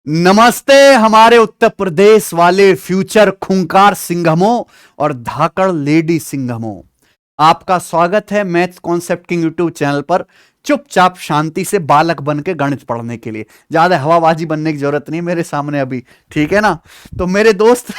नमस्ते हमारे उत्तर प्रदेश वाले फ्यूचर खूंखार सिंघमों और धाकड़ लेडी सिंघमों। आपका स्वागत है maths concept king YouTube channel पर। चुपचाप शांति से बालक बन के गणित पढ़ने के लिए ज्यादा हवाबाजी बनने की जरूरत नहीं मेरे सामने अभी, ठीक है ना। तो मेरे दोस्त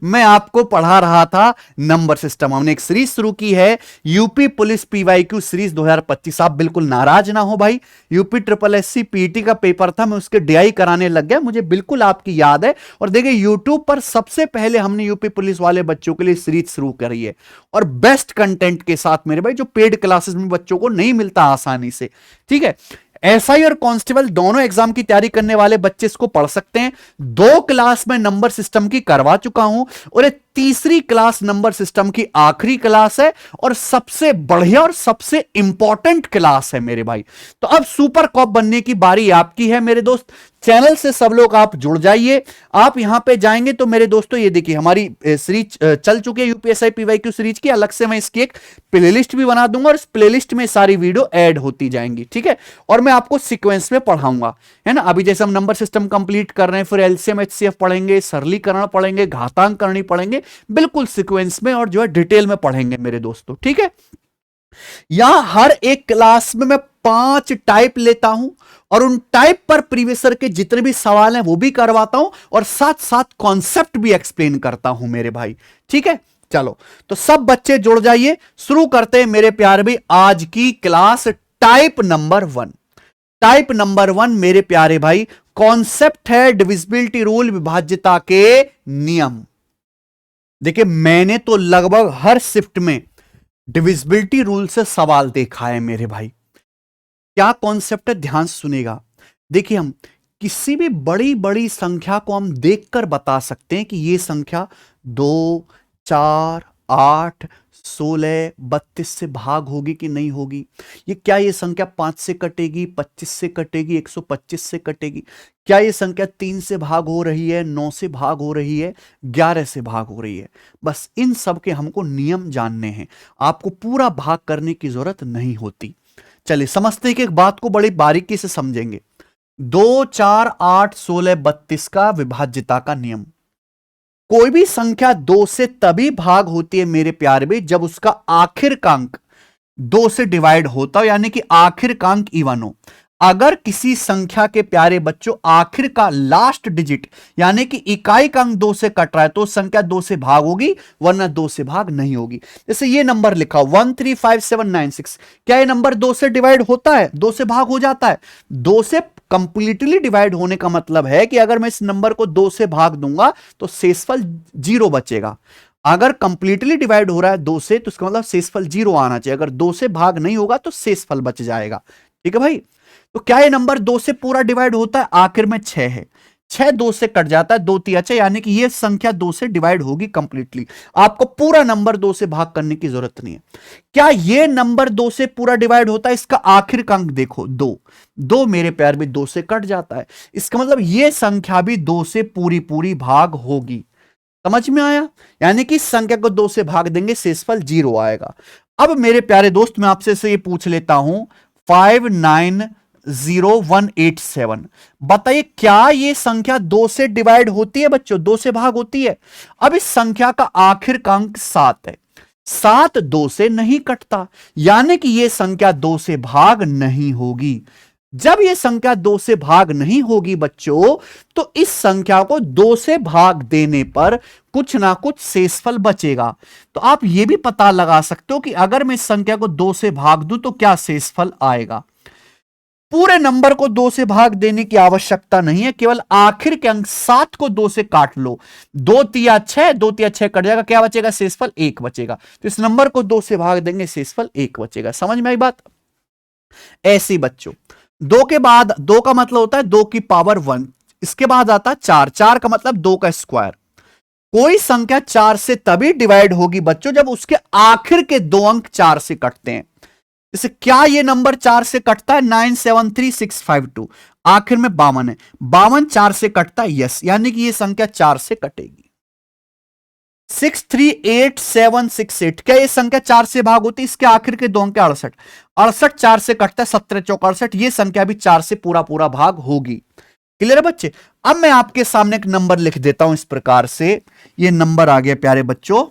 मैं आपको पढ़ा रहा था नंबर सिस्टम। हमने एक सीरीज शुरू की है यूपी पुलिस पीवाईक्यू सीरीज 2025। आप बिल्कुल नाराज ना हो भाई, यूपी ट्रिपल एससी पीटी का पेपर था, मैं उसके डीआई कराने लग गया, मुझे बिल्कुल आपकी याद है। और देखिए यूट्यूब पर सबसे पहले हमने यूपी पुलिस वाले बच्चों के लिए सीरीज शुरू करी है और बेस्ट कंटेंट के साथ मेरे भाई, जो पेड क्लासेस में बच्चों को नहीं मिलता आसानी से, ठीक है। एसआई और कांस्टेबल दोनों एग्जाम की तैयारी करने वाले बच्चे इसको पढ़ सकते हैं। 2 क्लास में नंबर सिस्टम की करवा चुका हूं और ये तीसरी क्लास नंबर सिस्टम की आखिरी क्लास है और सबसे बढ़िया और सबसे इंपॉर्टेंट क्लास है मेरे भाई। तो अब सुपर कॉप बनने की बारी आपकी है मेरे दोस्त। चैनल से सब लोग आप जुड़ जाइए। आप यहां पे जाएंगे तो मेरे दोस्तों ये देखिए हमारी सीरीज चल चुकी है यूपीएसआई पीवाईक्यू सीरीज की। अलग से मैं इसकी एक प्लेलिस्ट भी बना दूंगा और इस प्लेलिस्ट में सारी वीडियो ऐड होती जाएंगी, ठीक है। और मैं आपको सीक्वेंस में पढ़ाऊंगा, है ना। अभी जैसे हम नंबर सिस्टम कंप्लीट कर रहे हैं, फिर एलसीएम एचसीएफ पढ़ेंगे, सरलीकरण पढ़ेंगे, घातांक करनी पढ़ेंगे, बिल्कुल सीक्वेंस में और जो है डिटेल में पढ़ेंगे मेरे दोस्तों, ठीक है। यहां हर एक क्लास में मैं 5 टाइप लेता हूं और उन टाइप पर प्रीवियसर के जितने भी सवाल हैं वो भी करवाता हूं और साथ साथ कॉन्सेप्ट भी एक्सप्लेन करता हूं मेरे भाई, ठीक है। चलो तो सब बच्चे जुड़ जाइए, शुरू करते हैं मेरे प्यारे भाई आज की class. Type number 1, type number 1 मेरे प्यारे भाई, कॉन्सेप्ट है डिविजिबिलिटी रूल, विभाज्यता के नियम। देखिए मैंने तो लगभग हर शिफ्ट में डिविजिबिलिटी रूल से सवाल देखा है मेरे भाई। क्या कॉन्सेप्ट है, ध्यान से सुनेगा। देखिए हम किसी भी बड़ी बड़ी संख्या को हम देखकर बता सकते हैं कि यह संख्या 2, 4, 8, 16, 32 से भाग होगी कि नहीं होगी। ये क्या ये संख्या 5 से कटेगी, 25 से कटेगी, 125 से कटेगी। क्या ये संख्या 3 से भाग हो रही है, 9 से भाग हो रही है, 11 से भाग हो रही है। बस इन सब के हमको नियम जानने हैं, आपको पूरा भाग करने की जरूरत नहीं होती। चलिए समझते हैं कि एक बात को बड़ी बारीकी से समझेंगे। 2, 4, 8, 16, 32 का विभाज्यता का नियम। कोई भी संख्या 2 से तभी भाग होती है मेरे प्यारे में जब उसका आखिर का अंक 2 से डिवाइड होता हो, यानी कि आखिर का अंक इवन हो। अगर किसी संख्या के प्यारे बच्चों आखिर का लास्ट डिजिट यानी कि इकाई का अंक 2 से कट रहा है तो संख्या 2 से भाग होगी, वरना 2 से भाग नहीं होगी। जैसे ये नंबर लिखा 135796, क्या ये नंबर 2 से डिवाइड होता है, 2 से भाग हो जाता है। 2 से कंप्लीटली डिवाइड होने का मतलब है कि अगर मैं इस नंबर को 2 से भाग दूंगा तो शेषफल 0 बचेगा। अगर कंप्लीटली डिवाइड हो रहा है 2 से तो इसका मतलब शेषफल 0 आना चाहिए। अगर 2 से भाग नहीं होगा तो शेषफल बच जाएगा, ठीक है भाई। तो क्या ये नंबर 2 से पूरा डिवाइड होता है, आखिर में 6 है, 6 2 से कट जाता है, 2 3 6, यानी कि ये संख्या 2 से डिवाइड होगी कंप्लीटली। आपको पूरा नंबर 2 से भाग करने की जरूरत नहीं है। क्या ये नंबर 2 से पूरा डिवाइड होता है, इसका आखिर का अंक देखो 2, 2 मेरे प्यार भी 2 से कट जाता है, इसका मतलब ये संख्या भी 2 से पूरी पूरी भाग होगी। समझ में आया, यानी कि इस संख्या को 2 से भाग देंगे शेषफल 0 आएगा। अब मेरे प्यारे दोस्त मैं आपसे से ये पूछ लेता हूं 590187, बताइए क्या ये संख्या 2 से डिवाइड होती है बच्चों, 2 से भाग होती है। अब इस संख्या का आखिर का अंक 7 है, 7 2 से नहीं कटता, यानी कि यह संख्या 2 से भाग नहीं होगी। जब यह संख्या 2 से भाग नहीं होगी बच्चों, तो इस संख्या को 2 से भाग देने पर कुछ ना कुछ शेषफल बचेगा। तो आप यह भी पता लगा सकते हो कि अगर मैं इस संख्या को 2 से भाग दूं तो क्या शेषफल आएगा। पूरे नंबर को 2 से भाग देने की आवश्यकता नहीं है, केवल आखिर के अंक 7 को 2 से काट लो। 2 तिया 6, 2 तिया 6 कट जाएगा, क्या बचेगा, शेषफल 1 बचेगा। तो इस नंबर को 2 से भाग देंगे, शेषफल 1 बचेगा। समझ में आई बात। ऐसी बच्चों 2 के बाद 2 का मतलब होता है 2 की पावर 1, इसके बाद आता है 4, 4 का मतलब 2 का स्क्वायर। कोई संख्या 4 से तभी डिवाइड होगी बच्चों जब उसके आखिर के 2 अंक 4 से कटते हैं। जैसे क्या ये नंबर 4 से कटता है, 973652, आखिर में 52 है, 52 4 से कटता है, यस, यानी कि ये संख्या 4 से कटेगी। 638768, क्या ये संख्या 4 से भाग होती है, इसके आखिर के 2 अंक 68, 68 4 से कटता है, 17 चौक 68, ये संख्या भी 4 से पूरा पूरा भाग होगी। क्लियर है बच्चे? अब मैं आपके सामने एक नंबर लिख देता हूं इस प्रकार से। ये नंबर आ गया प्यारे बच्चों,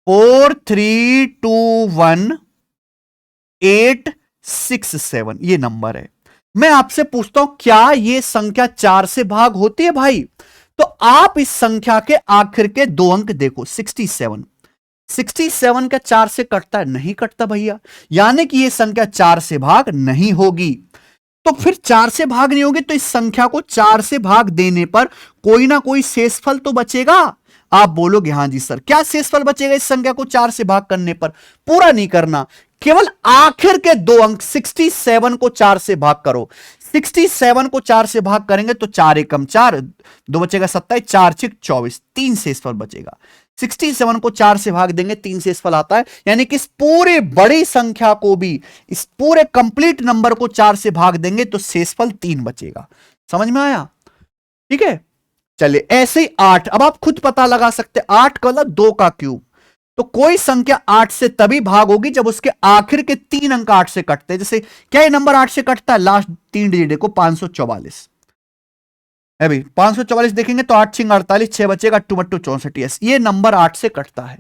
4321 867, ये नंबर है। मैं आपसे पूछता हूं क्या ये संख्या 4 से भाग होती है भाई? तो आप इस संख्या के आखिर के 2 अंक देखो, 67। 67 का 4 से कटता है? नहीं कटता भैया, यानी कि यह संख्या 4 से भाग नहीं होगी। तो फिर 4 से भाग नहीं होगी तो इस संख्या को 4 से भाग देने पर कोई ना कोई शेषफल तो बचेगा। आप बोलोगे हां जी सर, क्या शेषफल बचेगा इस संख्या को 4 से भाग करने पर? पूरा नहीं करना, केवल आखिर के 2 अंक 67 को 4 से भाग करो। 67 को 4 से भाग करेंगे तो 4 एकम 4, 2 बचेगा 27, 4 6 24, 3 शेषफल बचेगा। 67 को 4 से भाग देंगे 3 शेषफल आता है, यानी कि इस पूरे बड़ी संख्या को भी, इस पूरे कंप्लीट नंबर को 4 से भाग देंगे तो शेषफल 3 बचेगा। समझ में आया? ठीक है, चलिए ऐसे ही 8, अब आप खुद पता लगा सकते, 8 का मतलब 2 का क्यूब। तो कोई संख्या 8 से तभी भाग होगी जब उसके आखिर के 3 अंक 8 से कटते हैं। जैसे क्या ये नंबर 8 से कटता है? लास्ट 3 डिजिट देखो, 544 है भाई। 544 देखेंगे तो 8 6 48, 6 बचेगा, 2 2 64। यस, ये नंबर 8 से कटता है।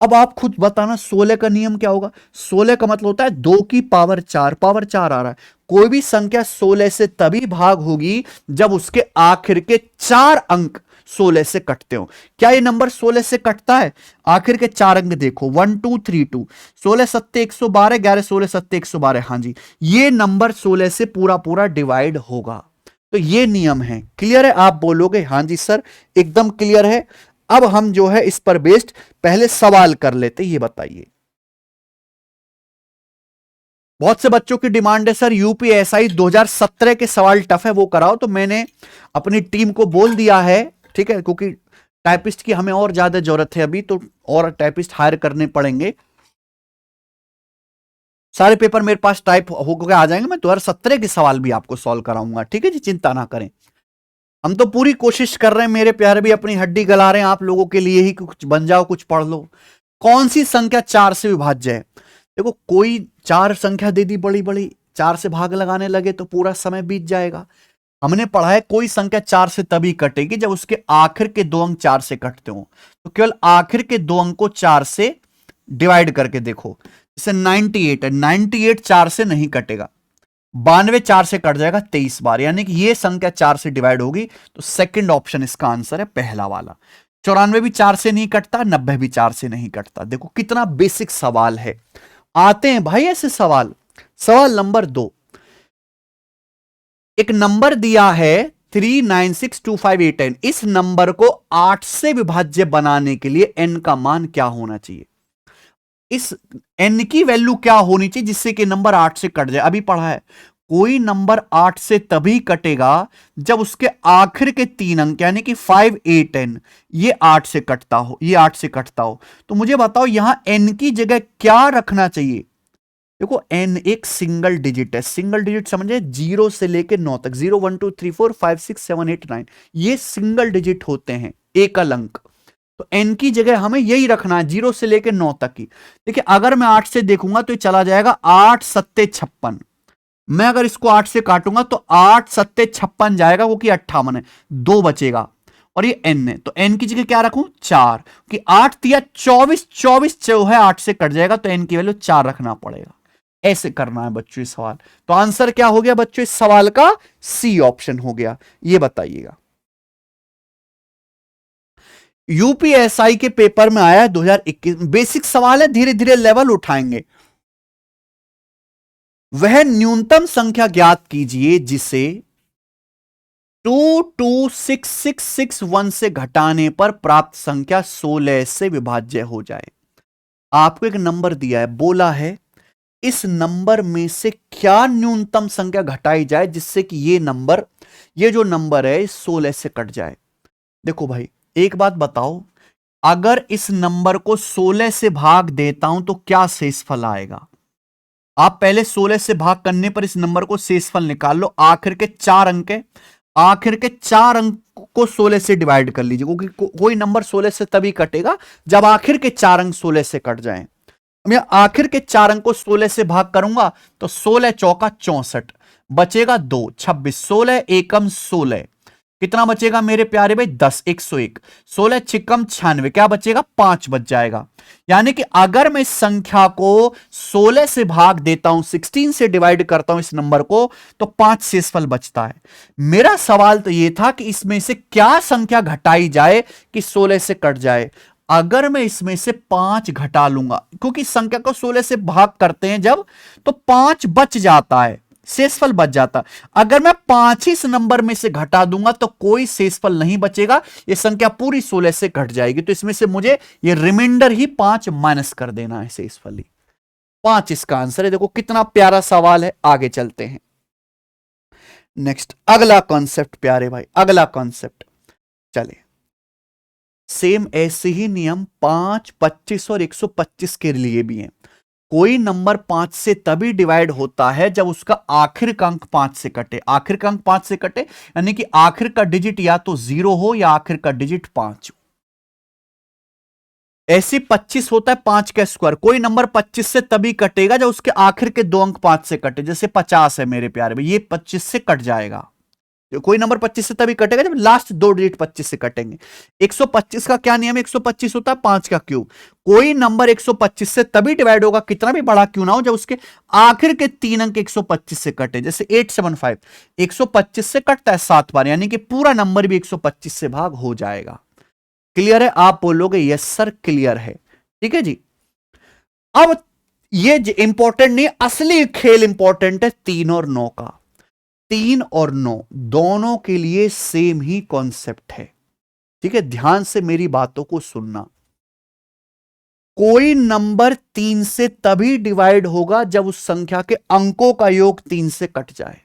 अब आप खुद बताना 16 का नियम क्या होगा? 16 का मतलब होता है 2 की पावर 4, पावर 4 आ रहा है। कोई भी संख्या 16 से तभी भाग होगी जब उसके आखिर के 4 अंक 16 से कटते हो। क्या ये नंबर 16 से कटता है? आखिर के 4 अंक देखो, 1 2 3 2, 16 7 112, 11 16 7 112। हां जी, ये नंबर 16 से पूरा पूरा डिवाइड होगा। तो ये नियम है। क्लियर है? आप बोलोगे हां जी सर एकदम क्लियर है। अब हम जो है इस पर बेस्ड पहले सवाल कर लेते, ये बताइए। बहुत से बच्चों की डिमांड है सर यूपीएसआई 2017 के सवाल टफ है वो कराओ, तो मैंने अपनी टीम को बोल दिया है, ठीक है, क्योंकि टाइपिस्ट की हमें और ज्यादा जरूरत है अभी, तो और टाइपिस्ट हायर करने पड़ेंगे। सारे पेपर मेरे पास टाइप होकर आ जाएंगे, मैं 2017 के सवाल भी आपको सॉल्व कराऊंगा। ठीक है जी, चिंता ना करें। हम तो पूरी कोशिश कर रहे हैं, मेरे प्यारे भी अपनी हड्डी गला रहे हैं आप लोगों के लिए ही, कुछ बन जाओ, कुछ पढ़ लो। कौन सी संख्या 4 से विभाज्य है? देखो, कोई 4 संख्या दे दी बड़ी बड़ी, 4 से भाग लगाने लगे तो पूरा समय बीत जाएगा। हमने पढ़ा है कोई संख्या 4 से तभी कटेगी जब उसके आखिर के 2 अंक 4 से कटते हो। तो केवल आखिर के 2 अंक को 4 से डिवाइड करके देखो। जैसे 98 है, 98 4 से नहीं कटेगा, 92 4 से कट जाएगा 23 बार, यानी कि ये संख्या 4 से डिवाइड होगी। तो सेकंड ऑप्शन इसका आंसर है, पहला वाला। 94 भी 4 से नहीं कटता, 90 भी 4 से नहीं कटता। देखो कितना बेसिक सवाल है। आते हैं भाई ऐसे सवाल। सवाल नंबर 2, एक नंबर दिया है 3962589। इस नंबर को 8 से विभाज्य बनाने के लिए n का मान क्या होना चाहिए? इस n की वैल्यू क्या होनी चाहिए जिससे कि नंबर 8 से कट जाए? अभी पढ़ा है, कोई नंबर 8 से तभी कटेगा जब उसके आखिर के 3 अंक यानी कि 5 8 10 ये 8 से कटता हो, ये 8 से कटता हो। तो मुझे बताओ यहां n की जगह क्या रखना चाहिए? देखो n एक सिंगल डिजिट है, सिंगल डिजिट समझे, 0 से लेकर 9 तक, 0 1 2 3 4 5 6 7 8 9, ये सिंगल डिजिट होते हैं, एकल अंक। तो n की जगह हमें यही रखना है, 0 से लेकर 9 तक की। देखिए अगर मैं 8 से देखूंगा तो ये चला जाएगा 8 सत्ते 56। मैं अगर इसको 8 से काटूंगा तो 8 सत्ते 56 जाएगा, वो कि 58 है, 2 बचेगा। और ये n है, तो n की जगह क्या रखूं? 4, कि 8 दिया 24, 24 जो है 8 से कट जाएगा, तो n की वैल्यू 4 रखना पड़ेगा। ऐसे करना है बच्चों इस सवाल। तो आंसर क्या हो गया बच्चों इस सवाल का? सी ऑप्शन हो गया। ये बताइएगा, यूपीएसआई के पेपर में आया 2021, बेसिक सवाल है, धीरे धीरे लेवल उठाएंगे। वह न्यूनतम संख्या ज्ञात कीजिए जिसे 226661 से घटाने पर प्राप्त संख्या 16 से विभाज्य हो जाए। आपको एक नंबर दिया है, बोला है इस नंबर में से क्या न्यूनतम संख्या घटाई जाए जिससे कि ये नंबर, ये जो नंबर है 16 से कट जाए। देखो भाई एक बात बताओ, अगर इस नंबर को 16 से भाग देता हूं तो क्या शेषफल आएगा? आप पहले 16 से भाग करने पर इस नंबर को शेषफल निकाल लो। आखिर के 4 अंक है, आखिर के 4 अंक को 16 से डिवाइड कर लीजिए, क्योंकि कोई नंबर 16 से तभी कटेगा जब आखिर के 4 अंक 16 से कट जाएं। मैं आखिर के 4 अंक को 16 से भाग करूंगा तो 16 चौका 64, बचेगा 2, 26, 16 एकम 16, कितना बचेगा मेरे प्यारे भाई 10, 101, 16 छिकम 96, क्या बचेगा 5 बच जाएगा। यानी कि अगर मैं इस संख्या को 16 से भाग देता हूं, 16 से डिवाइड करता हूं इस नंबर को, तो 5 शेषफल बचता है। मेरा सवाल तो यह था कि इसमें से क्या संख्या घटाई जाए कि 16 से कट जाए। अगर मैं इसमें से 5 घटा लूंगा, क्योंकि संख्या को 16 से भाग करते हैं जब, तो 5 बच जाता है, शेषफल बच जाता। अगर मैं 5 ही इस नंबर में से घटा दूंगा तो कोई शेषफल नहीं बचेगा, यह संख्या पूरी 16 से घट जाएगी। तो इसमें से मुझे ये रिमाइंडर ही 5 माइनस कर देना है, शेषफल ही 5 इसका आंसर है। देखो कितना प्यारा सवाल है, आगे चलते हैं। नेक्स्ट अगला कॉन्सेप्ट प्यारे भाई, अगला कॉन्सेप्ट चले। सेम ऐसे ही नियम 5, 25 और 125 के लिए भी हैं। कोई नंबर 5 से तभी डिवाइड होता है जब उसका आखिर का अंक 5 से कटे। आखिर का अंक 5 से कटे यानी कि आखिर का डिजिट या तो 0 हो या आखिर का डिजिट 5 हो। ऐसे 25 होता है 5 का स्क्वायर। कोई नंबर 25 से तभी कटेगा जब उसके आखिर के 2 अंक 5 से कटे। जैसे 50 है मेरे प्यारे भाई, ये 25 से कट जाएगा। कोई नंबर 25 से तभी कटेगा जब लास्ट 2 डिजिट 25 से कटेंगे। 125 का क्या नियम है? 125 होता है 5 का क्यूब। कोई नंबर 125 से तभी डिवाइड होगा, कितना भी बड़ा क्यों ना हो, जब उसके आखिर के 3 अंक 125 से कटे। जैसे 875 125 से कटता है 7 बार, यानी कि पूरा नंबर भी 125 से भाग हो जाएगा। क्लियर है? आप बोलोगे यस सर क्लियर है। ठीक है जी। अब ये इंपॉर्टेंट नहीं, असली खेल इंपॉर्टेंट है 3 और 9 का। 3 और 9 दोनों के लिए सेम ही कॉन्सेप्ट है। ठीक है, ध्यान से मेरी बातों को सुनना। कोई नंबर 3 से तभी डिवाइड होगा जब उस संख्या के अंकों का योग 3 से कट जाए।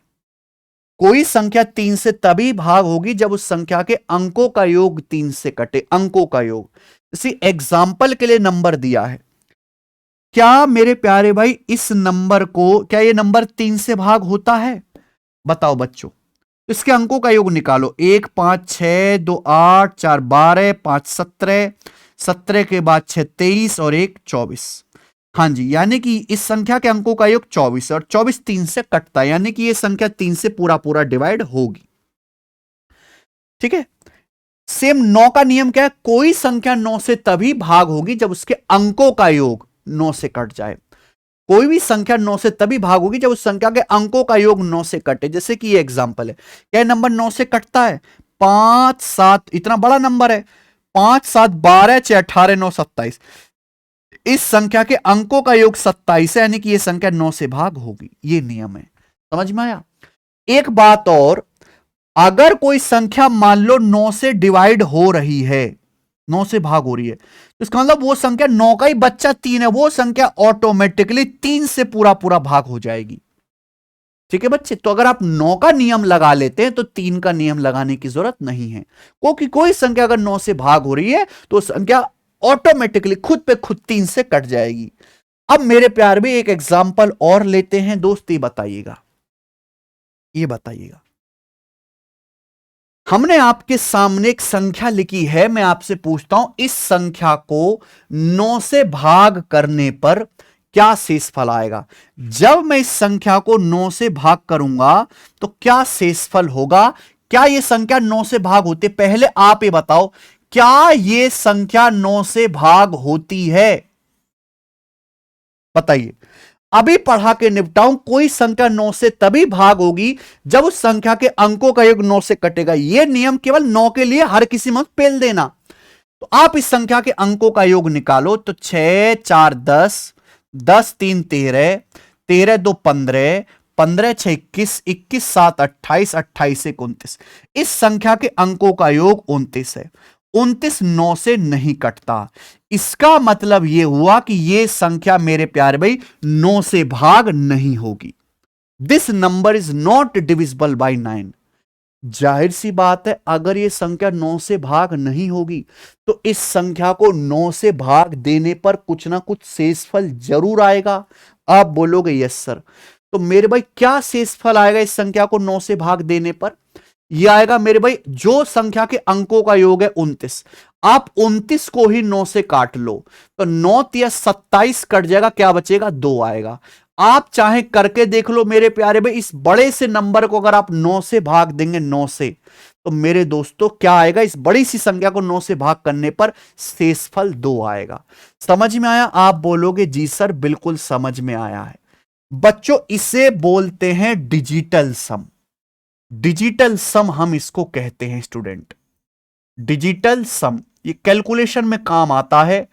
कोई संख्या 3 से तभी भाग होगी जब उस संख्या के अंकों का योग 3 से कटे। अंकों का योग, इसी एग्जाम्पल के लिए नंबर दिया है। क्या मेरे प्यारे भाई इस नंबर को, क्या यह नंबर 3 से भाग होता है? बताओ बच्चों, इसके अंकों का योग निकालो। 1 5 6 2 8 4 12 5 17, 17 के बाद 6 23 और 1 24। हाँ जी, यानी कि इस संख्या के अंकों का योग 24 और 24 3 से कटता है, यानी कि यह संख्या 3 से पूरा पूरा डिवाइड होगी। ठीक है। सेम 9 का नियम क्या है? कोई संख्या 9 से तभी भाग होगी जब उसके अंकों का योग 9 से कट जाए। कोई भी संख्या 9 से तभी भाग होगी जब उस संख्या के अंकों का योग 9 से कटे। जैसे कि ये एग्जांपल है, क्या नंबर 9 से कटता है? 5 7, इतना बड़ा नंबर है, 5 7 12 6 18 9 27। इस संख्या के अंकों का योग 27 है, यानी कि यह संख्या 9 से भाग होगी। ये नियम है, समझ में आया? एक बात और, अगर कोई संख्या मान लो 9 से डिवाइड हो रही है, 9 से भाग हो रही है, तो इसका मतलब वो संख्या 9 का ही बच्चा 3 है, वो संख्या ऑटोमेटिकली 3 से पूरा पूरा भाग हो जाएगी। ठीक है बच्चे, तो अगर आप 9 का नियम लगा लेते हैं तो 3 का नियम लगाने की जरूरत नहीं है, क्योंकि कोई संख्या अगर 9 से भाग हो रही है तो संख्या ऑटोमेटिकली खुद पे खुद 3 से कट जाएगी। अब मेरे प्यार भी एक एग्जाम्पल और लेते हैं दोस्त, ये बताइएगा, ये बताइएगा। हमने आपके सामने एक संख्या लिखी है, मैं आपसे पूछता हूं इस संख्या को 9 से भाग करने पर क्या शेषफल आएगा? जब मैं इस संख्या को 9 से भाग करूंगा तो क्या शेषफल होगा? क्या यह संख्या 9 से भाग होती है? पहले आप ये बताओ, क्या यह संख्या 9 से भाग होती है? बताइए, अभी पढ़ा के निपटाऊं। कोई संख्या 9 से तभी भाग होगी जब उस संख्या के अंकों का योग 9 से कटेगा। यह नियम केवल 9 के लिए, हर किसी में पेल देना। तो आप इस संख्या के अंकों का योग निकालो, तो 6 4 10, 10 3 13, 13 2 15, 15 6 21, 21 7 28, 28 1 29। इस संख्या के अंकों का योग 29 है। 29 9 से नहीं कटता। इसका मतलब यह हुआ कि यह संख्या मेरे प्यारे भाई 9 से भाग नहीं होगी। This number is not divisible by 9। जाहिर सी बात है, अगर यह संख्या 9 से भाग नहीं होगी तो इस संख्या को 9 से भाग देने पर कुछ ना कुछ शेषफल जरूर आएगा। आप बोलोगे यस सर, तो मेरे भाई क्या शेषफल आएगा इस संख्या को 9 से भाग देने पर? यह आएगा मेरे भाई, जो संख्या के अंकों का योग है 29, आप 29 को ही 9 से काट लो तो 9 या 27 कट जाएगा, क्या बचेगा? 2 आएगा। आप चाहे करके देख लो मेरे प्यारे भाई, इस बड़े से नंबर को अगर आप 9 से भाग देंगे, 9 से, तो मेरे दोस्तों क्या आएगा? इस बड़ी सी संख्या को 9 से भाग करने पर शेषफल 2 आएगा। समझ में आया? आप बोलोगे जी सर बिल्कुल समझ में आया है। बच्चों इसे बोलते हैं डिजिटल सम। डिजिटल सम हम इसको कहते हैं स्टूडेंट, डिजिटल सम। ये कैलकुलेशन में काम आता है,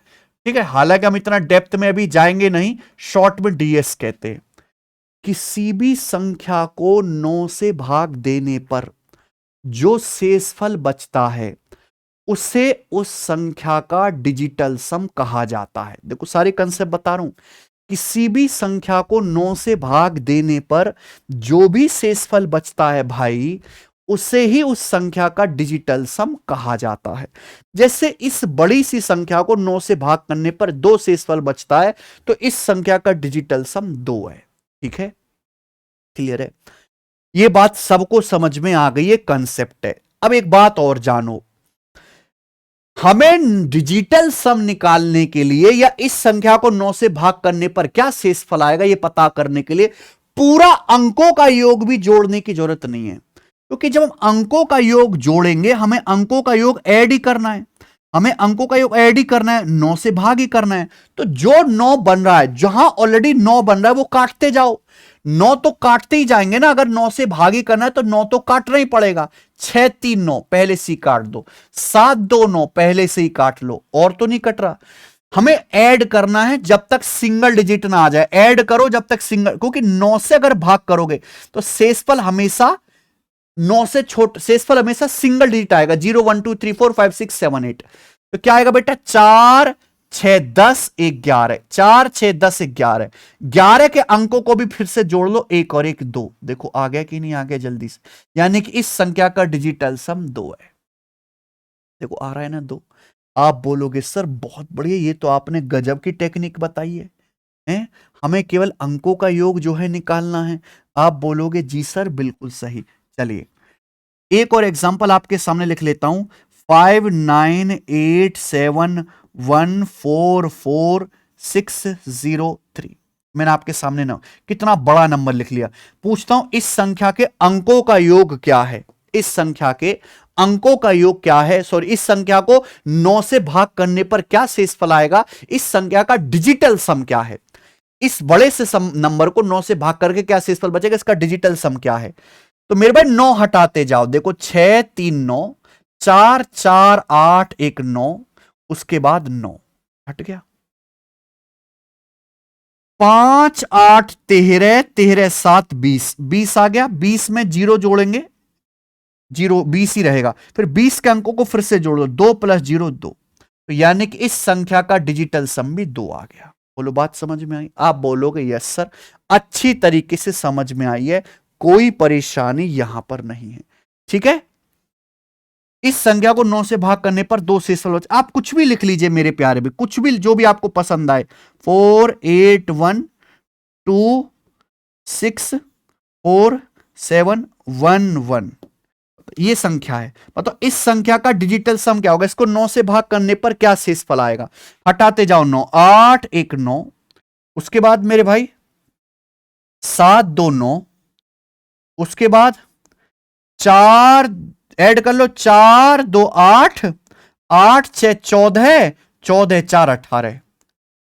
ठीक है। हालांकि हम इतना डेप्थ में अभी जाएंगे नहीं, शॉर्ट में डीएस कहते हैं। किसी भी संख्या को 9 से भाग देने पर जो शेषफल बचता है उसे उस संख्या का डिजिटल सम कहा जाता है। देखो सारे कंसेप्ट बता रहा हूं। किसी भी संख्या को 9 से भाग देने पर जो भी शेषफल बचता है भाई, उसे ही उस संख्या का डिजिटल सम कहा जाता है। जैसे इस बड़ी सी संख्या को 9 से भाग करने पर 2 शेषफल बचता है, तो इस संख्या का डिजिटल सम 2 है। ठीक है, क्लियर है? यह बात सबको समझ में आ गई है, कंसेप्ट है। अब एक बात और जानो, हमें डिजिटल सम निकालने के लिए या इस संख्या को 9 से भाग करने पर क्या शेषफल आएगा यह पता करने के लिए पूरा अंकों का योग भी जोड़ने की जरूरत नहीं है। क्योंकि जब हम अंकों का योग जोड़ेंगे, हमें अंकों का योग ऐड ही करना है, हमें अंकों का योग ऐड ही करना है, 9 से भाग ही करना है। तो जो 9 बन रहा है, जहां ऑलरेडी 9 बन रहा है वो काटते जाओ। 9 तो काटते ही जाएंगे ना, अगर 9 से भागी करना है तो 9 तो काटना ही पड़ेगा। 6 3 9 पहले से ही काट दो, 7 2 9 पहले से ही काट लो, और तो नहीं कट रहा। हमें ऐड करना है जब तक सिंगल डिजिट ना आ जाए, ऐड करो जब तक सिंगल, क्योंकि 9 से अगर भाग करोगे तो शेषफल हमेशा 9 से छोटा, शेषफल हमेशा सिंगल डिजिट आएगा, 0 1 2 3 4 5 6 7 8। तो क्या आएगा बेटा? 4 6 10 11, 4 6 10 11, 11 के अंकों को भी फिर से जोड़ लो, 1 और 1 2। देखो आ गया कि नहीं आ गया जल्दी से? यानी कि इस संख्या का डिजिटल सम 2 है। देखो आ रहा है ना 2। आप बोलोगे सर बहुत बढ़िया, ये तो आपने गजब की टेक्निक बताई है, हैं? हमें केवल अंकों का योग जो है निकालना है। आप बोलोगे जी सर बिल्कुल सही। चलिए एक और एग्जांपल आपके सामने लिख लेता हूं। 5987144603। मैंने आपके सामने ना कितना बड़ा नंबर लिख लिया। पूछता हूं इस संख्या के अंकों का योग क्या है? इस संख्या के अंकों का योग क्या है? सॉरी, इस संख्या को 9 से भाग करने पर क्या शेषफल आएगा? इस संख्या का डिजिटल सम क्या है? इस बड़े से नंबर को 9 से भाग करके क्या शेषफल बचेगा? इसका डिजिटल सम क्या है? तो मेरे भाई 9 हटाते जाओ। देखो 6 3 9, 4 4 8 1 9, उसके बाद 9 हट गया। 5 8 13, 13 7 20, 20 आ गया। 20 में 0 जोड़ेंगे, 0 20 ही रहेगा। फिर 20 के अंकों को फिर से जोड़ दो, 2 + 0 2। तो यानी कि इस संख्या का डिजिटल सम भी 2 आ गया। बोलो बात समझ में आई? आप बोलोगे यस सर, अच्छी तरीके से समझ में आई है, कोई परेशानी यहां पर नहीं है। ठीक है, इस संख्या को 9 से भाग करने पर 2 शेषफल बचे। आप कुछ भी लिख लीजिए मेरे प्यारे भी, कुछ भी जो भी आपको पसंद आए। 4 8 1 2 6 4 7 1 1, ये संख्या है। मतलब इस संख्या का डिजिटल सम क्या होगा? इसको 9 से भाग करने पर क्या शेषफल आएगा? हटाते जाओ 9, 8 1 9, उसके बाद मेरे भाई 7 2 9, उसके बाद 4 ऐड कर लो, 4 2 8, 8 6 14, 14 4 18। तो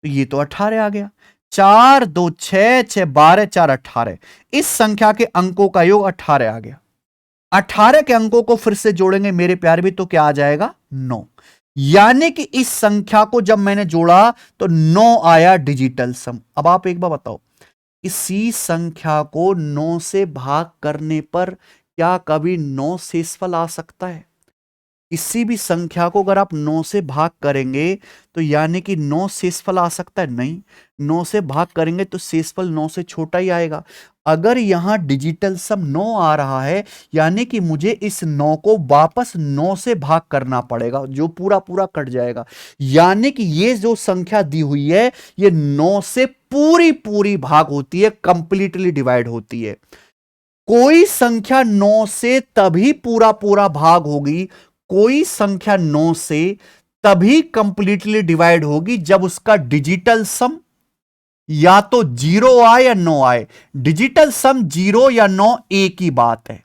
ये तो 18 आ गया। 4 2 6 6 12 4 18। इस संख्या के अंकों का योग 18 आ गया। 18 के अंकों को फिर से जोड़ेंगे मेरे प्यारे भी, तो क्या आ जाएगा? 9। यानी कि इस संख्या को जब मैंने जोड़ा तो 9 आया डिजिटल सम। अब आप एक बार बताओ, इसी संख्या को 9 से भाग करने पर क्या कभी 9 शेषफल आ सकता है? किसी भी संख्या को अगर आप 9 से भाग करेंगे तो यानी कि 9 शेषफल आ सकता है? नहीं, 9 से भाग करेंगे तो शेषफल 9 से छोटा ही आएगा। अगर यहां डिजिटल सम 9 आ रहा है, यानी कि मुझे इस 9 को वापस 9 से भाग करना पड़ेगा, जो पूरा पूरा कट जाएगा। यानी कि ये जो संख्या दी हुई है ये 9 से पूरी पूरी भाग होती है, कंप्लीटली डिवाइड होती है। कोई संख्या 9 से तभी पूरा पूरा भाग होगी, कोई संख्या 9 से तभी कंप्लीटली डिवाइड होगी जब उसका डिजिटल सम या तो 0 आए या 9 आए। डिजिटल सम 0 या 9 एक ही बात है।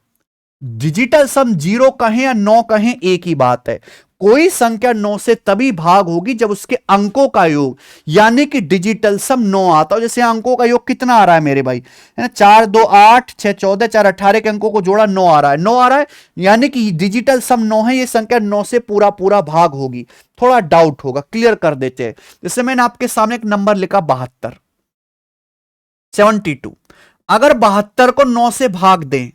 डिजिटल सम 0 कहें या 9 कहें एक ही बात है। कोई संख्या 9 से तभी भाग होगी जब उसके अंकों का योग, यानी कि डिजिटल सम 9 आता हो। जैसे अंकों का योग कितना आ रहा है मेरे भाई, है ना, 4 2 8 6 14 4 18 के अंकों को जोड़ा 9 आ रहा है, 9 आ रहा है, यानी कि डिजिटल सम 9 है। ये संख्या 9 से पूरा पूरा भाग होगी। थोड़ा डाउट होगा, क्लियर कर देते हैं। जैसे मैंने आपके सामने एक नंबर लिखा 72, 72। अगर 72 को 9 से भाग दें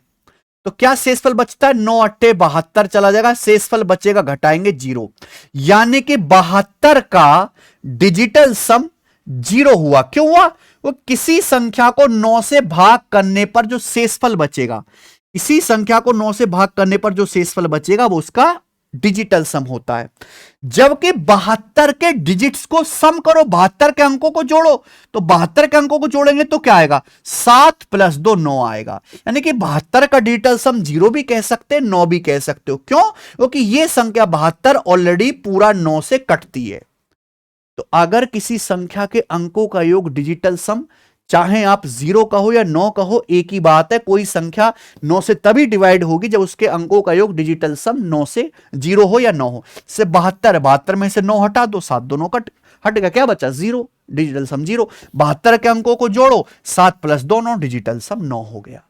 तो क्या शेषफल बचता है? 9 अट्ठे 72 चला जाएगा, शेषफल बचेगा, घटाएंगे 0, यानी कि 72 का डिजिटल सम 0 हुआ। क्यों हुआ? वो किसी संख्या को 9 से भाग करने पर जो शेषफल बचेगा, इसी संख्या को 9 से भाग करने पर जो शेषफल बचेगा वो उसका डिजिटल सम होता है। जबकि 72 के डिजिट्स को सम करो, 72 के अंकों को जोड़ो, तो 72 के अंकों को जोड़ेंगे तो क्या आएगा? 7 + 2 9 आएगा। यानी कि 72 का डिजिटल सम 0 भी कह सकते हैं, 9 भी कह सकते हो। क्यों? क्योंकि यह संख्या 72 ऑलरेडी पूरा 9 से कटती है। तो अगर किसी संख्या के अंकों का योग डिजिटल सम, चाहे आप 0 कहो या 9 कहो, एक ही बात है। कोई संख्या 9 से तभी डिवाइड होगी जब उसके अंकों का योग डिजिटल सम 9 से 0 हो या 9 हो। से 72, 72 में से 9 हटा दो, 7 दोनों कट हट गया, क्या बचा? 0, डिजिटल सम 0। 72 के अंकों को जोड़ो, 7 + 2 9, डिजिटल सम 9 हो गया।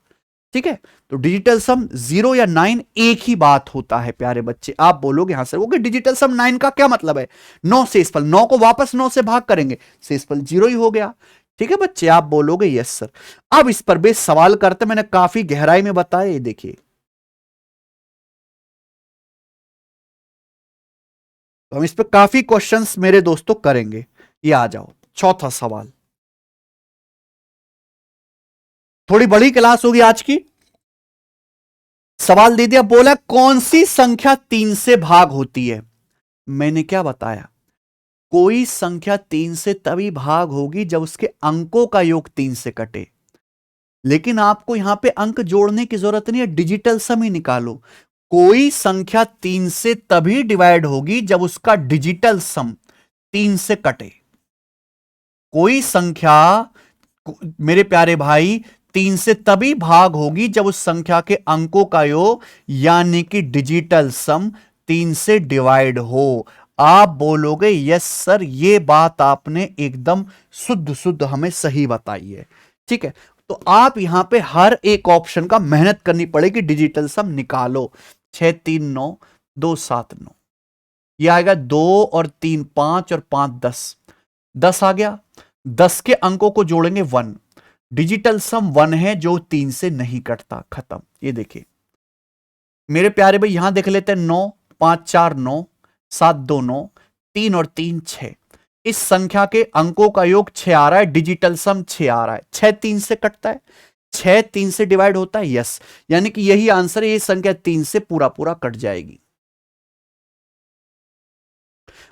ठीक है, तो डिजिटल सम 0 या 9 एक ही बात होता है प्यारे बच्चे। आप बोलोगे हाँ सर, वो डिजिटल सम 9 का क्या मतलब है? 9 शेषफल, 9 को वापस 9 से भाग करेंगे, शेषफल 0 ही हो गया। ठीक है बच्चे, आप बोलोगे यस सर। अब इस पर बेस सवाल करते, मैंने काफी गहराई में बताया, ये देखिए। तो हम इस पर काफी क्वेश्चंस मेरे दोस्तों करेंगे। ये आ जाओ, चौथा सवाल। थोड़ी बड़ी क्लास होगी आज की। सवाल दे दिया, बोला कौन सी संख्या 3 से भाग होती है? मैंने क्या बताया? कोई संख्या 3 से तभी भाग होगी जब उसके अंकों का योग 3 से कटे। लेकिन आपको यहां पे अंक जोड़ने की जरूरत नहीं है, डिजिटल सम ही निकालो। कोई संख्या 3 से तभी डिवाइड होगी जब उसका डिजिटल सम 3 से कटे। कोई संख्या मेरे प्यारे भाई 3 से तभी भाग होगी जब उस संख्या के अंकों का योग, यानी कि डिजिटल सम 3 से डिवाइड हो। आप बोलोगे यस सर, ये बात आपने एकदम शुद्ध शुद्ध हमें सही बताई है। ठीक है, तो आप यहां पे हर एक ऑप्शन का मेहनत करनी पड़ेगी, डिजिटल सम निकालो। 6 3 9 2 7 9, ये आएगा 2 और 3 5 और 5 10, 10 आ गया। 10 के अंकों को जोड़ेंगे 1, डिजिटल सम 1 है जो 3 से नहीं कटता, खत्म। ये देखिए मेरे प्यारे भाई, यहां देख लेते हैं 9 5 4 9 7 2 9, 3 और 3 6। इस संख्या के अंकों का योग 6 आ रहा है, डिजिटल सम 6 आ रहा है। 6 3 से कटता है, 6 3 से डिवाइड होता है, यस, यानी कि यही आंसर है। ये संख्या 3 से पूरा पूरा कट जाएगी।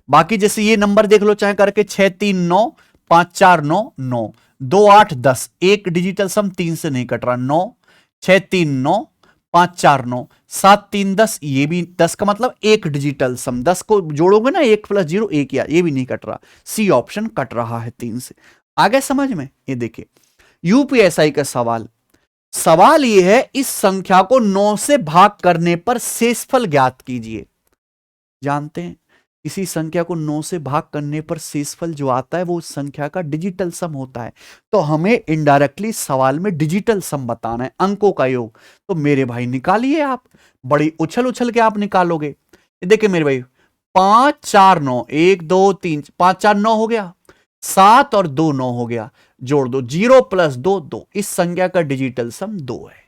बाकी जैसे ये नंबर देख लो चाहे करके, 6 3 9 5 4 9 9 2 8 10, एक डिजिटल सम 3 से नहीं कट रहा, 9 6 3 9 5 4 9 7 3 10, ये भी 10 का मतलब एक डिजिटल सम, 10 को जोड़ोगे ना 1 + 0 1, या ये भी नहीं कट रहा। सी ऑप्शन कट रहा है 3 से। आगे समझ में? ये देखिए यूपीएसआई का सवाल। सवाल यह है, इस संख्या को 9 से भाग करने पर शेषफल ज्ञात कीजिए। जानते हैं किसी संख्या को 9 से भाग करने पर शेषफल जो आता है वो उस संख्या का डिजिटल सम होता है। तो हमें इनडायरेक्टली सवाल में डिजिटल सम बताना है, अंकों का योग। तो मेरे भाई निकालिए आप, बड़ी उछल उछल के आप निकालोगे। देखिए मेरे भाई, 5 4 9, 1 2 3 5 4 9 हो गया, 7 और 2 9 हो गया, जोड़ दो, 0 + 2 2, इस संख्या का डिजिटल सम 2 है।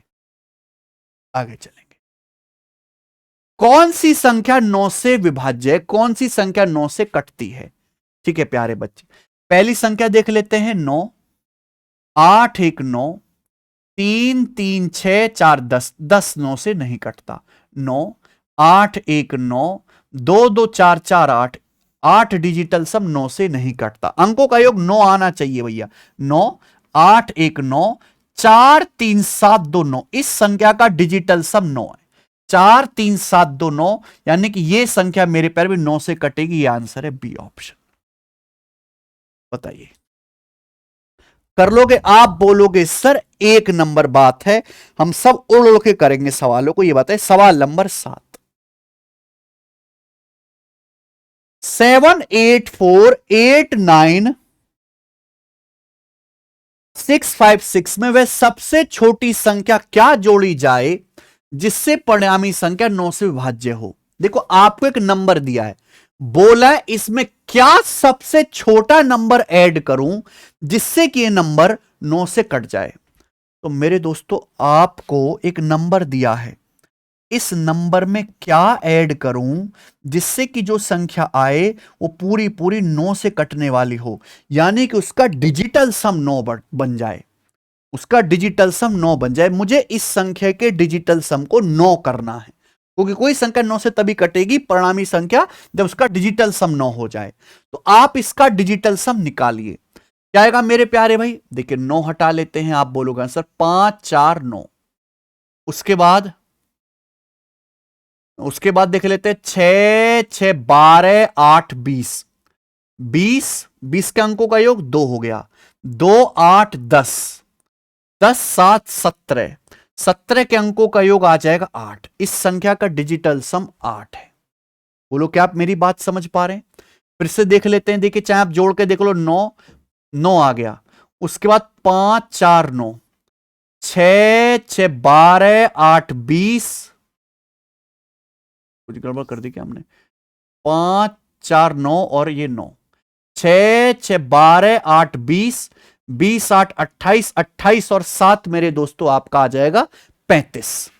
आगे चलेंगे। कौन सी संख्या 9 से विभाज्य है? कौन सी संख्या 9 से कटती है? ठीक है प्यारे बच्चे, पहली संख्या देख लेते हैं, 9 8 1 9 3 3 6 4 10, 10 9 से नहीं कटता। 9 8 1 9 2 2 4 4 8, 8 डिजिटल सम 9 से नहीं कटता। अंकों का योग 9 आना चाहिए भैया। 9 8 1 9 4 3 7 2 9, इस संख्या का डिजिटल सम 9 है। 4 3 7 2 9, यानी कि यह संख्या मेरे पैर में 9 से कटेगी। यह आंसर है बी ऑप्शन। बताइए कर लोगे? आप बोलोगे सर एक नंबर बात है, हम सब उड़ उड़ के करेंगे सवालों को। ये बताए सवाल नंबर 7, 7, 8, 4, 8, 9, 6, 5, 6 में वह सबसे छोटी संख्या क्या जोड़ी जाए जिससे परिणामी संख्या 9 से विभाज्य हो। देखो आपको एक नंबर दिया है, बोला है इसमें क्या सबसे छोटा नंबर ऐड करूं जिससे कि यह नंबर 9 से कट जाए। तो मेरे दोस्तों आपको एक नंबर दिया है, इस नंबर में क्या ऐड करूं जिससे कि जो संख्या आए वो पूरी पूरी 9 से कटने वाली हो, यानी कि उसका डिजिटल सम 9 बन जाए, उसका डिजिटल सम 9 बन जाए। मुझे इस संख्या के डिजिटल सम को 9 करना है, क्योंकि कोई संख्या 9 से तभी कटेगी परिणामी संख्या जब उसका डिजिटल सम 9 हो जाए। तो आप इसका डिजिटल सम निकालिए, क्या आएगा मेरे प्यारे भाई? देखिए 9 हटा लेते हैं, आप बोलोगे आंसर 5, 4, 9। उसके बाद देख लेते हैं 6, 6, 12, 8, 20, 20 के अंकों का योग 2 हो गया, 2, 8, 10, 10, 7, 17, 17 के अंकों का योग आ जाएगा 8। इस संख्या का डिजिटल सम 8 है। बोलो क्या आप मेरी बात समझ पा रहे हैं? फिर से देख लेते हैं, देखिए चाहे आप जोड़ के देख लो, 9, 9 आ गया, उसके बाद 5, 4, 9, 6, 6, 12, 8, 20, कुछ गड़बड़ कर दी क्या हमने? 5, 4, 9 और ये 9, 6, 6, 12, 8, 20, 20, 8, 28, 28 और 7 मेरे दोस्तों आपका आ जाएगा 35।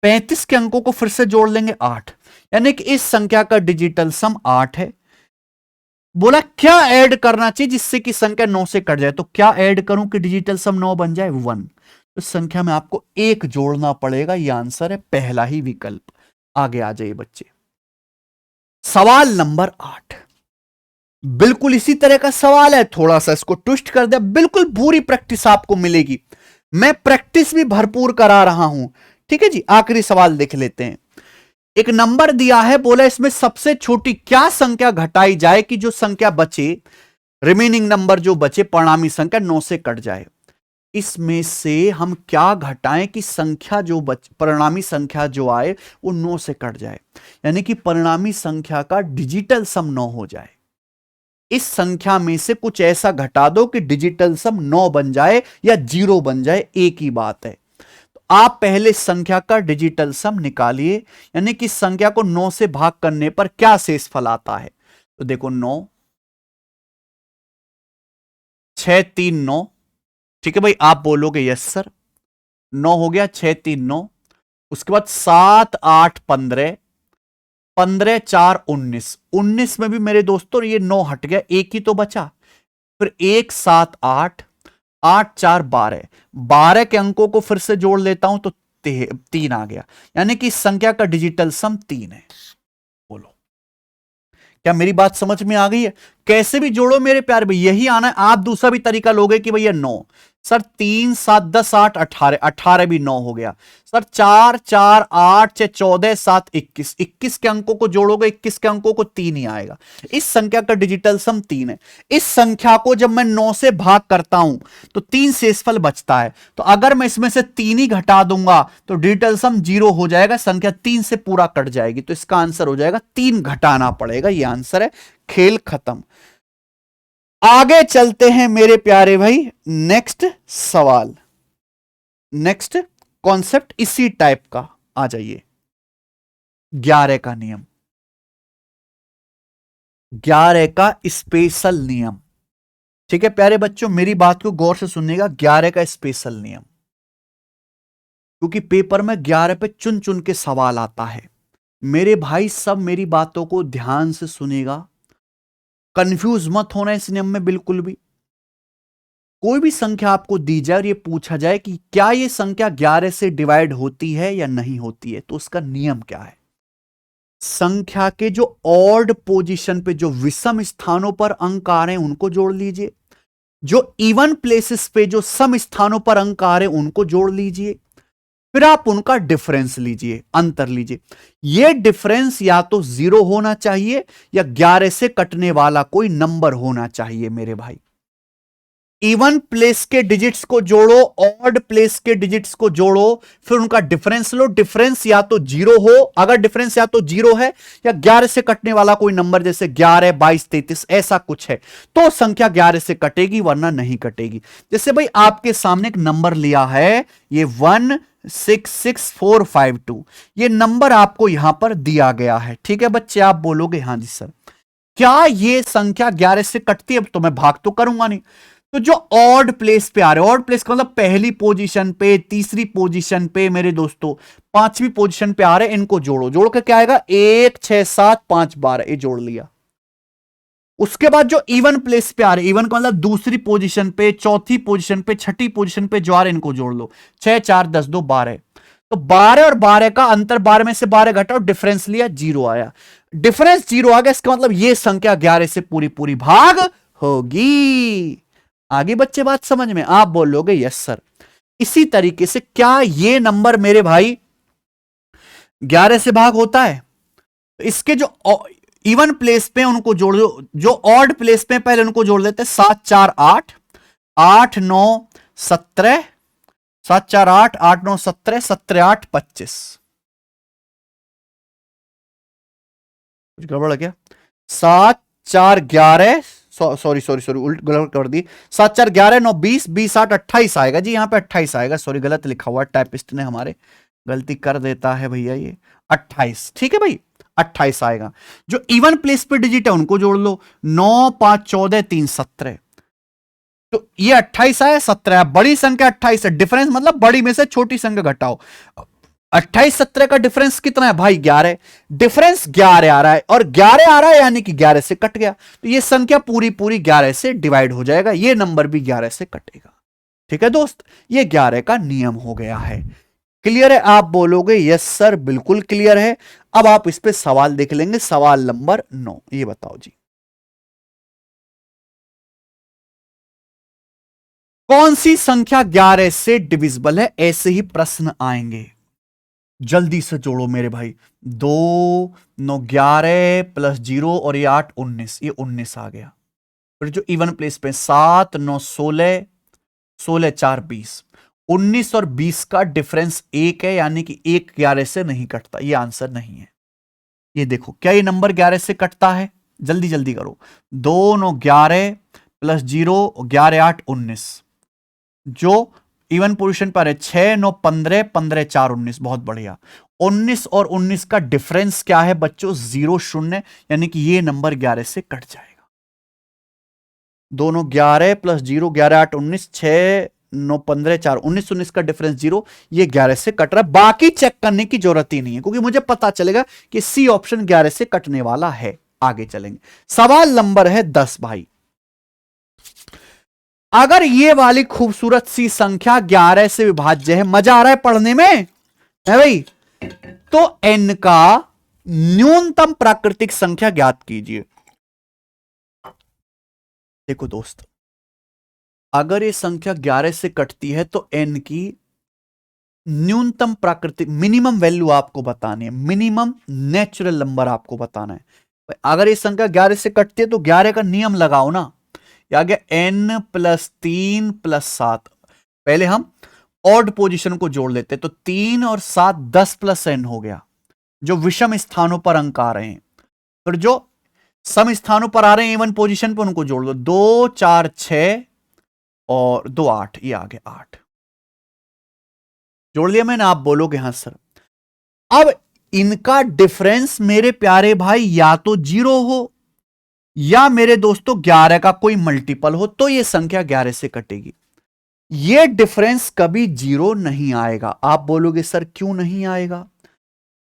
35 के अंकों को फिर से जोड़ लेंगे 8, यानी कि इस संख्या का डिजिटल सम 8 है। बोला क्या ऐड करना चाहिए जिससे कि संख्या 9 से कट जाए, तो क्या ऐड करूं कि डिजिटल सम 9 बन जाए? 1। तो संख्या में आपको 1 जोड़ना पड़ेगा, यह आंसर है पहला ही विकल्प। आगे आ जाइए बच्चे, सवाल नंबर 8 बिल्कुल इसी तरह का सवाल है, थोड़ा सा इसको ट्विस्ट कर दिया, बिल्कुल पूरी प्रैक्टिस आपको मिलेगी, मैं प्रैक्टिस भी भरपूर करा रहा हूं। ठीक है जी, आखिरी सवाल देख लेते हैं। एक नंबर दिया है, बोला इसमें सबसे छोटी क्या संख्या घटाई जाए कि जो संख्या बचे, रिमेनिंग नंबर जो बचे परिणामी संख्या 9 से कट जाए। इसमें से हम क्या घटाएं कि संख्या जो परिणामी संख्या जो आए वो 9 से कट जाए, यानी कि परिणामी संख्या का डिजिटल सम 9 हो जाए। इस संख्या में से कुछ ऐसा घटा दो कि डिजिटल सम 9 बन जाए या 0 बन जाए, एक ही बात है। तो आप पहले संख्या का डिजिटल सम निकालिए, यानी कि संख्या को 9 से भाग करने पर क्या शेष फल आता है। तो देखो 9, 6, 3, 9, ठीक है भाई, आप बोलोगे यस सर, 9 हो गया, 6, 3, 9, उसके बाद 7, 8, 15, 15, 4, 19, 19 में भी मेरे दोस्तों ये 9 हट गया, एक ही तो बचा, फिर 1, 7, 8, 8, 4, 12, 12 के अंकों को फिर से जोड़ लेता हूं तो 3 आ गया, यानी कि इस संख्या का डिजिटल सम 3 है। बोलो क्या मेरी बात समझ में आ गई है? कैसे भी जोड़ो मेरे प्यारे भाई, यही आना है। आप दूसरा भी तरीका लोगे कि भैया 9 सर, 3, 7, 10, 8, 18, 18 भी 9 हो गया सर, 4, 4, 8, 6, 14, 7, 21, 21 के अंकों को जोड़ोगे, 21 के अंकों को 3 ही आएगा। इस संख्या का डिजिटल सम 3 है। इस संख्या को जब मैं 9 से भाग करता हूं तो 3 शेषफल बचता है, तो अगर मैं इसमें से 3 ही घटा दूंगा तो डिजिटल सम 0 हो जाएगा, संख्या 3 से पूरा कट जाएगी। तो इसका आंसर हो जाएगा 3 घटाना पड़ेगा, यह आंसर है। खेल खत्म। आगे चलते हैं मेरे प्यारे भाई, नेक्स्ट सवाल, नेक्स्ट कॉन्सेप्ट इसी टाइप का, आ जाइए। 11 का नियम, 11 का स्पेशल नियम। ठीक है प्यारे बच्चों, मेरी बात को गौर से सुनिएगा, 11 का स्पेशल नियम, क्योंकि पेपर में 11 पे चुन चुन के सवाल आता है। मेरे भाई सब मेरी बातों को ध्यान से सुनेगा, कंफ्यूज मत होना इस नियम में बिल्कुल भी। कोई भी संख्या आपको दी जाए और ये पूछा जाए कि क्या ये संख्या 11 से डिवाइड होती है या नहीं होती है, तो उसका नियम क्या है? संख्या के जो ऑड पोजीशन पे, जो विषम स्थानों पर अंक आ रहे हैं उनको जोड़ लीजिए, जो इवन प्लेसेस पे जो सम स्थानों पर अंक आ रहे हैं उनको जोड़ लीजिए, फिर आप उनका डिफरेंस लीजिए, अंतर लीजिए। यह डिफरेंस या तो 0 होना चाहिए या 11 से कटने वाला कोई नंबर होना चाहिए मेरे भाई। इवन प्लेस के डिजिट्स को जोड़ो, ऑड प्लेस के डिजिट्स को जोड़ो, फिर उनका डिफरेंस लो। डिफरेंस या तो जीरो हो, अगर डिफरेंस या तो जीरो है या 11 से कटने वाला कोई नंबर जैसे 11, 22, 33 ऐसा कुछ है तो संख्या 11 से कटेगी, वरना नहीं कटेगी। जैसे भाई आपके सामने एक नंबर लिया है, ये 166452, ये नंबर आपको यहां पर दिया गया है। ठीक है बच्चे, आप बोलोगे हाँ जी सर, क्या ये संख्या 11 से कटती है? तो मैं भाग तो करूंगा नहीं। तो जो ऑड प्लेस पे आ रहे, ऑड प्लेस का मतलब पहली पोजीशन पे, तीसरी पोजीशन पे, मेरे दोस्तों पांचवी पोजीशन पे आ रहे, इनको जोड़ो। जोड़ के क्या आएगा? 1, 6, 7, 5, 12, ये जोड़ लिया। उसके बाद जो इवन प्लेस पे आ रहे, इवन का मतलब दूसरी पोजीशन पे, चौथी पोजीशन पे, छठी पोजीशन पे जो आ रहे, इनको जोड़ लो। 6, 4, 10, 2, 12। तो 12 और 12 का अंतर, 12 में से 12 घटा और डिफरेंस लिया, जीरो आया। डिफरेंस जीरो आ गया, इसका मतलब ये संख्या 11 से पूरी पूरी भाग होगी। आगे बच्चे बात समझ में? आप बोलोगे यस सर। इसी तरीके से क्या ये नंबर मेरे भाई 11 से भाग होता है? तो इसके जो इवन प्लेस पे उनको जोड़ दो, जो ऑड प्लेस पे पहले उनको जोड़ देते हैं। 7, 4, 8, 8, 9, 17, 7, 4, 8, 8, 9, 17, 17, 8, 25। कुछ गड़बड़ है क्या? 7, 4, 11, सॉरी सॉरी सॉरी, उल्ट गलत कर दी। 7, 4, 11, 9, 20, 20, 8, 28 आएगा जी। यहाँ पे 28 आएगा, सॉरी गलत लिखा हुआ, टाइपिस्ट ने हमारे गलती कर देता है भैया, ये 28। ठीक है भाई, 28 आएगा। जो इवन प्लेस पे डिजिट है उनको जोड़ लो। 9, 5, 14, 3, 17। तो ये 28 आया, 17 आया। बड़ी संख्या 28 है, डिफरेंस मतलब बड़ी में से छोटी संख्या घटाओ। 28, 17 का डिफरेंस कितना है भाई? 11। डिफरेंस 11 आ रहा है, और 11 आ रहा है यानी कि 11 से कट गया, तो ये संख्या पूरी पूरी 11 से डिवाइड हो जाएगा, ये नंबर भी 11 से कटेगा। ठीक है दोस्त, ये 11 का नियम हो गया है। क्लियर है? आप बोलोगे यस सर, बिल्कुल क्लियर है। अब आप इस पे सवाल देख लेंगे, सवाल नंबर 9, ये बताओ जी। कौन सी संख्या 11 से डिविजिबल है? ऐसे ही प्रश्न आएंगे, जल्दी से जोड़ो मेरे भाई। 2, 9, 11 प्लस 0 और ये 8, 19, ये 19 आ गया। फिर जो इवन प्लेस पे 7, 9, 16, 16, 4, 20। 19 और 20 का डिफरेंस 1 है, यानी कि 1 11 से नहीं कटता, ये आंसर नहीं है। ये देखो, क्या ये नंबर 11 से कटता है? जल्दी जल्दी करो। 2, 9, 11 प्लस 0, 11, 8, 19। जो इवन पोजीशन पर है 6, 9, 15, 15, 4, 19। बहुत बढ़िया। 19 और 19 का डिफरेंस क्या है बच्चों? 0, 0, यानी कि ये नंबर 11 से कट जाएगा। दोनों 11 प्लस 0, 11, 8, 19, 6, 9, 15, 4, 19, 19 का डिफरेंस 0, ये 11 से कट रहा है। बाकी चेक करने की जरूरत ही नहीं है, क्योंकि मुझे पता चलेगा कि सी ऑप्शन 11 से कटने वाला है। आगे चलेंगे, सवाल नंबर है 10 भाई। अगर ये वाली खूबसूरत सी संख्या 11 से विभाज्य है, मजा आ रहा है पढ़ने में है भाई, तो n का न्यूनतम प्राकृतिक संख्या ज्ञात कीजिए। देखो दोस्त, अगर ये संख्या 11 से कटती है तो n की न्यूनतम प्राकृतिक, मिनिमम वैल्यू आपको बतानी है, मिनिमम नेचुरल नंबर आपको बताना है। अगर ये संख्या 11 से कटती है तो 11 का नियम लगाओ ना। आ गया n प्लस 3 प्लस 7। पहले हम ऑड पोजीशन को जोड़ लेते, तो 3 और 7, 10 प्लस n हो गया। जो विषम स्थानों पर अंक आ रहे हैं, फिर जो सम स्थानों पर आ रहे हैं इवन पोजीशन पर, उनको जोड़ लो। 2, 4, 6 और 2, 8, ये आ गया 8। जोड़ लिया मैंने? आप बोलोगे हाँ सर। अब इनका डिफरेंस मेरे प्यारे भाई या तो 0 हो या मेरे दोस्तों 11 का कोई मल्टीपल हो, तो यह संख्या 11 से कटेगी। यह डिफरेंस कभी 0 नहीं आएगा। आप बोलोगे सर क्यों नहीं आएगा?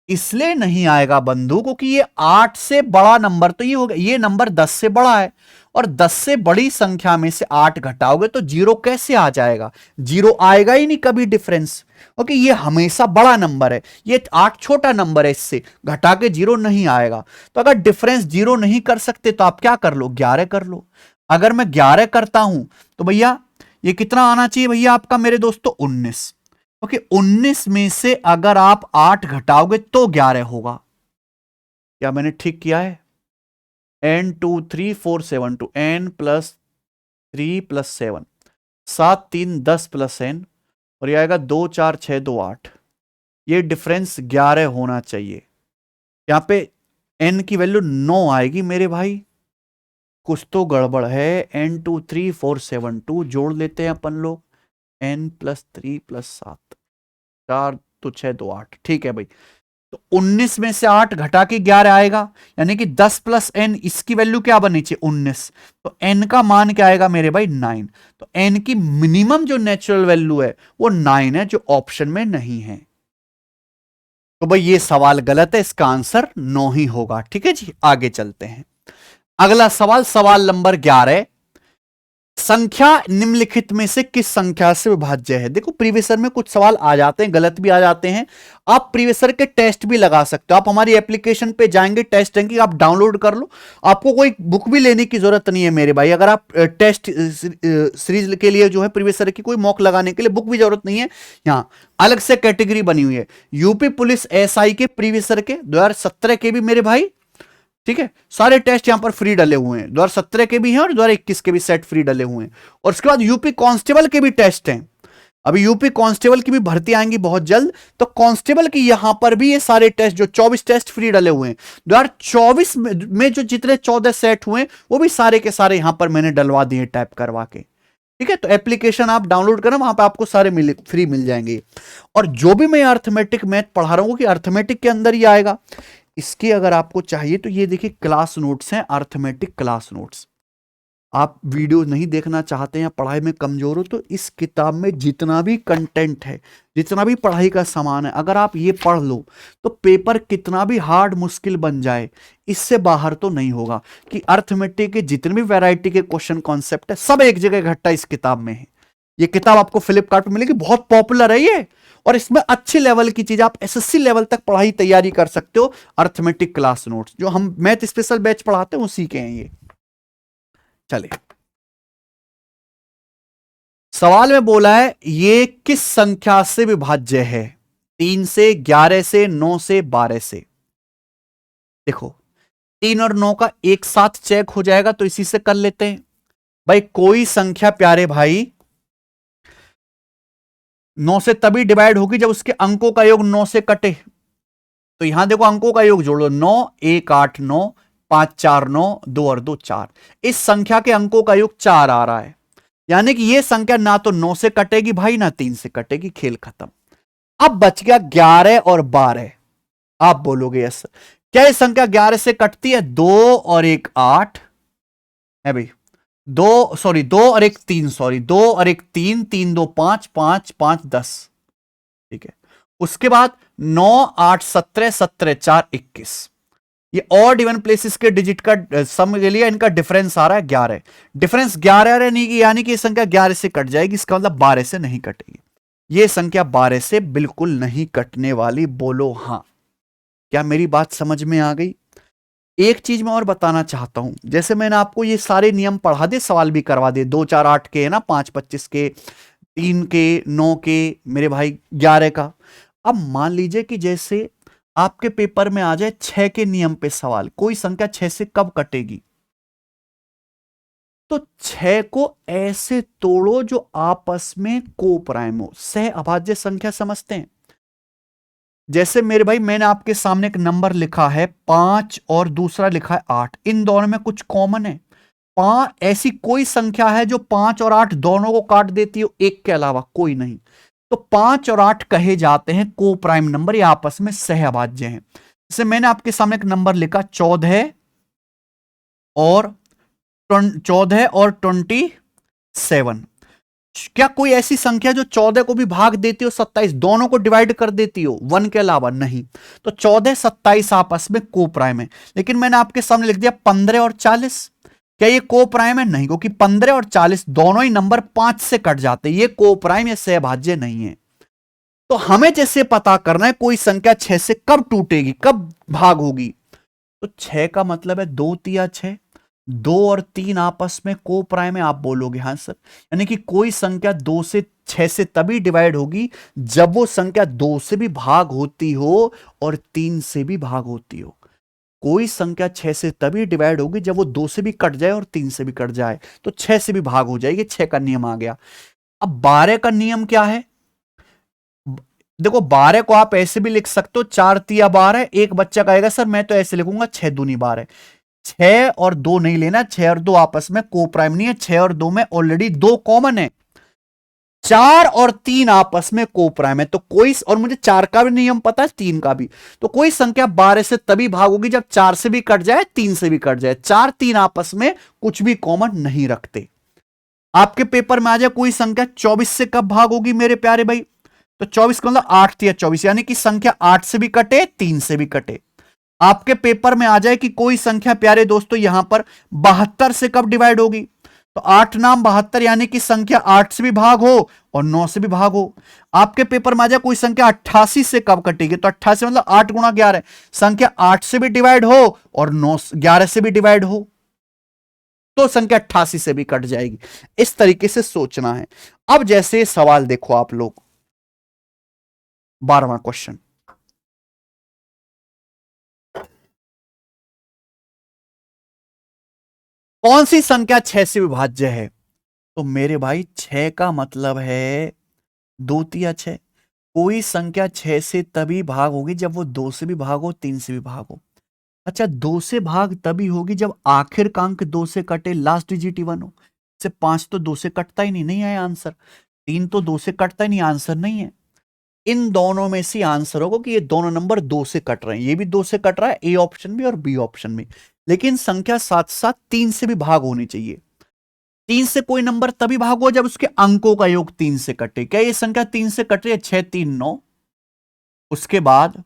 इसलिए नहीं आएगा बंधु, क्योंकि ये 8 से बड़ा नंबर तो ये हो गया, ये नंबर 10 से बड़ा है, और 10 से बड़ी संख्या में से 8 घटाओगे तो 0 कैसे आ जाएगा? 0 आएगा ही नहीं कभी डिफरेंस, क्योंकि ये हमेशा बड़ा नंबर है, ये 8 छोटा नंबर है, इससे घटा के 0 नहीं आएगा। तो अगर डिफरेंस 0 नहीं कर सकते तो आप क्या कर लो? 11 कर लो। अगर मैं 11 करता हूं तो भैया ये कितना आना चाहिए भैया आपका मेरे दोस्तों? 19। ओके, 19 में से अगर आप 8 घटाओगे तो 11 होगा। क्या मैंने ठीक किया है? n 2 3 4 7 2, n plus 3 plus 7, 7 3 10 plus n, और ये आएगा 2 4 6 2 8। ये डिफरेंस 11 होना चाहिए। यहाँ पे n की वैल्यू 9 आएगी मेरे भाई, कुछ तो गड़बड़ है। n23472 जोड़ लेते हैं अपन लोग, n + 3 + 7, 4 तो 6 2 8, ठीक है भाई। तो 19 में से 8 घटा के 11 आएगा, यानी कि 10 + n, इसकी वैल्यू क्या बननी चाहिए 19, तो n का मान क्या आएगा मेरे भाई 9। तो n की मिनिमम जो नेचुरल वैल्यू है वो 9 है, जो ऑप्शन में नहीं है। तो भाई ये सवाल गलत है, इसका आंसर 9 ही होगा। ठीक है जी, आगे चलते हैं। अगला सवाल, सवाल नंबर 11, संख्या निम्नलिखित में से किस संख्या से विभाज्य है। देखो प्रीवियसर में कुछ सवाल आ जाते हैं, गलत भी आ जाते हैं। आप प्रीवियसर के टेस्ट भी लगा सकते हो। आप हमारी एप्लीकेशन पे जाएंगे, टेस्ट रैंकिंग आप डाउनलोड कर लो, आपको कोई बुक भी लेने की जरूरत नहीं है मेरे भाई। अगर आप टेस्ट सीरीज के लिए जो है प्रीवियसर की कोई मॉक लगाने के लिए बुक भी जरूरत नहीं है। यहाँ अलग से कैटेगरी बनी हुई है, यूपी पुलिस एसआई के प्रीवियसर के 2017 के भी मेरे भाई, ठीक है। सारे टेस्ट यहां पर फ्री डले हुए हैं, 2017 के भी हैं और 2021 के भी सेट फ्री डले हुए हैं। और उसके बाद यूपी कांस्टेबल के भी टेस्ट हैं। अभी यूपी कांस्टेबल की भी भर्ती आएंगी बहुत जल्द, तो कांस्टेबल की यहां पर भी ये सारे टेस्ट, जो 24 टेस्ट फ्री डले हुए हैं 2024 में जो जितने 14 सेट हुए वो भी सारे के सारे यहां पर मैंने डलवा दिए टाइप करवा के। ठीक है, तो एप्लीकेशन आप डाउनलोड करें, वहां पे आपको सारे फ्री मिल जाएंगे। और जो भी मैं अर्थमेटिक मैथ पढ़ा रहा हूं कि अर्थमेटिक के अंदर ही आएगा। इसके अगर आपको चाहिए तो ये देखिए क्लास नोट्स हैं, अर्थमेटिक क्लास नोट्स। आप वीडियो नहीं देखना चाहते हैं, पढ़ाई में कमजोर हो, तो इस किताब में जितना भी कंटेंट है, जितना भी पढ़ाई का सामान है, अगर आप ये पढ़ लो तो पेपर कितना भी हार्ड मुश्किल बन जाए, इससे बाहर तो नहीं होगा। कि अर्थमेटिक के जितने भी वैरायटी के क्वेश्चन कॉन्सेप्ट है सब एक जगह इकट्ठा इस किताब में है। ये किताब आपको फ्लिपकार्ट पे मिलेगी, बहुत पॉपुलर है ये, और इसमें अच्छे लेवल की चीज, आप एसएससी लेवल तक पढ़ाई तैयारी कर सकते हो। अर्थमेटिक क्लास नोट्स जो हम मैथ स्पेशल बैच पढ़ाते हैं उसी के हैं ये। चले, सवाल में बोला है ये किस संख्या से विभाज्य है, 3 से, 11 से, 9 से, 12 से। देखो 3 और 9 का एक साथ चेक हो जाएगा, तो इसी से कर लेते हैं भाई। कोई संख्या प्यारे भाई 9 से तभी डिवाइड होगी जब उसके अंकों का योग 9 से कटे। तो यहां देखो अंकों का योग जोड़ लो, 9 1 8 9, 5 4 9, 2 और 2 4। इस संख्या के अंकों का योग 4 आ रहा है, यानी कि यह संख्या ना तो 9 से कटेगी भाई, ना 3 से कटेगी, खेल खत्म। अब बच गया 11 और 12। आप बोलोगे यस, क्या यह संख्या 11 से कटती है? 2 और 1 8 है भाई, 2 और 1 3, 2 और 1 3, 3 2 5, 5 5 10, ठीक है। उसके बाद 9 8 17, 17 4 21। ये ऑड इवन प्लेसेस के डिजिट का सम के लिए इनका डिफरेंस आ रहा है 11। डिफरेंस 11 आ रहा है, नहीं कि यानी कि ये संख्या 11 से कट जाएगी, इसका मतलब 12 से नहीं कटेगी। ये संख्या 12 से बिल्कुल नहीं कटने वाली, बोलो हां। क्या मेरी बात समझ में आ गई? एक चीज मैं और बताना चाहता हूं, जैसे मैंने आपको ये सारे नियम पढ़ा दे, सवाल भी करवा दे, 2 4 8 के है ना, 5 25 के, 3 के, 9 के, मेरे भाई 11 का। अब मान लीजिए कि जैसे आपके पेपर में आ जाए 6 के नियम पे सवाल, कोई संख्या 6 से कब कटेगी, तो 6 को ऐसे तोड़ो जो आपस में कोप्राइम हो, सह अभाज्य संख्या समझते हैं। जैसे मेरे भाई मैंने आपके सामने एक नंबर लिखा है 5 और दूसरा लिखा है 8, इन दोनों में कुछ कॉमन है। ऐसी कोई संख्या है जो 5 और 8 दोनों को काट देती हो, एक के अलावा कोई नहीं। तो 5 और 8 कहे जाते हैं को प्राइम नंबर, ये आपस में सहअभाज्य हैं। जैसे मैंने आपके सामने एक नंबर लिखा 14 और 27। क्या कोई ऐसी संख्या जो 14 को भी भाग देती हो, 27 दोनों को डिवाइड कर देती हो, 1 के अलावा? नहीं। तो 14 27 आपस में को प्राइम है। लेकिन मैंने आपके सामने लिख दिया 15 और 40, क्या ये को प्राइम है? नहीं, क्योंकि 15 और 40 दोनों ही नंबर 5 से कट जाते हैं, ये को प्राइम या सहभाज्य नहीं है। तो हमें जैसे पता करना है कोई संख्या 6 से कब टूटेगी, कब भाग होगी, तो 6 का मतलब है 2 तिया 6, 2 और 3 आपस में को प्राइम है। आप बोलोगे हां सर, यानी कि कोई संख्या 2 से 6 से तभी डिवाइड होगी जब वो संख्या 2 से भी भाग होती हो और 3 से भी भाग होती हो। कोई संख्या 6 से तभी डिवाइड होगी जब वो 2 से भी कट जाए और 3 से भी कट जाए, तो 6 से भी भाग हो जाएगी, 6 का नियम आ गया। अब 12 का नियम क्या है? देखो 12 को आप ऐसे भी लिख सकते हो, 4 तिया 12। एक बच्चा कहेगा सर मैं तो ऐसे लिखूंगा 6 दूनी 12। 6 और 2 नहीं लेना, 6 और 2 आपस में को प्राइम नहीं है, 6 और 2 में ऑलरेडी 2 कॉमन है, 4 और 3 आपस में को प्राइम है। तो कोई, और मुझे 4 का भी नियम पता है, 3 का भी, तो कोई संख्या 12 से तभी भाग होगी जब 4 से भी कट जाए, 3 से भी कट जाए। 4 3 आपस में कुछ भी कॉमन नहीं रखते। आपके पेपर में आ जाए कोई संख्या 24 से कब भाग होगी मेरे प्यारे भाई, तो 24 का मतलब 8 या 24, यानी कि संख्या 8 से भी कटे, 3 से भी कटे। आपके पेपर में आ जाए कि कोई संख्या प्यारे दोस्तों यहां पर 72 से कब डिवाइड होगी, तो 8 नाम 72, यानी कि संख्या 8 से भी भाग हो और 9 से भी भाग हो। आपके पेपर में आ जाए कोई संख्या 88 से कब कटेगी, तो 88 मतलब 8 गुणा 11, संख्या 8 से भी डिवाइड हो और 11 से भी डिवाइड हो, तो संख्या 88 से भी कट जाएगी। इस तरीके से सोचना है। अब जैसे सवाल देखो आप लोग, 12वां क्वेश्चन, कौन सी संख्या 6 से विभाज्य है? तो मेरे भाई 6 का मतलब है 2 तिया 6। कोई संख्या 6 से तभी भाग होगी जब वो 2 से भी भाग हो, 3 से भी भाग हो। अच्छा, 2 से भाग तभी होगी जब आखिर का अंक 2 से कटे, लास्ट डिजिट इवन हो। से 5 तो 2 से कटता ही नहीं, नहीं है आंसर। 3 तो 2 से कटता ही नहीं, आंसर नहीं है। इन दोनों में से आंसर होगा कि ये दोनों नंबर 2 से कट रहे हैं, ये भी 2 से कट रहा है, ए ऑप्शन भी और बी ऑप्शन भी। लेकिन संख्या साथ साथ 3 से भी भाग होनी चाहिए। 3 से कोई नंबर तभी भाग हो जब उसके अंकों का योग 3 से कटे। क्या ये संख्या 3 से कट रही है? 6 3 9, उसके बाद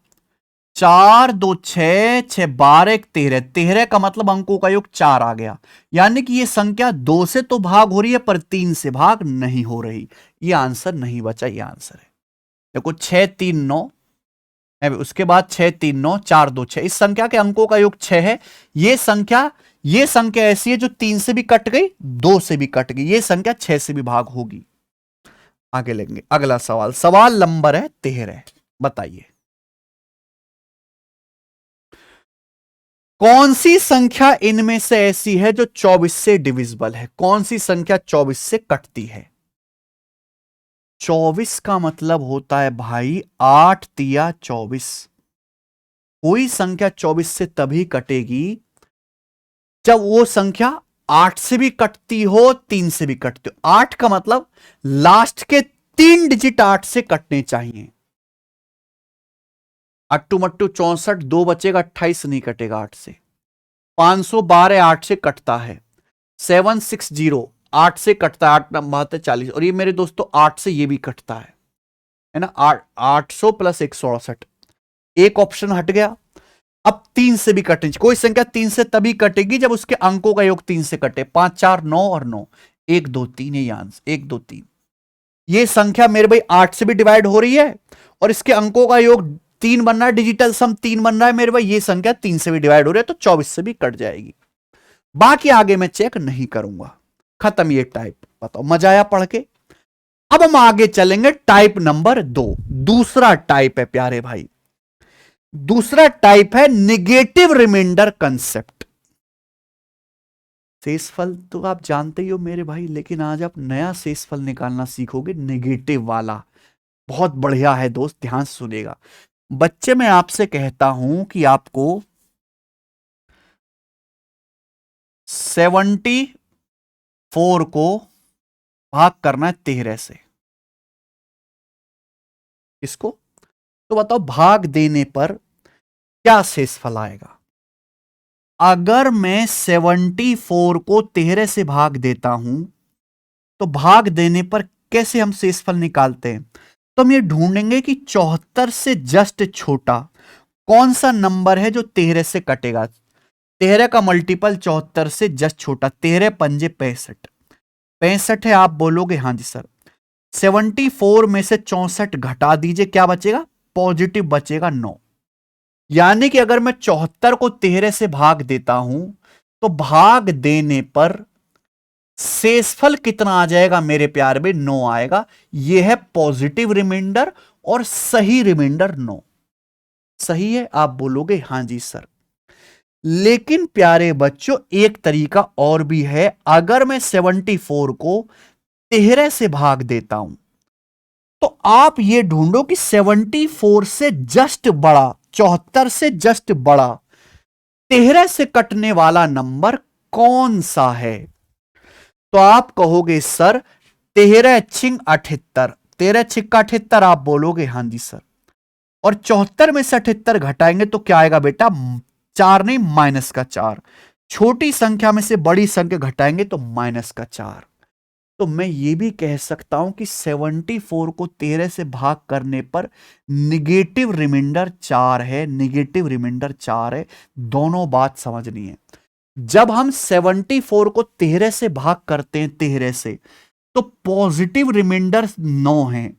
4 2 6, 6 12 1 13, 13 का मतलब अंकों का योग 4 आ गया, यानी कि ये संख्या 2 से तो भाग हो रही है पर 3 से भाग नहीं हो रही। ये आंसर नहीं बचा, ये आंसर है। देखो 6 3 9, उसके बाद 6 3 9 4 2 6, इस संख्या के अंकों का योग 6 है। ये संख्या ऐसी है जो 3 से भी कट गई, 2 से भी कट गई, ये संख्या 6 से भी भाग होगी। आगे लेंगे अगला सवाल, सवाल नंबर है 13। बताइए कौन सी संख्या इनमें से ऐसी है जो 24 से डिविजिबल है? कौन सी संख्या 24 से कटती है? 24 का मतलब होता है भाई 8 तिया 24। कोई संख्या 24 से तभी कटेगी जब वो संख्या 8 से भी कटती हो, 3 से भी कटती हो। 8 का मतलब लास्ट के 3 डिजिट 8 से कटने चाहिए। अट्टू मट्टू 64, 2 बचेगा, 28 नहीं कटेगा 8 से। 512 8 से कटता है। 760 8 से कटता है, 8 नंबर 40, और ये मेरे दोस्तों 8 से ये भी कटता है ना। 800 प्लस 168, एक ऑप्शन हट गया। अब 3 से भी कटनी चाहिए। कोई संख्या 3 से तभी कटेगी जब उसके अंकों का योग 3 से कटे। 5 4 9 और 9, 1 2 3 है आंसर, 1 2 3। ये संख्या मेरे भाई 8 से भी डिवाइड हो रही है और इसके अंकों का योग 3 बन रहा है, डिजिटल सम 3 बन रहा है मेरे भाई। ये संख्या 3 से भी डिवाइड हो रही है, तो 24 से भी कट जाएगी। बाकी आगे मैं चेक नहीं करूंगा। खत्म ये टाइप। बताओ मजा आया पढ़ के? अब हम आगे चलेंगे टाइप नंबर 2। दूसरा टाइप है प्यारे भाई, दूसरा टाइप है निगेटिव रिमाइंडर कंसेप्ट। शेषफल तो आप जानते ही हो मेरे भाई, लेकिन आज आप नया शेषफल निकालना सीखोगे, नेगेटिव वाला। बहुत बढ़िया है दोस्त, ध्यान से सुनेगा। बच्चे मैं आपसे कहता हूं कि आपको 74 को भाग करना है 13 से। इसको तो बताओ भाग देने पर क्या शेषफल आएगा? अगर मैं 74 को 13 से भाग देता हूं तो भाग देने पर कैसे हम शेषफल निकालते हैं? तो हम ये ढूंढेंगे कि 74 से जस्ट छोटा कौन सा नंबर है जो 13 से कटेगा। 13 का मल्टीपल 74 से जस्ट छोटा, 13 पंजे 65, 65 है। आप बोलोगे हाँ जी सर। 74 में से 64 घटा दीजिए, क्या बचेगा? पॉजिटिव बचेगा 9। यानी कि अगर मैं 74 को 13 से भाग देता हूं तो भाग देने पर शेषफल कितना आ जाएगा मेरे प्यार में? 9 आएगा। यह है पॉजिटिव रिमाइंडर और सही रिमाइंडर 9। सही है? आप बोलोगे हां जी सर। लेकिन प्यारे बच्चों एक तरीका और भी है। अगर मैं 74 को 13 से भाग देता हूं, तो आप ये ढूंढो कि 74 से जस्ट बड़ा, 74 से जस्ट बड़ा 13 से कटने वाला नंबर कौन सा है? तो आप कहोगे सर 13 छिंग 78, 13 छिक्का 78 आप बोलोगे हां जी सर। और 74 में से 78 घटाएंगे तो क्या आएगा बेटा? 4 नहीं, माइनस का 4। छोटी संख्या में से बड़ी संख्या घटाएंगे तो माइनस का 4। तो मैं ये भी कह सकता हूं कि 74 को 13 से भाग करने पर निगेटिव रिमाइंडर 4 है, निगेटिव रिमाइंडर 4 है। दोनों बात समझनी है। जब हम 74 को 13 से भाग करते हैं 13 से, तो पॉजिटिव रिमाइंडर 9 है।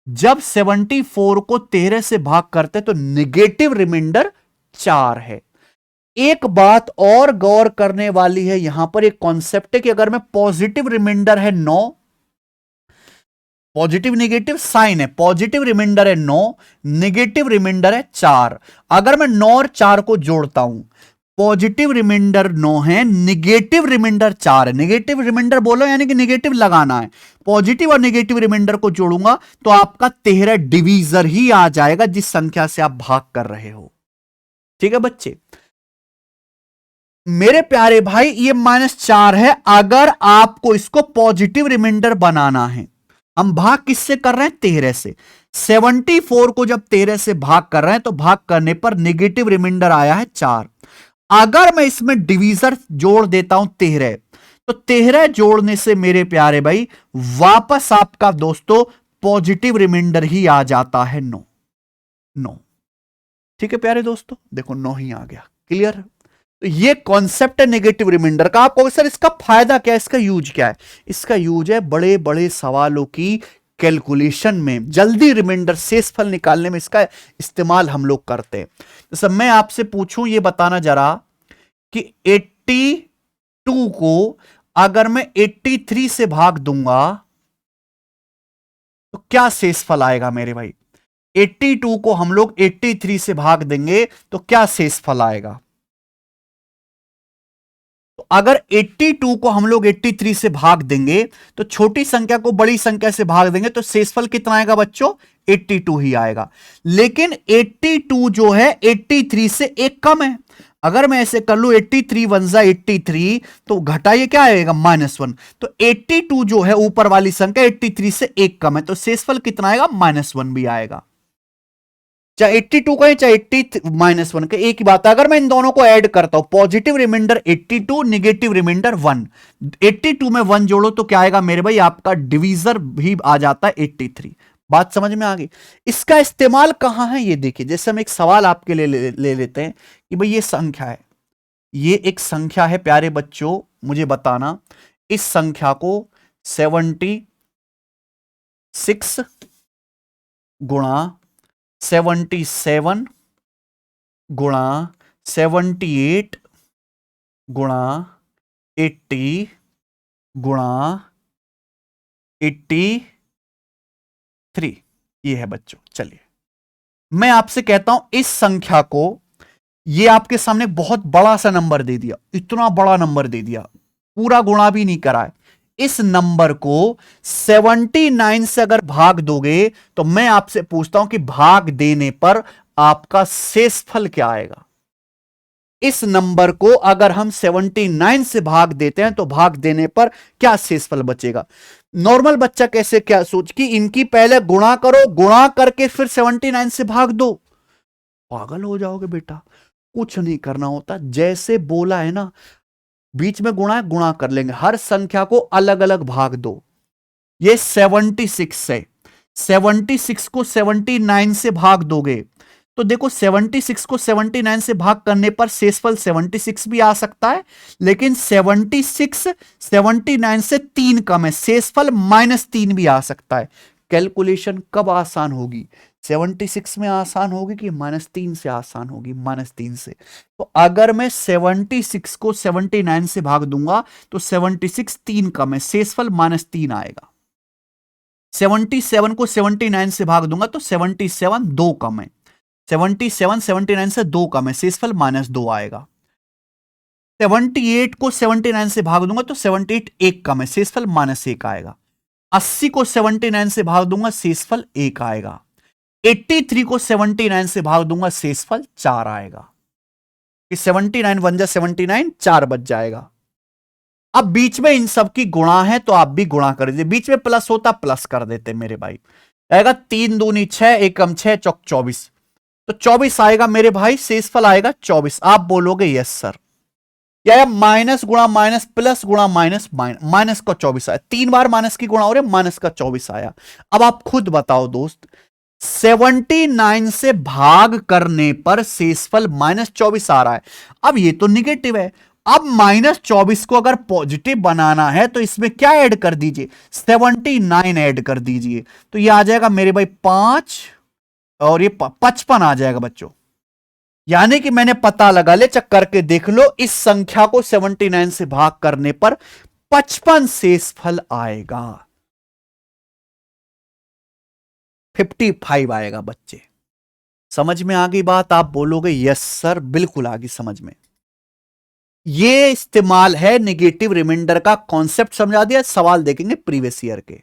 जब 74 को 13 से भाग करते हैं तो निगेटिव रिमाइंडर 4 है। एक बात और गौर करने वाली है, यहां पर एक कॉन्सेप्ट है कि अगर मैं पॉजिटिव रिमाइंडर है 9, पॉजिटिव निगेटिव साइन है, पॉजिटिव रिमाइंडर है 9, निगेटिव रिमाइंडर है 4। अगर मैं 9 और 4 को जोड़ता हूं, पॉजिटिव रिमाइंडर 9 है, निगेटिव रिमाइंडर 4 है। निगेटिव रिमाइंडर बोलो यानी कि निगेटिव लगाना है। पॉजिटिव और निगेटिव रिमाइंडर को जोड़ूंगा तो आपका 13 डिवीजर ही आ जाएगा जिस संख्या से आप भाग कर रहे हो। ठीक है बच्चे? मेरे प्यारे भाई ये -4 है। अगर आपको इसको पॉजिटिव रिमाइंडर बनाना है, हम भाग किससे कर रहे हैं? 13 से। 74 को जब 13 से भाग कर रहे हैं तो भाग करने पर नेगेटिव रिमाइंडर आया है 4। अगर मैं इसमें डिवीजर जोड़ देता हूं 13, तो 13 जोड़ने से मेरे प्यारे भाई वापस आपका दोस्तों पॉजिटिव रिमाइंडर ही आ जाता है 9। 9। ठीक है प्यारे दोस्तों, देखो 9 ही आ गया। क्लियर? तो ये कॉन्सेप्ट है नेगेटिव रिमाइंडर का। आप कहोगे सर इसका फायदा क्या है, इसका यूज क्या है? इसका यूज है बड़े बड़े सवालों की कैलकुलेशन में, जल्दी रिमाइंडर शेषफल निकालने में इसका इस्तेमाल हम लोग करते हैं। जैसे मैं आपसे पूछूं, ये बताना जरा कि 82 को अगर मैं 83 से भाग दूंगा तो क्या शेषफल आएगा मेरे भाई? 82 को हम लोग 83 से भाग देंगे तो क्या शेषफल आएगा? तो अगर 82 को हम लोग 83 से भाग देंगे तो छोटी संख्या को बड़ी संख्या से भाग देंगे तो शेषफल कितना आएगा बच्चों? 82 ही आएगा। लेकिन 82 जो है 83 से एक कम है। अगर मैं ऐसे कर लू 83 वन जा 83, तो घटाइए क्या आएगा? -1। तो 82 जो है ऊपर वाली संख्या 83 से एक कम है, तो शेषफल कितना आएगा? -1 भी आएगा। चाहे 82 का है चाहे 80 -1 का, एक ही बात है। अगर मैं इन दोनों को ऐड करता हूं, पॉजिटिव रिमाइंडर 82, निगेटिव रिमाइंडर 1, 82 में 1 जोड़ो तो क्या आएगा मेरे भाई? आपका डिवीजर भी आ जाता है 83। बात समझ में आ गई? इसका इस्तेमाल कहां है ये देखिए। जैसे हम एक सवाल आपके लिए ले लेते हैं कि भाई ये संख्या है, ये एक संख्या है प्यारे बच्चों, मुझे बताना इस संख्या को 76 गुणा 77 गुणा 78 गुणा 80 गुणा 83 ये है बच्चों। चलिए मैं आपसे कहता हूं इस संख्या को, ये आपके सामने बहुत बड़ा सा नंबर दे दिया, इतना बड़ा नंबर दे दिया, पूरा गुणा भी नहीं करा है। इस नंबर को 79 से अगर भाग दोगे तो मैं आपसे पूछता हूं कि भाग देने पर आपका शेषफल क्या आएगा? इस नंबर को अगर हम 79 से भाग देते हैं तो भाग देने पर क्या शेषफल बचेगा? नॉर्मल बच्चा कैसे क्या सोच कि इनकी पहले गुणा करो, गुणा करके फिर 79 से भाग दो। पागल हो जाओगे बेटा, कुछ नहीं करना होता। जैसे बोला है ना, बीच में गुणा है, गुणा कर लेंगे। हर संख्या को अलग अलग भाग दो। ये 76 है, 76 को 79 से भाग दोगे तो देखो 76 को 79 से भाग करने पर शेषफल 76 भी आ सकता है, लेकिन 76 79 से 3 कम है, शेषफल -3 भी आ सकता है। कैलकुलेशन कब आसान होगी? 76 में आसान होगी कि -3 से आसान होगी? -3 से। तो अगर मैं 76 को 79 से भाग दूंगा तो 76 3 कम है, शेषफल -3 आएगा। 77 को 79 से भाग दूंगा तो 77 2 कम है, 77 79 से 2 कम है, शेषफल -2 आएगा। 78 को 79 से भाग दूंगा तो 78 1 कम है, शेषफल -1 आएगा। 80 को 79 से भाग दूंगा, शेषफल 1 आएगा। 83 को 79 से भाग दूंगा, शेषफल 4 आएगा। 79 वन जा 79, 4 बच जाएगा। अब बीच में इन सब की गुणा है तो आप भी गुणा कर दीजिए, बीच में प्लस होता प्लस कर देते मेरे भाई। आएगा 3 दूनी 6, 1 कम 6, चौक 24, तो 24 आएगा मेरे भाई, शेषफल आएगा 24। आप बोलोगे यस सर, या माइनस गुणा माइनस प्लस गुणा माइनस माइनस का 24 आया, 3 बार माइनस की गुणा हो रही, माइनस का 24 आया। अब आप खुद बताओ दोस्त, 79 से भाग करने पर शेषफल -24 आ रहा है। अब ये तो निगेटिव है, अब -24 को अगर पॉजिटिव बनाना है तो इसमें क्या ऐड कर दीजिए, 79 ऐड कर दीजिए, तो ये आ जाएगा मेरे भाई 5 और ये 55 आ जाएगा बच्चों। यानी कि मैंने पता लगा ले, चेक करके देख लो, इस संख्या को 79 से भाग करने पर 55 शेषफल आएगा, 55 आएगा बच्चे। समझ में आ गई बात? आप बोलोगे यस सर, बिल्कुल आ गई समझ में। ये इस्तेमाल है नेगेटिव रिमाइंडर का कॉन्सेप्ट, समझा दिया। सवाल देखेंगे प्रीवियस ईयर के,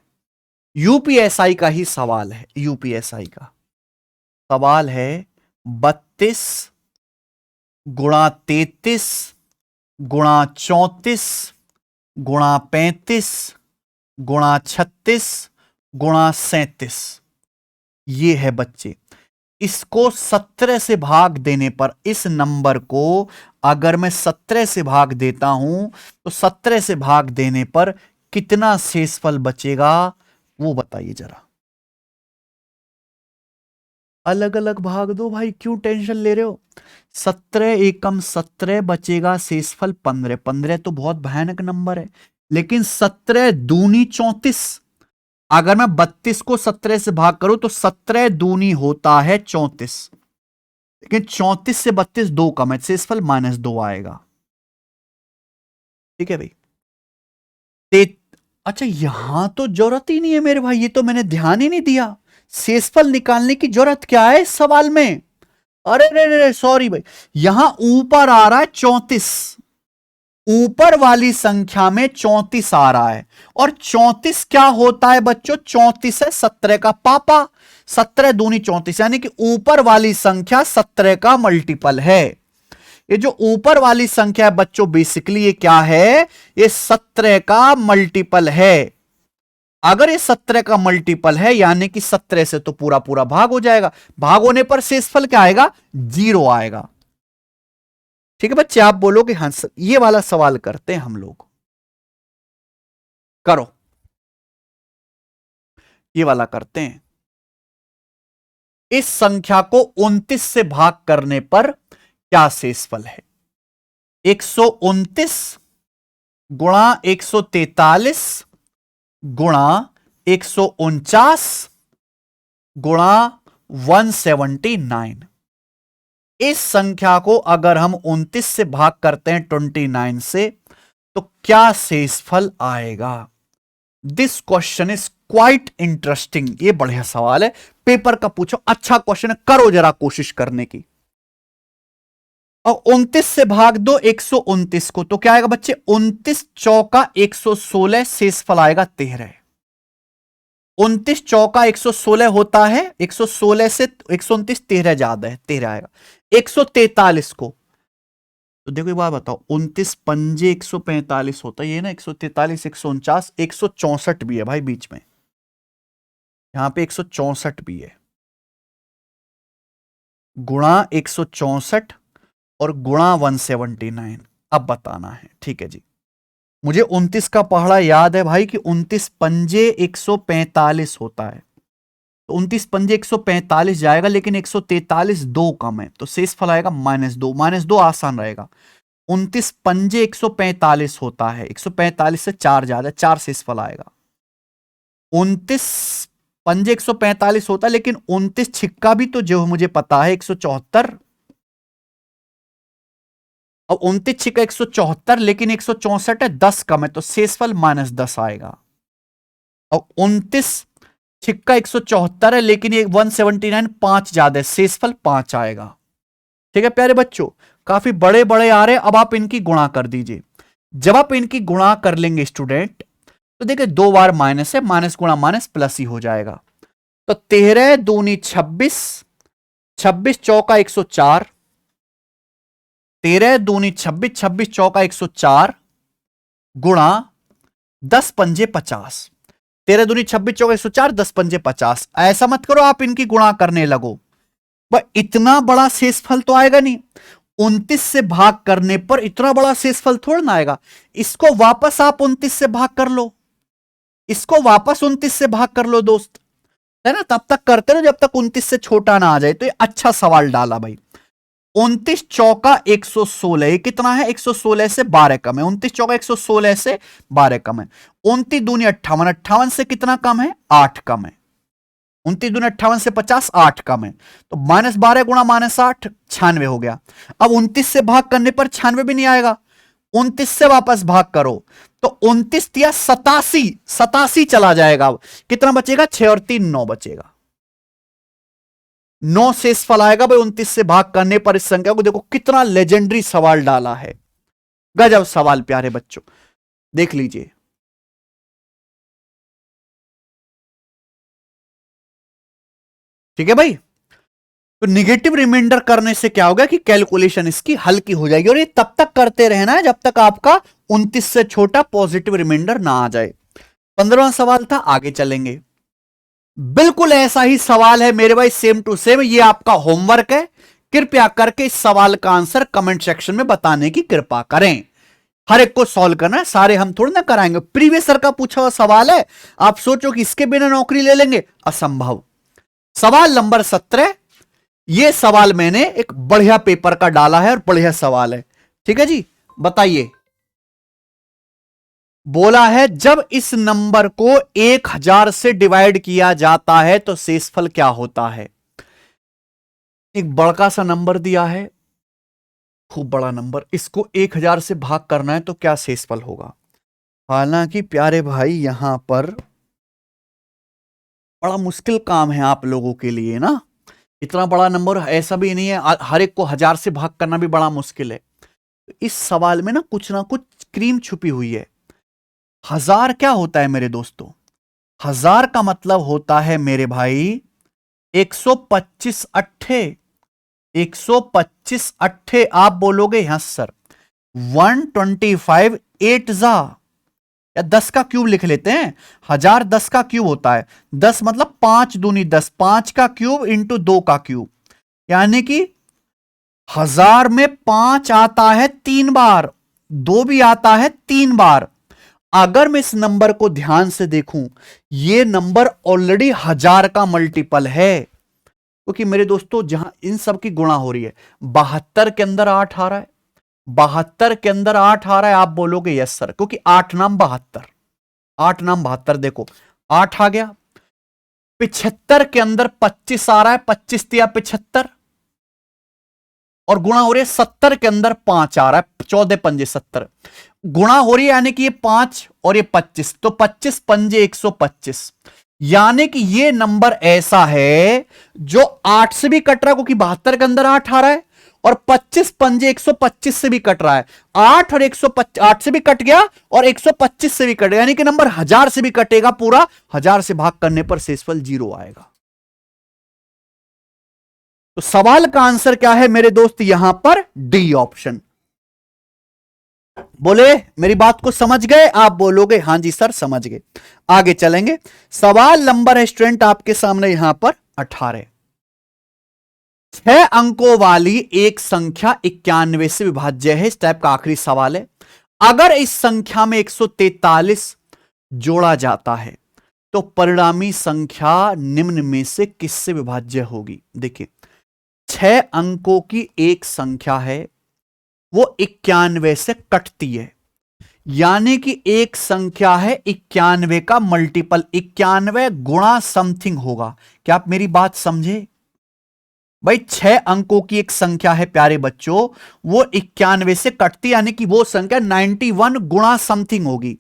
यूपीएसआई का ही सवाल है। यूपीएसआई का सवाल है 32 गुणा 33 गुणा 34 गुणा 35 गुणा 36 गुणा 37। ये है बच्चे, इसको 17 से भाग देने पर, इस नंबर को अगर मैं 17 से भाग देता हूं तो 17 से भाग देने पर कितना शेषफल बचेगा वो बताइए जरा। अलग अलग भाग दो भाई, क्यों टेंशन ले रहे हो। 17 एकम 17 बचेगा, शेषफल 15। 15 तो बहुत भयानक नंबर है, लेकिन 17 दूनी 34। अगर मैं 32 को 17 से भाग करूं तो 17 दूनी होता है 34, लेकिन 34 से 32 2 कम है, शेषफल -2 आएगा। ठीक है भाई। अच्छा, यहां तो जरूरत ही नहीं है मेरे भाई, ये तो मैंने ध्यान ही नहीं दिया। शेषफल निकालने की जरूरत क्या है इस सवाल में? अरे रे सॉरी भाई, यहां ऊपर आ रहा है 34, ऊपर वाली संख्या में 34 आ रहा है, और 34 क्या होता है बच्चों? 34 है 17 का पापा, 17 दूनी 34, यानी कि ऊपर वाली संख्या 17 का मल्टीपल है। ये जो ऊपर वाली संख्या है बच्चों, बेसिकली ये क्या है? ये 17 का मल्टीपल है। अगर ये 17 का मल्टीपल है, यानी कि 17 से तो पूरा पूरा भाग हो जाएगा, भाग होने पर शेषफल क्या आएगा? 0 आएगा। ठीक है बच्चे, आप बोलोगे हाँ सर, ये वाला सवाल करते हैं हम लोग। करो, ये वाला करते हैं। इस संख्या को 29 से भाग करने पर क्या शेषफल है? 129 गुणा 143 गुणा 149 गुणा 179। इस संख्या को अगर हम 29 से भाग करते हैं 29 से, तो क्या शेषफल आएगा? This question is quite interesting. ये बढ़िया सवाल है, पेपर का पूछो, अच्छा क्वेश्चन है, करो जरा कोशिश करने की। और 29 से भाग दो 129 को, तो क्या आएगा बच्चे? 29 चौका 116, शेषफल आएगा 13। 29 चौका 116 होता है, 116 से 129 13 ज्यादा है, 13 आएगा। 143 को, तो देखो एक बात बताओ, 29 पंजे 145 होता है, ये ना 143 149 164 भी है भाई बीच में, यहां पे 164 भी है, गुणा 164 और गुणा 179। अब बताना है, ठीक है जी। मुझे 29 का पहाड़ा याद है भाई कि 29 पंजे 145 होता है, तो 29 पंजे 145 जाएगा, लेकिन 143 2 कम है, तो शेषफल आएगा -2। -2 आसान रहेगा। 29 पंजे 145 होता है, 145 से 4 ज्यादा, 4 शेषफल आएगा। 29 पंजे 145 होता है, लेकिन 29 छिक्का भी तो जो मुझे पता है 174, और 29 छिक्का 174, लेकिन 164 है, 10 कम है, तो शेषफल -10 आएगा। और 29 छिक्का 174 है, लेकिन ये 179 5 ज्यादा है, शेषफल 5 आएगा। ठीक है प्यारे बच्चों, काफी बड़े बड़े आ रहे हैं। अब आप इनकी गुणा कर दीजिए। जब आप इनकी गुणा कर लेंगे स्टूडेंट, तो देखिए 2 बार माइनस है, माइनस गुणा माइनस प्लस ही हो जाएगा। तो 13 दूनी 26, 26 चौका 104, 13 दूनी 26, 26 चौका 104 गुणा 10 पंजे 50। 13 दूनी 26 चौका 104, 10 पंजे 50। ऐसा मत करो आप इनकी गुणा करने लगो, पर इतना बड़ा शेषफल तो आएगा नहीं। 29 से भाग करने पर इतना बड़ा शेषफल थोड़ा ना आएगा। इसको वापस आप 29 से भाग कर लो, इसको वापस 29 से भाग कर लो दोस्त, है ना। तब तक करते रहो जब तक 29 से छोटा ना आ जाए। तो ये अच्छा सवाल डाला भाई। 29 चौका 116, ये कितना है? 116 से 12 कम है। 29 चौका 116 से 12 कम है। 29 दूनी 58, 58 से कितना कम है? 8 कम है। 29 दूनी 58 से 50, 8 कम है। तो -12 गुणा -8, 96 हो गया। अब 29 से भाग करने पर 96 भी नहीं आएगा। 29 से वापस भाग करो तो 29 या 87, 87 चला जाएगा। कितना बचेगा? 6 और 3 9 बचेगा। 9 शेषफल आएगा भाई 29 से भाग करने पर इस संख्या को। देखो कितना लेजेंडरी सवाल डाला है, गजब सवाल प्यारे बच्चों, देख लीजिए। ठीक है भाई। तो निगेटिव रिमाइंडर करने से क्या होगा कि कैलकुलेशन इसकी हल्की हो जाएगी, और ये तब तक करते रहना है जब तक आपका 29 से छोटा पॉजिटिव रिमाइंडर ना आ जाए। 15वां सवाल था, आगे चलेंगे। बिल्कुल ऐसा ही सवाल है मेरे भाई, सेम टू सेम। ये आपका होमवर्क है। कृपया करके इस सवाल का आंसर कमेंट सेक्शन में बताने की कृपा करें। हर एक को सॉल्व करना है, सारे हम थोड़ी ना कराएंगे। प्रीवियस सर का पूछा हुआ सवाल है, आप सोचो कि इसके बिना नौकरी ले लेंगे, असंभव। सवाल नंबर 17, यह सवाल मैंने एक बढ़िया पेपर का डाला है और बढ़िया सवाल है। ठीक है जी, बताइए। बोला है जब इस नंबर को 1000 से डिवाइड किया जाता है तो शेषफल क्या होता है। एक बड़का सा नंबर दिया है, खूब बड़ा नंबर, इसको 1000 से भाग करना है तो क्या शेषफल होगा। हालांकि प्यारे भाई यहां पर बड़ा मुश्किल काम है आप लोगों के लिए ना। इतना बड़ा नंबर ऐसा भी नहीं है, हर एक को 1000 से भाग करना भी बड़ा मुश्किल है। इस सवाल में ना कुछ क्रीम छुपी हुई है। 1000 क्या होता है मेरे दोस्तों? 1000 का मतलब होता है मेरे भाई 125 अट्ठे। 125 अट्ठे आप बोलोगे यहां सर 125 8 जा, या 10 का क्यूब लिख लेते हैं। 1000 10 का क्यूब होता है। 10 मतलब 5 दूनी 10, 5 का क्यूब इंटू 2 का क्यूब, यानी कि 1000 में 5 आता है 3 बार, 2 भी आता है 3 बार। अगर मैं इस नंबर को ध्यान से देखूं, यह नंबर ऑलरेडी 1000 का मल्टीपल है, क्योंकि मेरे दोस्तों जहां इन सब की गुणा हो रही है, 72 के अंदर 8 आ रहा है, 72 के अंदर 8 आ रहा है। आप बोलोगे यस सर, क्योंकि 8 नाम 72, 8 नाम 72, देखो 8 आ गया। 75 के अंदर 25 आ रहा है, 25 तिया 75, और गुणा हो रही है 70 के अंदर 5 आ रहा है, 14 पंजे 70, गुणा हो रही है, यानी कि ये 5 और ये 25, तो 25 पंजे 125, यानी कि ये नंबर ऐसा है जो 8 से भी कट रहा है, क्योंकि 72 के अंदर 8 आ रहा है, और 25 पंजे 125 से भी कट रहा है। 8 और 125, 8 से भी कट गया और 125 से भी कट गया, यानी कि नंबर 1000 से भी कटेगा पूरा। 1000 से भाग करने पर शेषफल 0 आएगा। तो सवाल का आंसर क्या है मेरे दोस्त? यहां पर डी ऑप्शन। बोले मेरी बात को समझ गए? आप बोलोगे हां जी सर समझ गए। आगे चलेंगे। सवाल नंबर है स्टूडेंट आपके सामने यहां पर 18। 6 अंकों वाली एक संख्या 91 से विभाज्य है। इस टाइप का आखिरी सवाल है। अगर इस संख्या में 143 जोड़ा जाता है तो परिणामी संख्या निम्न में से किससे विभाज्य होगी? देखिए 6 अंकों की एक संख्या है, वो 91 से कटती है, यानी कि एक संख्या है 91 का मल्टीपल 91 गुणा समथिंग होगा। क्या आप मेरी बात समझे भाई? 6 अंकों की एक संख्या है प्यारे बच्चों, वो 91 से कटती, यानी कि वो संख्या 91 गुणा समथिंग होगी।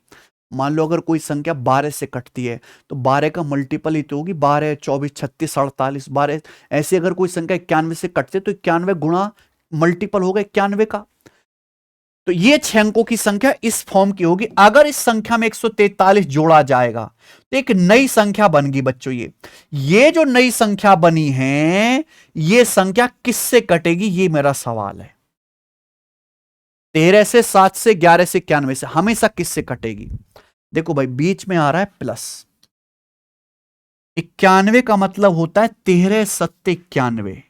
मान लो अगर कोई संख्या 12 से कटती है तो 12 का मल्टीपल ही तो होगी, 12 24 36 48 12। ऐसे अगर कोई संख्या 91 से कटती है तो 91 गुणा मल्टीपल होगा 91 का। तो ये 6 अंकों की संख्या इस फॉर्म की होगी। अगर इस संख्या में 143 जोड़ा जाएगा तो एक नई संख्या बन गई बच्चों। ये जो नई संख्या बनी है, ये संख्या किससे कटेगी, ये मेरा सवाल है। 13 से, 7 से, 11 से, 91 से, हमेशा किससे कटेगी? देखो भाई, बीच में आ रहा है प्लस। 91 का मतलब होता है 13 सत्ते 91।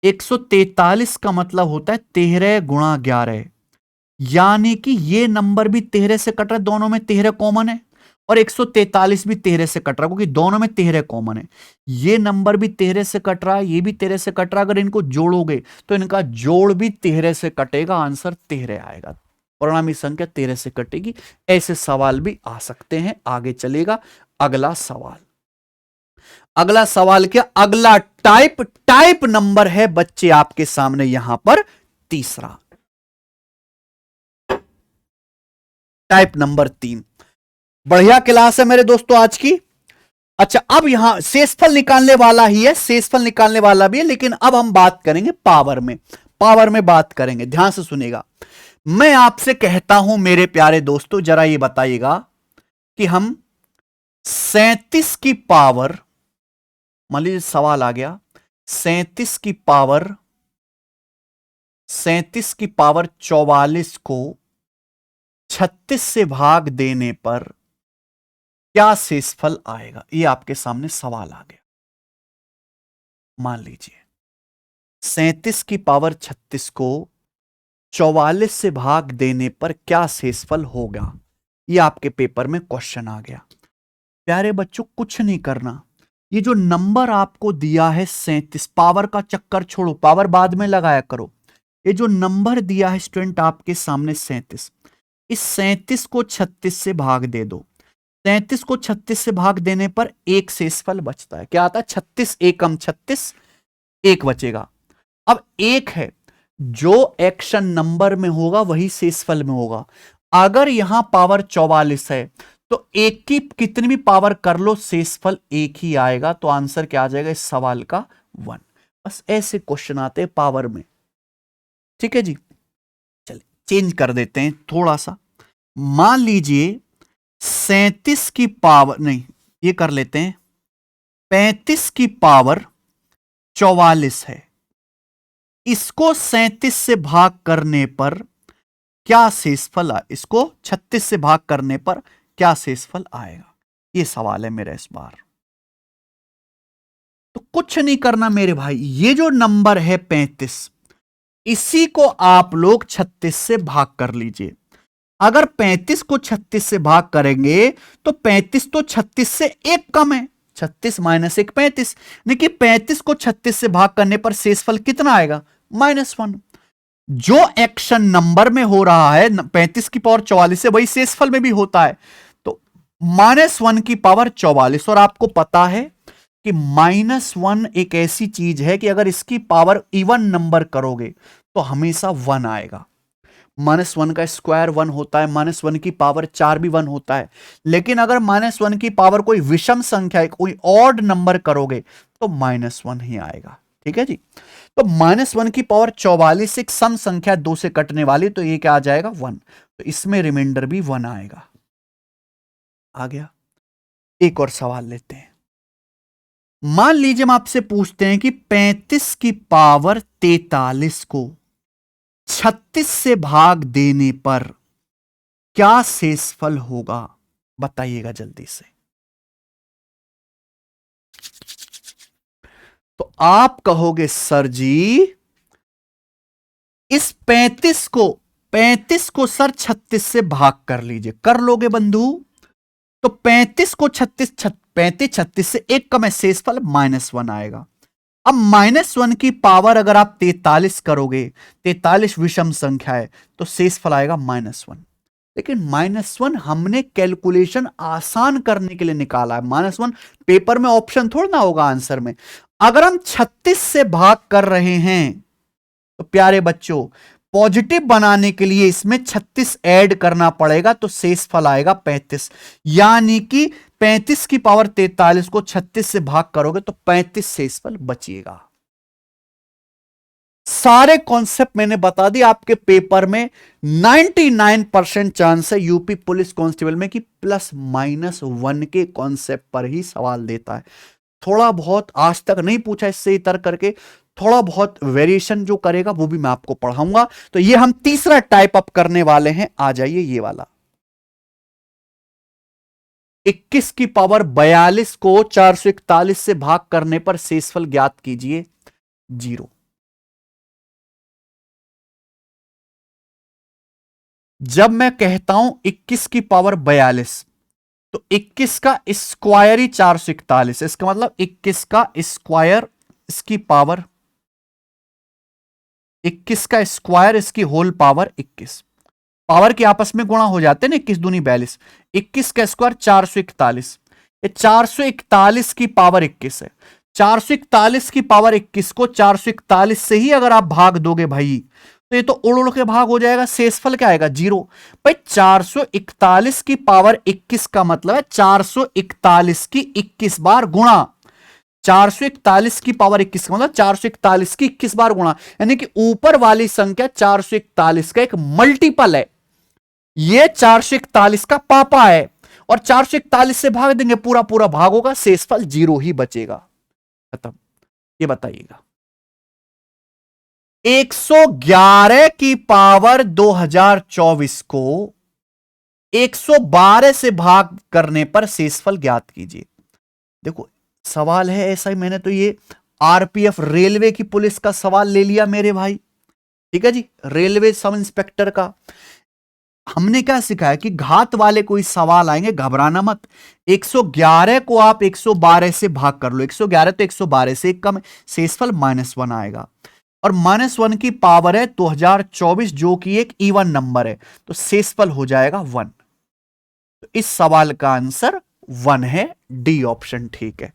143 का मतलब होता है 13 गुणा 11, यानी कि ये नंबर भी 13 से कट रहा है, दोनों में 13 कॉमन है, और 143 भी 13 से कट रहा है, क्योंकि दोनों में 13 कॉमन है। ये नंबर भी 13 से कट रहा है, ये भी 13 से कट रहा है। अगर इनको जोड़ोगे तो इनका जोड़ भी 13 से कटेगा, आंसर 13 आएगा। परिणामी संख्या 13 से कटेगी। ऐसे सवाल भी आ सकते हैं। आगे चलेगा अगला सवाल। अगला सवाल क्या? अगला टाइप नंबर है बच्चे आपके सामने यहां पर तीसरा, टाइप नंबर 3। बढ़िया क्लास है मेरे दोस्तों आज की। अच्छा, अब यहां शेषफल निकालने वाला ही है, शेषफल निकालने वाला भी है, लेकिन अब हम बात करेंगे पावर में। पावर में बात करेंगे, ध्यान से सुनेगा। मैं आपसे कहता हूं मेरे प्यारे दोस्तों, जरा ये बताइएगा कि हम 37 की पावर, मान लीजिए सवाल आ गया 37 की पावर 44 को 36 से भाग देने पर क्या शेषफल आएगा? ये आपके सामने सवाल आ गया। मान लीजिए 37 की पावर 36 को 44 से भाग देने पर क्या शेषफल होगा? ये आपके पेपर में क्वेश्चन आ गया। प्यारे बच्चों, कुछ नहीं करना। ये जो नंबर आपको दिया है 37, पावर का चक्कर छोड़ो, पावर बाद में लगाया करो। ये जो नंबर दिया है स्टूडेंट आपके सामने 37, इस 37 को 36 से भाग दे दो। 37 को 36 से भाग देने पर एक शेषफल बचता है। क्या आता है? 36 एकम 36, एक बचेगा। अब एक है, जो एक्शन नंबर में होगा वही शेषफल में होगा। अगर यहां पावर 44 है तो एक की कितनी भी पावर कर लो, शेषफल एक ही आएगा। तो आंसर क्या आ जाएगा इस सवाल का? 1। बस ऐसे क्वेश्चन आते हैं पावर में। ठीक है जी, चलिए चेंज कर देते हैं थोड़ा सा। मान लीजिए 37 की पावर, नहीं ये कर लेते हैं, 35 की पावर 44 है। इसको 37 से भाग करने पर क्या शेषफल इसको 36 से भाग करने पर क्या शेषफल आएगा? ये सवाल है मेरा इस बार। तो कुछ नहीं करना मेरे भाई, ये जो नंबर है 35, इसी को आप लोग 36 से भाग कर लीजिए। अगर 35 को 36 से भाग करेंगे तो 35 तो 36 से एक कम है, 36 माइनस 1 35। देखिए 35 को 36 से भाग करने पर शेषफल कितना आएगा? -1। जो एक्शन नंबर में हो रहा है 35 की पावर 44 से, वही शेषफल में भी होता है। तो -1 की पावर 44, और आपको पता है कि -1 एक ऐसी चीज है कि अगर इसकी पावर इवन नंबर करोगे तो हमेशा 1 आएगा। -1 का स्क्वायर 1 होता है, -1 की पावर 4 भी 1 होता है। लेकिन अगर -1 की पावर कोई विषम संख्या, कोई ऑड नंबर करोगे तो -1 ही आएगा। ठीक है जी। तो -1 की पावर 44 एक सम संख्या 2 से कटने वाली, तो ये क्या आ जाएगा? 1। तो इसमें रिमाइंडर भी 1 आएगा। आ गया। एक और सवाल लेते हैं। मान लीजिए हम आपसे पूछते हैं कि 35 की पावर 43 को 36 से भाग देने पर क्या शेषफल होगा? बताइएगा जल्दी से। तो आप कहोगे सर जी, इस 35 को सर 36 से भाग कर लीजिए। कर लोगे बंधु? तो 35 को 36 से एक कम है, शेषफल -1 आएगा। अब -1 की पावर अगर आप 43 करोगे, 43 विषम संख्या है, तो शेषफल आएगा -1। लेकिन -1 हमने कैलकुलेशन आसान करने के लिए निकाला है। -1 पेपर में ऑप्शन थोड़ा ना होगा आंसर में। अगर हम 36 से भाग कर रहे हैं तो प्यारे बच्चों, पॉजिटिव बनाने के लिए इसमें 36 ऐड करना पड़ेगा, तो शेषफल आएगा 35। यानी कि 35 की पावर 43 को 36 से भाग करोगे तो 35 शेषफल बचिएगा। सारे कॉन्सेप्ट मैंने बता दिए। आपके पेपर में 99% चांस है यूपी पुलिस कांस्टेबल में कि +-1 के कॉन्सेप्ट पर ही सवाल देता है। थोड़ा बहुत आज तक नहीं पूछा इससे इतर करके, थोड़ा बहुत वेरिएशन जो करेगा वो भी मैं आपको पढ़ाऊंगा। तो ये हम तीसरा टाइप अप करने वाले हैं। आ जाइए ये वाला। 21 की पावर 42 को 441 से भाग करने पर शेषफल ज्ञात कीजिए 0। जब मैं कहता हूं 21 की पावर 42 तो 21 का स्क्वायर ही 441, इसका मतलब 21 का स्क्वायर इसकी पावर 21 का स्क्वायर इसकी होल पावर 21। पावर के आपस में गुणा हो जाते हैं ना, 21 दूनी 42, 21 का स्क्वायर 441। ये 441 की पावर 21 है। 441 की पावर 21 को 441 से ही अगर आप भाग दोगे भाई तो ये तो उड़ उड़ के भाग हो जाएगा, शेषफल क्या आएगा 0। भाई 441 की पावर 21 का मतलब है 441 की 21 बार गुणा। 441 की पावर 21 का मतलब 441 की 21 बार गुणा, यानी कि ऊपर वाली संख्या 441 का एक मल्टीपल है। ये 441 का पापा है और 441 से भाग देंगे, पूरा पूरा भाग होगा, शेषफल 0 ही बचेगा। खत्म। ये बताइएगा 111 की पावर 2024 को 112 से भाग करने पर शेषफल ज्ञात कीजिए। देखो सवाल है ऐसा ही, मैंने तो ये आरपीएफ रेलवे की पुलिस का सवाल ले लिया मेरे भाई, ठीक है जी, रेलवे सब इंस्पेक्टर का। हमने क्या सिखाया कि घात वाले कोई सवाल आएंगे घबराना मत। 111 को आप 112 से भाग कर लो, 111 तो 112 से एक कम, शेषफल -1 आएगा और -1 की पावर है 2024 जो कि एक इवन नंबर है, तो शेषफल हो जाएगा 1। तो इस सवाल का आंसर 1 है, डी ऑप्शन ठीक है।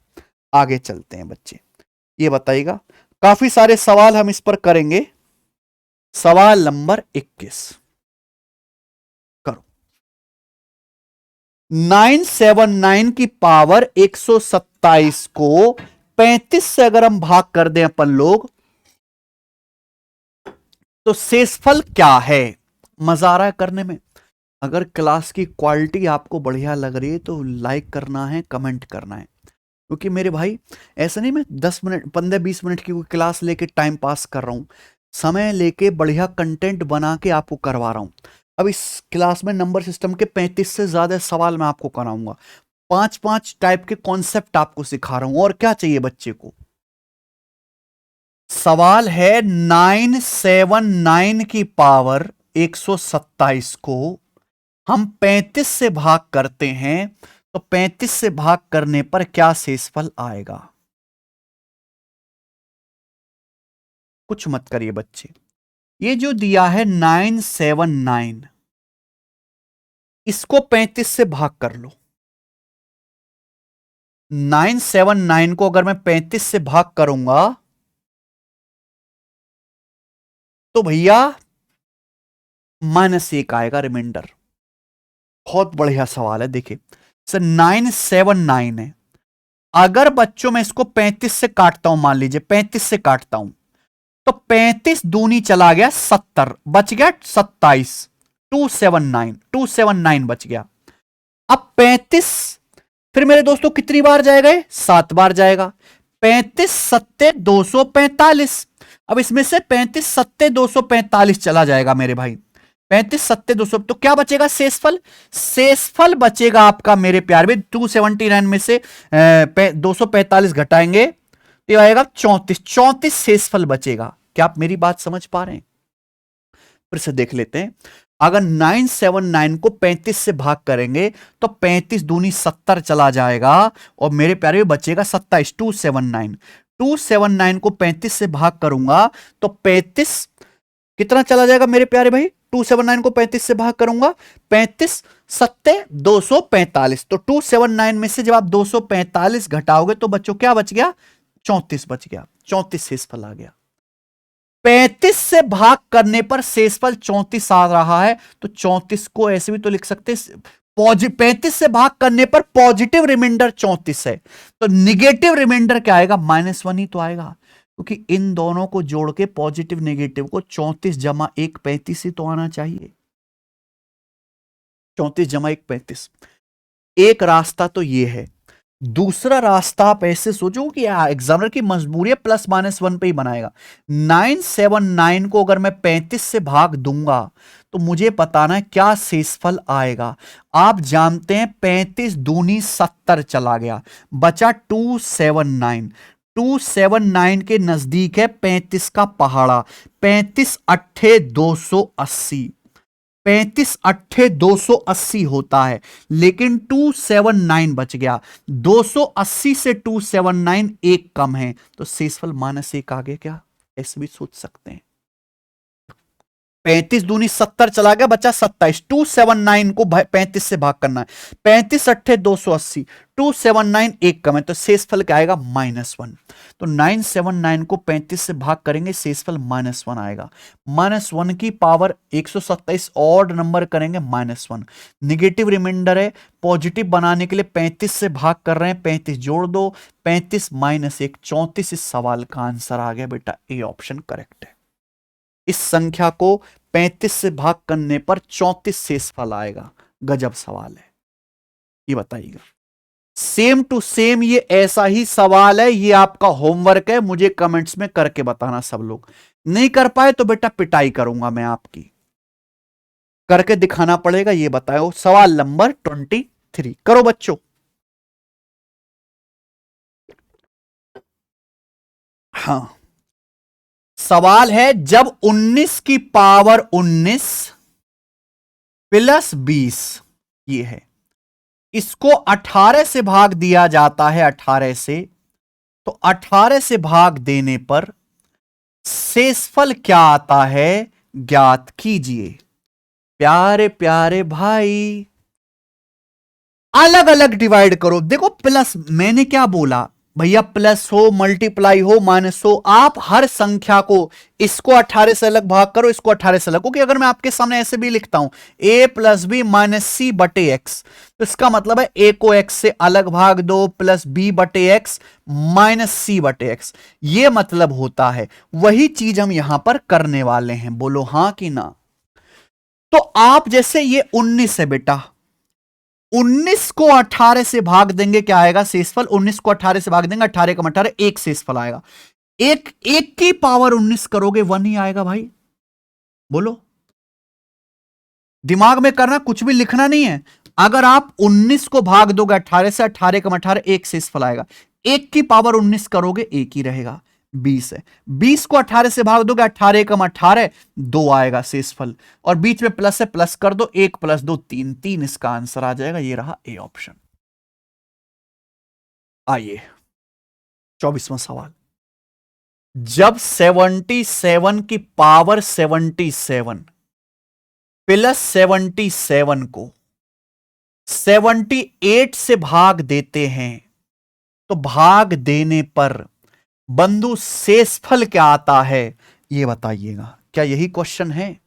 आगे चलते हैं बच्चे, ये बताइएगा, काफी सारे सवाल हम इस पर करेंगे। सवाल नंबर 21 करो। 979 की पावर 127 को 35 से अगर हम भाग कर दें अपन लोग तो शेषफल क्या है। मजा आ रहा है करने में? अगर क्लास की क्वालिटी आपको बढ़िया लग रही है तो लाइक करना है, कमेंट करना है, क्योंकि मेरे भाई ऐसा नहीं मैं 10 मिनट 15-20 मिनट की कोई क्लास लेके टाइम पास कर रहा हूं, समय लेके बढ़िया कंटेंट बना के आपको करवा रहा हूं। अब इस क्लास में नंबर सिस्टम के 35 से ज्यादा सवाल मैं आपको कराऊंगा, 5-5 टाइप के कॉन्सेप्ट आपको सिखा रहा हूं, और क्या चाहिए बच्चे को। सवाल है 979 की पावर 127 को हम 35 से भाग करते हैं तो 35 से भाग करने पर क्या शेषफल आएगा। कुछ मत करिए बच्चे, ये जो दिया है 979 इसको 35 से भाग कर लो। 979 को अगर मैं 35 से भाग करूंगा तो भैया -1 आएगा रिमाइंडर। बहुत बढ़िया सवाल है, देखिए सर 979 है, अगर बच्चों में इसको 35 से काटता हूं, मान लीजिए 35 से काटता हूं तो 35 दूनी चला गया 70, बच गया 27, 279 बच गया। अब 35 फिर मेरे दोस्तों कितनी बार जाएगा, 7 बार जाएगा। 35 सत्ते 245, अब इसमें से 35 सत्ते 245 चला जाएगा मेरे भाई, 35 सत्ते 200, तो क्या बचेगा शेषफल। शेषफल बचेगा आपका मेरे प्यार में 279 में से 245 घटाएंगे तो आएगा 34 शेषफल बचेगा। क्या आप मेरी बात समझ पा रहे हैं? फिर से देख लेते हैं, अगर 979 को 35 से भाग करेंगे तो 35 दूनी 70 चला जाएगा और मेरे प्यारे बचेगा 27, 279 को 35 से भाग करूंगा तो 35 कितना चला जाएगा मेरे प्यारे भाई, 279 को 35 से भाग करूंगा, 35 सत्ते 245, तो 279 में से जब आप 245 घटाओगे तो बच्चों क्या बच गया, 34 बच गया, 34 शेषफल आ गया। 35 से भाग करने पर शेषफल 34 आ रहा है, तो 34 को ऐसे भी तो लिख सकते, 35 से भाग करने पर पॉजिटिव रिमाइंडर 34 है, तो निगेटिव रिमाइंडर क्या आएगा, -1 ही तो आएगा। क्योंकि इन दोनों को जोड़ के पॉजिटिव नेगेटिव को 34 जमा 1 35 ही तो आना चाहिए। 34 जमा 1 35। एक रास्ता तो ये है। दूसरा रास्ता आप ऐसे सोचो कि एग्जामिनर की मजबूरी है +-1 पे ही बनाएगा। 979 को अगर मैं 35 से भाग दूंगा तो मुझे बताना है क्या शेषफल आएगा। आप जानते हैं 35 दूनी 70 चला गया, बचा 279। 279 के नजदीक है 35 का पहाड़ा। 35 अट्ठे 280, 35 अट्ठे 280 होता है, लेकिन 279 बच गया। 280 से 279 एक कम है, तो शेषफल -1 आ गया क्या? ऐसे भी सोच सकते हैं। 35 दूनी 70 चला गया, बचा 27। 279 को 35 से भाग करना है। 35 अट्ठे 280, 279 एक कम है, तो शेषफल क्या आएगा? -1। तो 979 को 35 से भाग करेंगे, शेषफल -1 आएगा। -1 की पावर 127 ऑड नंबर करेंगे -1। निगेटिव रिमाइंडर है, पॉजिटिव बनाने के लिए 35 से भाग कर रहे हैं, 35 जोड़ दो, 35 -1 34। इस सवाल का आंसर आ गया बेटा, ए ऑप्शन करेक्ट है। इस संख्या को 35 से भाग करने पर 34 शेषफल आएगा। गजब सवाल है, ये बताइएगा। सेम टू सेम ये ऐसा ही सवाल है, ये आपका होमवर्क है, मुझे कमेंट्स में करके बताना सब लोग। नहीं कर पाए तो बेटा पिटाई करूंगा मैं आपकी, करके दिखाना पड़ेगा। ये बताओ सवाल नंबर 23 करो बच्चों। हाँ, सवाल है जब 19 की पावर 19 प्लस 20, ये है, इसको 18 से भाग दिया जाता है, 18 से, तो 18 से भाग देने पर शेषफल क्या आता है ज्ञात कीजिए। प्यारे प्यारे भाई, अलग अलग डिवाइड करो। देखो प्लस, मैंने क्या बोला भैया, प्लस हो मल्टीप्लाई हो माइनस हो, आप हर संख्या को, इसको 18 से अलग भाग करो, इसको 18 से अलग। क्योंकि अगर मैं आपके सामने ऐसे भी लिखता हूं a + b - c बटे x, तो इसका मतलब है a को x से अलग भाग दो, प्लस b बटे x माइनस c बटे x। ये मतलब होता है, वही चीज हम यहां पर करने वाले हैं। बोलो हां कि ना? तो आप जैसे ये 19 है बेटा, 19 को 18 से भाग देंगे, क्या आएगा शेषफल? 19 को 18 से भाग देंगे, 18 का 18 एक शेषफल आएगा। एक की पावर 19 करोगे 1 ही आएगा भाई। बोलो, दिमाग में करना, कुछ भी लिखना नहीं है। अगर आप 19 को भाग दोगे 18 से, 18 का 18 एक शेषफल आएगा। 1 की पावर 19 करोगे, एक ही रहेगा, 20 है। 20 को 18 से भाग दोगे, 18 का 18 2 आएगा शेषफल, और बीच में प्लस है, प्लस कर दो, 1 + 2 3, 3 इसका आंसर आ जाएगा। ये रहा ए ऑप्शन। आइए 24वां सवाल। जब 77 की पावर 77 प्लस 77 को 78 से भाग देते हैं, तो भाग देने पर बंधु शेषफल क्या आता है, यह बताइएगा। क्या यही क्वेश्चन है?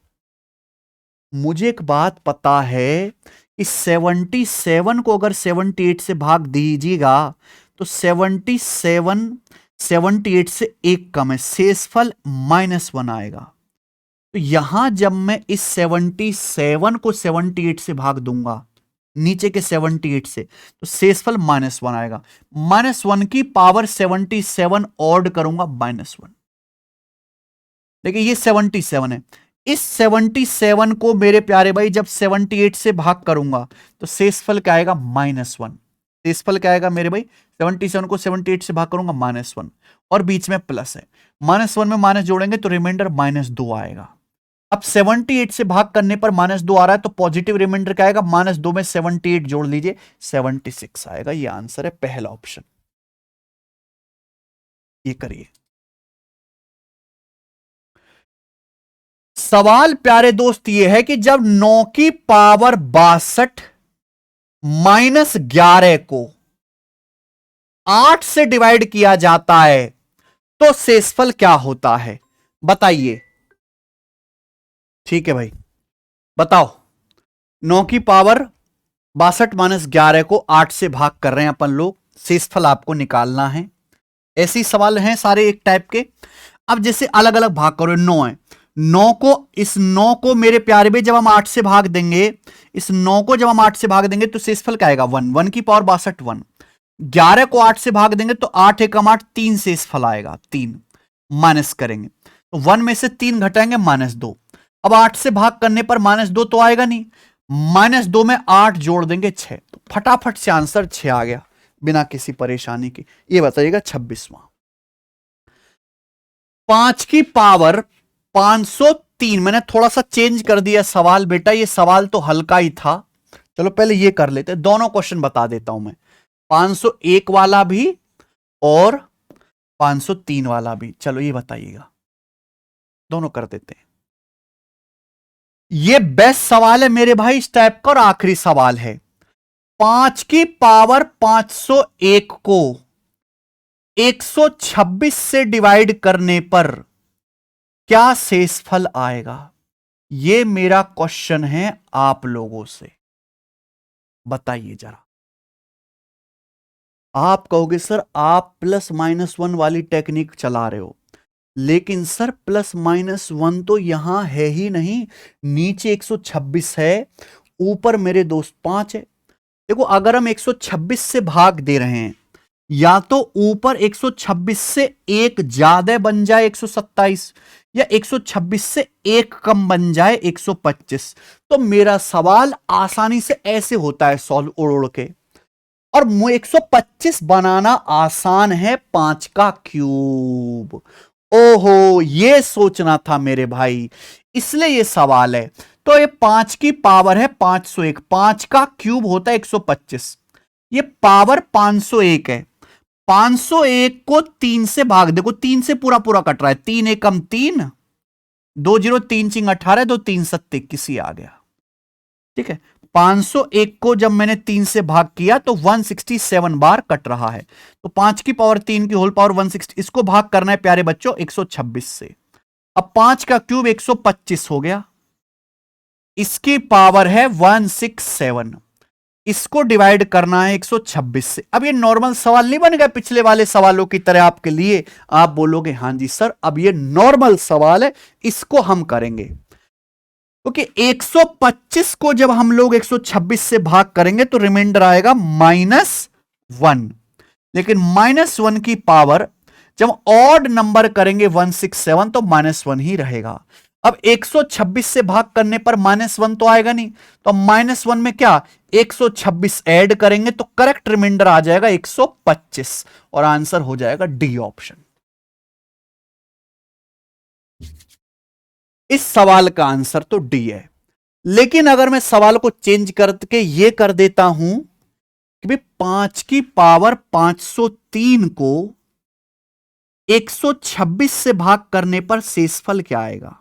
मुझे एक बात पता है कि 77 को अगर 78 से भाग दीजिएगा तो 78 से एक कम है, शेषफल -1 आएगा। तो यहां जब मैं इस 77 को 78 से भाग दूंगा, नीचे के 78 से, तो शेषफल -1 आएगा। -1 की पावर 77 ऑड करूंगा -1। देखिए ये 77 है, इस 77 को मेरे प्यारे भाई जब 78 से भाग करूंगा तो शेषफल क्या आएगा? -1। शेषफल क्या आएगा मेरे भाई? 77 को 78 से भाग करूंगा -1, और बीच में प्लस है, -1 में माइनस जोड़ेंगे तो रिमाइंडर -2 आएगा। अब 78 से भाग करने पर -2 आ रहा है, तो पॉजिटिव रिमाइंडर क्या आएगा? -2 में 78 जोड़ लीजिए, 76 आएगा। ये आंसर है पहला ऑप्शन। ये करिए। सवाल प्यारे दोस्त ये है कि जब 9 की पावर 62 -11 को 8 से डिवाइड किया जाता है, तो शेषफल क्या होता है? बताइए। ठीक है भाई, बताओ। 9 की पावर 62 - 11 को 8 से भाग कर रहे हैं अपन लोग, शेषफल आपको निकालना है। ऐसे ही सवाल हैं सारे एक टाइप के। अब जैसे अलग अलग भाग करो, 9 है, 9 को, इस 9 को मेरे प्यारे भाई जब हम 8 से भाग देंगे, इस 9 को जब हम 8 से भाग देंगे तो शेषफल क्या आएगा 1, 1 की पावर 62 1। 11 को 8 से भाग देंगे तो 8 एकम 8, 3 शेषफल आएगा 3, माइनस करेंगे तो 1 में से 3 घटाएंगे -2। अब 8 से भाग करने पर -2 तो आएगा नहीं, -2 में 8 जोड़ देंगे 6, तो फटाफट से आंसर 6 आ गया बिना किसी परेशानी के। ये बताइएगा 26वां। 5 की पावर 503, मैंने थोड़ा सा चेंज कर दिया सवाल बेटा, ये सवाल तो हल्का ही था। चलो पहले ये कर लेते हैं, दोनों क्वेश्चन बता देता हूं मैं, 501 वाला भी और 503 वाला भी। चलो ये बताइएगा, दोनों कर देते हैं। ये बेस्ट सवाल है मेरे भाई इस टाइप का, और आखिरी सवाल है। 5 की पावर 501 को 126 से डिवाइड करने पर क्या शेषफल आएगा? यह मेरा क्वेश्चन है आप लोगों से, बताइए जरा। आप कहोगे सर आप +-1 वाली टेक्निक चला रहे हो, लेकिन सर +-1 तो यहां है ही नहीं, नीचे 126 है, ऊपर मेरे दोस्त 5 है। देखो अगर हम 126 से भाग दे रहे हैं, या तो ऊपर 126 से एक ज्यादा बन जाए 127, या 126 से एक कम बन जाए 125। तो मेरा सवाल आसानी से ऐसे होता है सॉल्व उड़ उड़ के, और 125 बनाना आसान है 5 का क्यूब। ओहो ये सोचना था मेरे भाई, इसलिए ये सवाल है। तो ये 5 की पावर है 501, 5 का क्यूब होता है 125, ये पावर 501 है। 501 को 3 से भाग, देखो 3 से पूरा पूरा कट रहा है, 3 एकम 3, 2 0 3 चिंग 18, 2 3 7 21 आ गया। ठीक है, 501 को जब मैंने 3 से भाग किया तो 167 बार कट रहा है, तो 5 की पावर 3 की होल पावर 160, इसको भाग करना है प्यारे बच्चों 126 से। अब 5 का क्यूब 125 हो गया, इसकी पावर है 167, इसको डिवाइड करना है 126 से। अब ये नॉर्मल सवाल नहीं बन गया पिछले वाले सवालों की तरह आपके लिए? आप बोलोगे हां जी सर अब ये नॉर्मल सवाल है, इसको हम करेंगे। क्योंकि 125 को जब हम लोग 126 से भाग करेंगे तो रिमाइंडर आएगा -1, लेकिन -1 की पावर जब ऑड नंबर करेंगे 167 तो -1 ही रहेगा। अब 126 से भाग करने पर -1 तो आएगा नहीं, तो -1 में क्या 126 ऐड करेंगे तो करेक्ट रिमाइंडर आ जाएगा 125, और आंसर हो जाएगा डी ऑप्शन। इस सवाल का आंसर तो डी है। लेकिन अगर मैं सवाल को चेंज करके यह कर देता हूं कि भाई 5 की पावर 503 को 126 से भाग करने पर शेषफल क्या आएगा?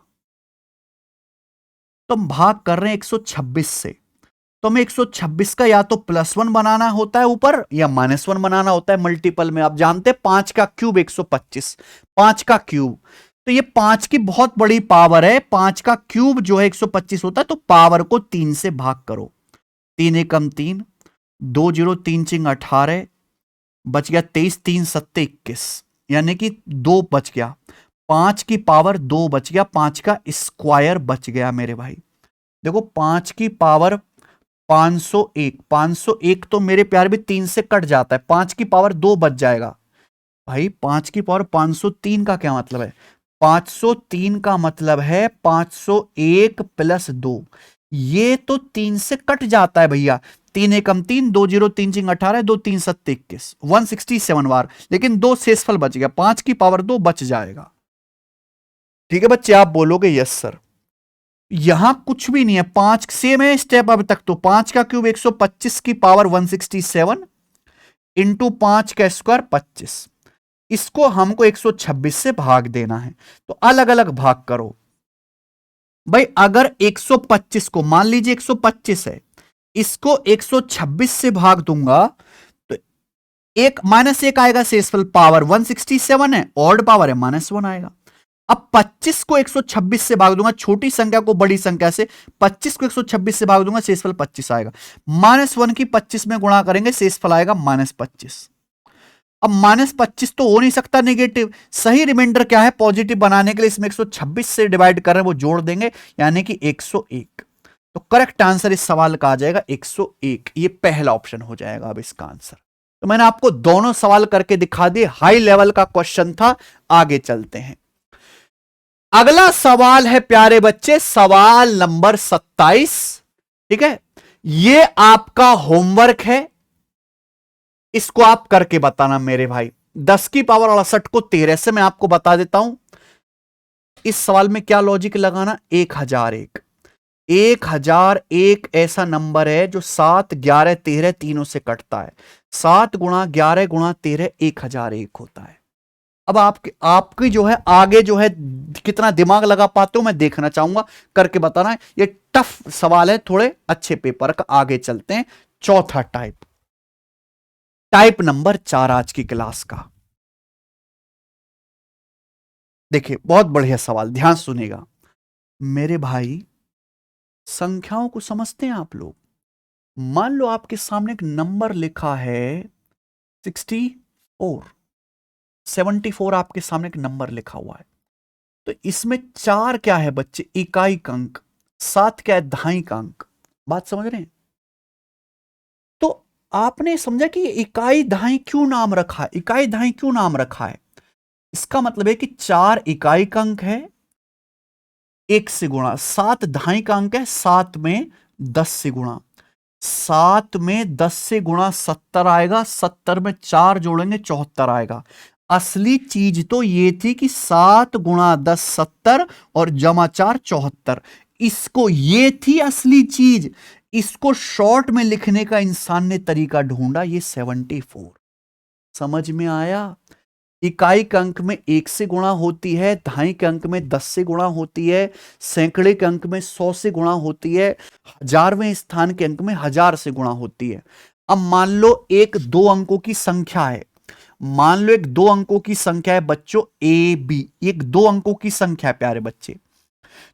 तो हम भाग कर रहे हैं 126 से, तो हमें 126 का या तो +1 बनाना होता है ऊपर, या -1 बनाना होता है मल्टीपल में। आप जानते हैं 5 का क्यूब 125, 5 का क्यूब, तो ये 5 की बहुत बड़ी पावर है, 5 का क्यूब जो है 125 होता है, तो पावर को 3 से भाग करो, 3 एकम 3, 2 0 3 चिंग 18, बच गया 23, 3 7 21, यानी कि 2 बच गया, 5 की पावर 2 बच गया, 5 का स्क्वायर बच गया मेरे भाई। देखो 5 की पावर 501, 501 तो मेरे प्यार भी 3 से कट जाता है, 5 की पावर 2 बच जाएगा भाई। 5 की पावर 503 का क्या मतलब है? 503 का मतलब है 501 + 2, ये तो 3 से कट जाता है भैया, 3 एकम 3, 2 0 3 चिंग 18, 2 3 7 21, 167 बार, लेकिन 2 शेषफल बच गया, 5 की पावर 2 बच जाएगा। ठीक है बच्चे, आप बोलोगे यस सर। यहां कुछ भी नहीं है, 5 सेम है स्टेप अब तक तो। 5 का क्यूब 125 की पावर 167 इंटू 5 का स्क्वायर 25, इसको हमको 126 से भाग देना है, तो अलग अलग भाग करो भाई। अगर 125 को मान लीजिए 125 है, इसको 126 से भाग दूंगा तो एक -1 आएगा शेषफल, पावर 167 है, ऑड पावर है, -1 आएगा। अब 25 को 126 से भाग दूंगा, छोटी संख्या को बड़ी संख्या से, 25 को 126 से भाग दूंगा, शेषफल 25 आएगा। -1 की 25 में गुणा करेंगे, शेषफल आएगा -25। अब -25 तो हो नहीं सकता नेगेटिव, सही रिमाइंडर क्या है पॉजिटिव बनाने के लिए इसमें 126 से डिवाइड कर रहे हैं, वो जोड़ देंगे यानी कि 101। तो करेक्ट आंसर इस सवाल का आ जाएगा 101, ये पहला ऑप्शन हो जाएगा अब इसका आंसर। तो मैंने आपको दोनों सवाल करके दिखा दिए, हाई लेवल का क्वेश्चन था। आगे चलते हैं, अगला सवाल है प्यारे बच्चे सवाल नंबर 27। ठीक है, ये आपका होमवर्क है, इसको आप करके बताना मेरे भाई। 10 की पावर 68 को 13 से मैं आपको बता देता हूं। इस सवाल में क्या लॉजिक लगाना, 1001। 1001 ऐसा नंबर है जो 7, 11, 13 तीनों से कटता है। 7 गुणा 11 गुणा 13 1001 होता है। अब आपकी जो है आगे जो है कितना दिमाग लगा पाते हो मैं देखना चाहूंगा, करके बताना है। ये टफ सवाल है, थोड़े अच्छे पेपर का। आगे चलते हैं, चौथा टाइप नंबर 4 आज की क्लास का। देखिए बहुत बढ़िया सवाल, ध्यान सुनेगा मेरे भाई। संख्याओं को समझते हैं आप लोग। मान लो आपके सामने एक नंबर लिखा है 64, 74 आपके सामने एक नंबर लिखा हुआ है। तो इसमें 4 क्या है बच्चे, इकाई अंक, 7 क्या है, दहाई अंक। बात समझ रहे हैं? तो आपने समझा कि इकाई दहाई क्यों नाम रखा है, इकाई दहाई क्यों नाम रखा है? इसका मतलब है कि 4 इकाई का अंक है, 1 से गुणा, 7 दहाई का अंक है, 7 में 10 से गुणा, 7 में 10 से गुणा 70 आएगा, 70 में 4 जोड़ेंगे 74 आएगा। असली चीज तो ये थी कि 7 गुणा 10 70 और जमा 4 74। इसको, ये थी असली चीज। इसको शॉर्ट में लिखने का इंसान ने तरीका ढूंढा, ये 74। समझ में आया? इकाई के अंक में 1 से गुणा होती है, दहाई के अंक में 10 से गुणा होती है, सैकड़े के अंक में 100 से गुणा होती है, हजारवें स्थान के अंक में 1000 से गुणा होती है। अब मान लो एक 2 अंकों की संख्या है, मान लो एक 2 अंकों की संख्या है बच्चों ए बी, एक 2 अंकों की संख्या है प्यारे बच्चे।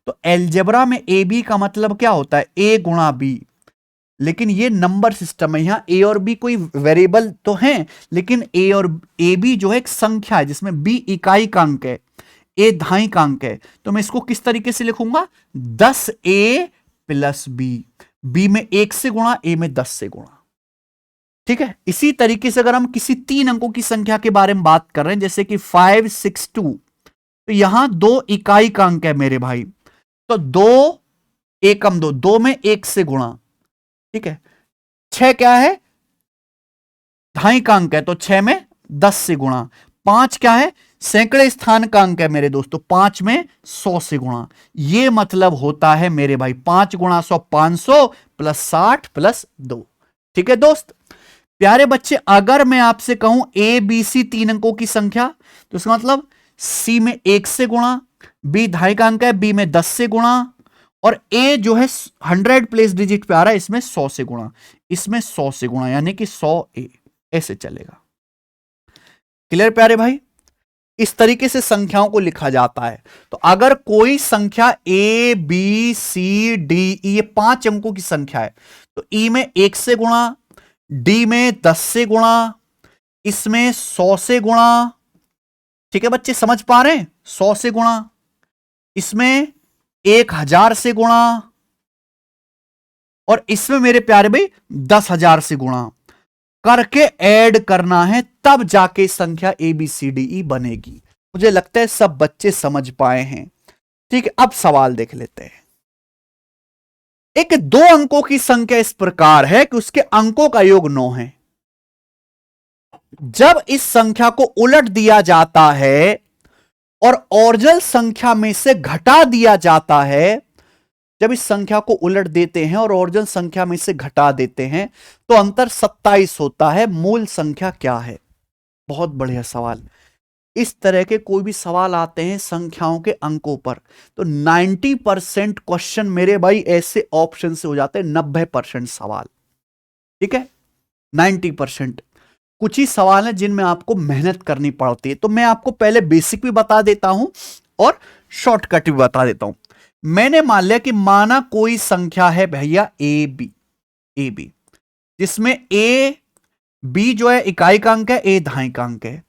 तो एलजेब्रा में ए बी का मतलब क्या होता है, ए गुणा बी। लेकिन ये नंबर सिस्टम है, यहां ए और बी कोई वेरिएबल तो हैं, लेकिन ए और ए बी जो है एक संख्या है जिसमें बी इकाई का अंक है, ए दहाई का अंक है। तो मैं इसको किस तरीके से लिखूंगा, 10a प्लस बी में 1 से गुणा, ए में 10 से गुणा। ठीक है, इसी तरीके से अगर हम किसी 3 अंकों की संख्या के बारे में बात कर रहे हैं जैसे कि 562, तो यहां 2 इकाई का अंक है मेरे भाई, तो 2 एकम 2, 2 में 1 से गुणा। ठीक है, 6 क्या है, दहाई का अंक है, तो 6 में 10 से गुणा। 5 क्या है, सैकड़े स्थान का अंक है मेरे दोस्तों, 5 में 100 से गुणा। ये मतलब होता है मेरे भाई 5 गुणा 100 500 प्लस 60 प्लस 2। ठीक है दोस्त प्यारे बच्चे, अगर मैं आपसे कहूं ए बी सी 3 अंकों की संख्या, तो इसका मतलब सी में 1 से गुणा, बी दहाई का अंक है, बी में 10 से गुणा, और ए जो है 100 प्लेस डिजिट पे आ रहा है, इसमें 100 से गुणा, इसमें 100 से गुणा, यानी कि 100a। ऐसे चलेगा। क्लियर प्यारे भाई? इस तरीके से संख्याओं को लिखा जाता है। तो अगर कोई संख्या A B C D E, ये 5 अंकों की संख्या है, तो ई में 1 से गुणा, डी में 10 से गुणा, इसमें 100 से गुणा। ठीक है बच्चे, समझ पा रहे हैं? 100 से गुणा, इसमें 1000 से गुणा, और इसमें मेरे प्यारे भाई 10,000 से गुणा करके ऐड करना है, तब जाके संख्या A B C D E बनेगी। मुझे लगता है सब बच्चे समझ पाए हैं। ठीक है, अब सवाल देख लेते हैं। एक 2 अंकों की संख्या इस प्रकार है कि उसके अंकों का योग 9 है। जब इस संख्या को उलट दिया जाता है और ओरिजिनल संख्या में से घटा दिया जाता है, जब इस संख्या को उलट देते हैं और ओरिजिनल संख्या में से घटा देते हैं, तो अंतर 27 होता है। मूल संख्या क्या है? बहुत बढ़िया सवाल। इस तरह के कोई भी सवाल आते हैं संख्याओं के अंकों पर, तो 90% क्वेश्चन मेरे भाई ऐसे ऑप्शन से हो जाते हैं, 90% सवाल। ठीक है, 90%। कुछ ही सवाल हैं जिनमें आपको मेहनत करनी पड़ती है, तो मैं आपको पहले बेसिक भी बता देता हूं और शॉर्टकट भी बता देता हूं। मैंने मान लिया कि माना कोई संख्या है भैया ए बी, जिसमें ए बी जो है इकाई का अंक है, ए दहाई का अंक है।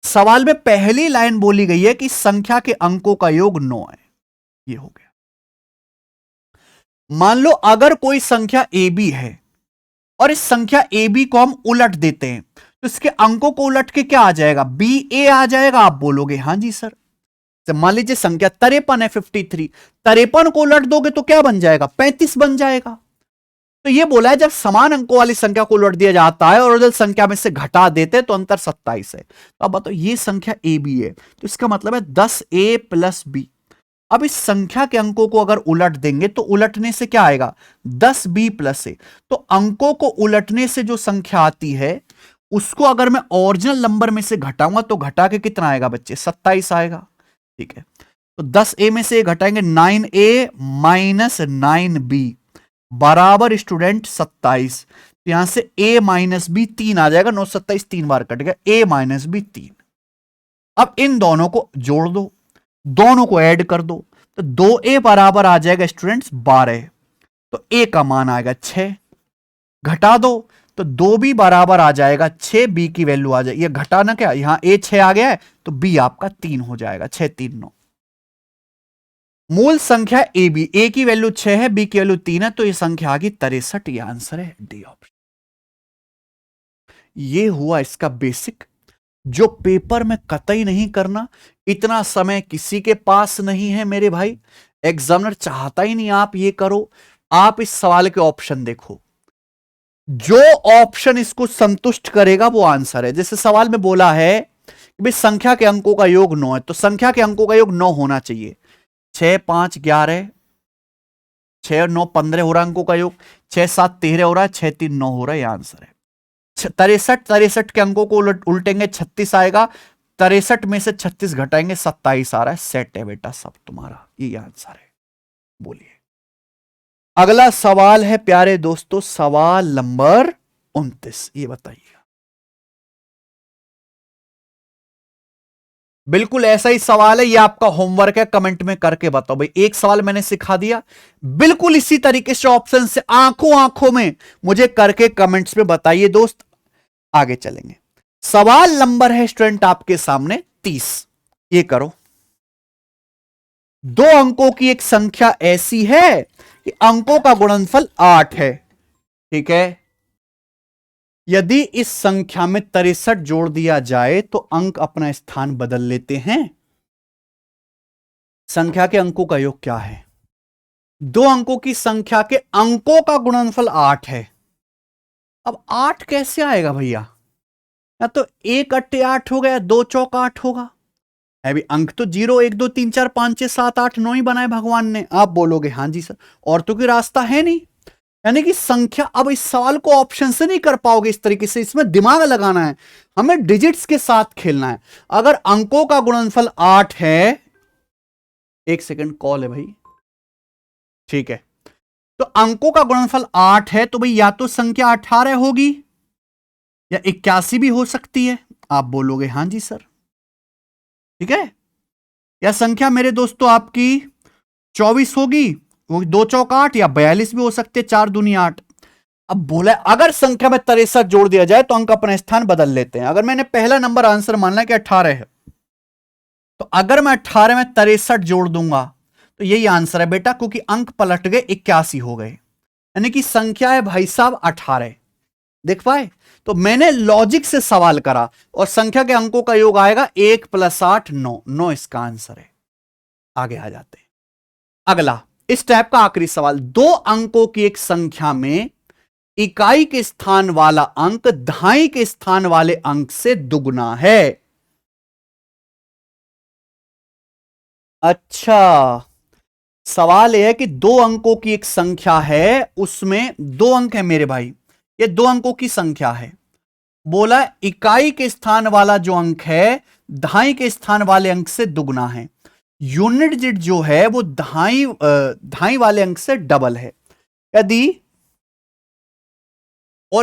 सवाल में पहली लाइन बोली गई है कि संख्या के अंकों का योग 9 है। ये हो गया। मान लो अगर कोई संख्या ए बी है और इस संख्या ए बी को हम उलट देते हैं तो इसके अंकों को उलट के क्या आ जाएगा, बी ए आ जाएगा। आप बोलोगे हां जी सर। तो मान लीजिए संख्या 53 है, 53, 53 को उलट दोगे तो क्या बन जाएगा, 35 बन जाएगा। तो ये बोला है जब समान अंकों वाली संख्या को उलट दिया जाता है और उस संख्या में से घटा देते हैं तो अंतर 27 है। तो अब बताओ ये संख्या ए बी है तो इसका मतलब है 10a प्लस बी। अब इस संख्या के अंकों को अगर उलट देंगे तो उलटने से क्या आएगा, 10b प्लस ए। तो अंकों को उलटने से जो संख्या आती है उसको अगर मैं ओरिजिनल नंबर में से घटाऊंगा तो घटा के कितना आएगा बच्चे, 27 आएगा। ठीक है, तो 10a में से घटाएंगे 9a माइनस 9b बराबर स्टूडेंट 27। तो यहां से a माइनस बी 3 आ जाएगा, 9 27 3 बार कट गया, a माइनस बी 3। अब इन दोनों को जोड़ दो, दोनों को ऐड कर दो तो 2a बराबर आ जाएगा स्टूडेंट्स 12। तो a का मान आएगा 6। घटा दो तो 2b बराबर आ जाएगा 6, b की वैल्यू आ जाएगी, ये घटाना क्या, यहां a 6 आ गया है तो b आपका 3 हो जाएगा, 6 3 9। मूल संख्या ए बी, ए की वैल्यू 6 है, बी की वैल्यू 3 है, तो ये संख्या आ गई 63। ये आंसर है डी ऑप्शन। ये हुआ इसका बेसिक, जो पेपर में कतई नहीं करना। इतना समय किसी के पास नहीं है मेरे भाई, एग्जामिनर चाहता ही नहीं आप ये करो। आप इस सवाल के ऑप्शन देखो, जो ऑप्शन इसको संतुष्ट करेगा वो आंसर है। जैसे सवाल में बोला है कि भाई संख्या के अंकों का योग 9 है, तो संख्या के अंकों का योग 9 होना चाहिए। 6 5 11, 6 और 9 15 हो रहा है अंकों का योग, 6 7 13 हो रहा है, 6 3 9 हो रहा है, यह आंसर है। 63 के अंकों को उल्टेंगे 36 आएगा, 63 में से 36 घटाएंगे 27 आ रहा है। सेट है बेटा सब तुम्हारा, ये आंसर है। बोलिए अगला सवाल है प्यारे दोस्तों, सवाल नंबर 29। ये बताइए, बिल्कुल ऐसा ही सवाल है, ये आपका होमवर्क है, कमेंट में करके बताओ भाई। एक सवाल मैंने सिखा दिया, बिल्कुल इसी तरीके से ऑप्शन से आंखों आंखों में मुझे करके कमेंट्स में बताइए दोस्त। आगे चलेंगे, सवाल नंबर है स्टूडेंट आपके सामने 30। ये करो, दो अंकों की एक संख्या ऐसी है कि अंकों का गुणनफल 8 है। ठीक है, यदि इस संख्या में 63 जोड़ दिया जाए तो अंक अपना स्थान बदल लेते हैं। संख्या के अंकों का योग क्या है, दो अंकों की संख्या के अंकों का गुणनफल 8 है। अब 8 कैसे आएगा भैया, या तो 1 8 8 हो गया, 2 चौक 8 होगा। अभी अंक तो 0 1 2 3 4 5 6 7 8 9 ही बनाए भगवान ने। आप बोलोगे हां जी सर, और तो कोई रास्ता है नहीं। यानी कि संख्या, अब इस सवाल को ऑप्शन से नहीं कर पाओगे इस तरीके से, इसमें दिमाग लगाना है, हमें डिजिट्स के साथ खेलना है। अगर अंकों का गुणनफल 8 है, एक सेकंड कॉल है भाई, ठीक है, तो अंकों का गुणनफल 8 है तो भाई या तो संख्या 18 होगी या 81 भी हो सकती है। आप बोलोगे हां जी सर, ठीक है, या संख्या मेरे दोस्तों आपकी 24 होगी, वो 2 चौक 8, या 42 भी हो सकते हैं, 4 दूनी 8। अब बोला अगर संख्या में 63 जोड़ दिया जाए तो अंक अपना स्थान बदल लेते हैं। अगर मैंने पहला नंबर आंसर मानना है कि 18 है, तो अगर मैं 18 में 63 जोड़ दूंगा तो यही आंसर है बेटा, क्योंकि अंक पलट गए, 81 हो गए, यानी कि संख्या है भाई साहब 18। देख पाए, तो मैंने लॉजिक से सवाल करा और संख्या के अंकों का योग आएगा 1 + 8 9, 9 इसका आंसर है। आगे आ जाते हैं, अगला इस टाइप का आखिरी सवाल, दो अंकों की एक संख्या में इकाई के स्थान वाला अंक दहाई के स्थान वाले अंक से दुगना है। अच्छा, सवाल यह है कि दो अंकों की एक संख्या है, उसमें 2 अंक है मेरे भाई, ये 2 अंकों की संख्या है। बोला इकाई के स्थान वाला जो अंक है दहाई के स्थान वाले अंक से दुगना है। यूनिट डिजिट जो है वो दहाई वाले अंक से डबल है।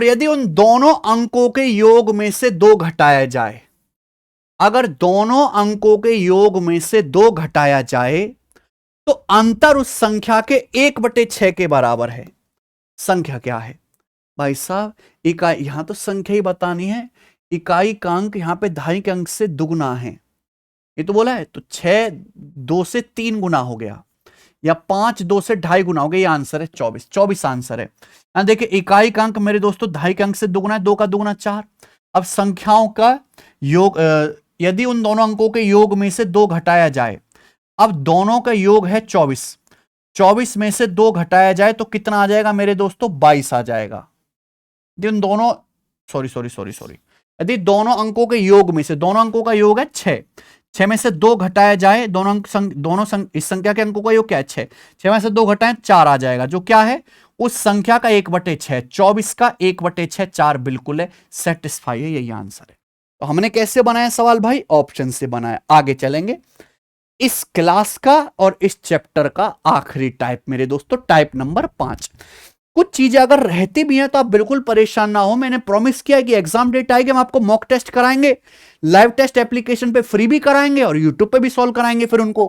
यदि उन दोनों अंकों के योग में से 2 घटाया जाए, अगर दोनों अंकों के योग में से 2 घटाया जाए तो अंतर उस संख्या के 1/6 के बराबर है। संख्या क्या है, भाई साहब इकाई, यहां तो संख्या ही बतानी है, इकाई का अंक यहां पे दहाई के अंक से दुगुना है, ये तो बोला है, तो 6 2 से 3 गुना हो गया, या 5 2 से ढाई गुना हो गया, ये आंसर है 24, 24 आंसर है। यहां देखिए इकाई का अंक मेरे दोस्तों दहाई के अंक से दुगुना है, 2 का दुगुना 4। अब संख्याओं का योग, यदि उन दोनों अंकों के योग में से 2 घटाया जाए, अब दोनों का योग है 24, 24 में से 2 घटाया जाए तो कितना आ जाएगा मेरे दोस्तों, 22 आ जाएगा। यदि उन दोनों, सॉरी, यदि दोनों अंकों के योग में से, दोनों अंकों का योग है 6, 6 में से 2 घटाया जाए, इस संख्या के अंकों का योग क्या है 6, 6 में से 2 घटाएं 4 आ जाएगा, जो क्या है उस संख्या का 1/6, 24 का 1/6, 4 बिल्कुल है, सेटिस्फाई है, यही आंसर है। तो हमने कैसे बनाया सवाल भाई, ऑप्शन से बनाया। आगे चलेंगे, इस क्लास का और इस चैप्टर का आखिरी टाइप मेरे दोस्तों, टाइप नंबर 5। कुछ चीजें अगर रहती भी हैं तो आप बिल्कुल परेशान ना हो, मैंने प्रॉमिस किया कि एग्जाम डेट आएगी हम आपको मॉक टेस्ट कराएंगे, लाइव टेस्ट एप्लीकेशन पे फ्री भी कराएंगे और यूट्यूब पे भी सॉल्व कराएंगे, फिर उनको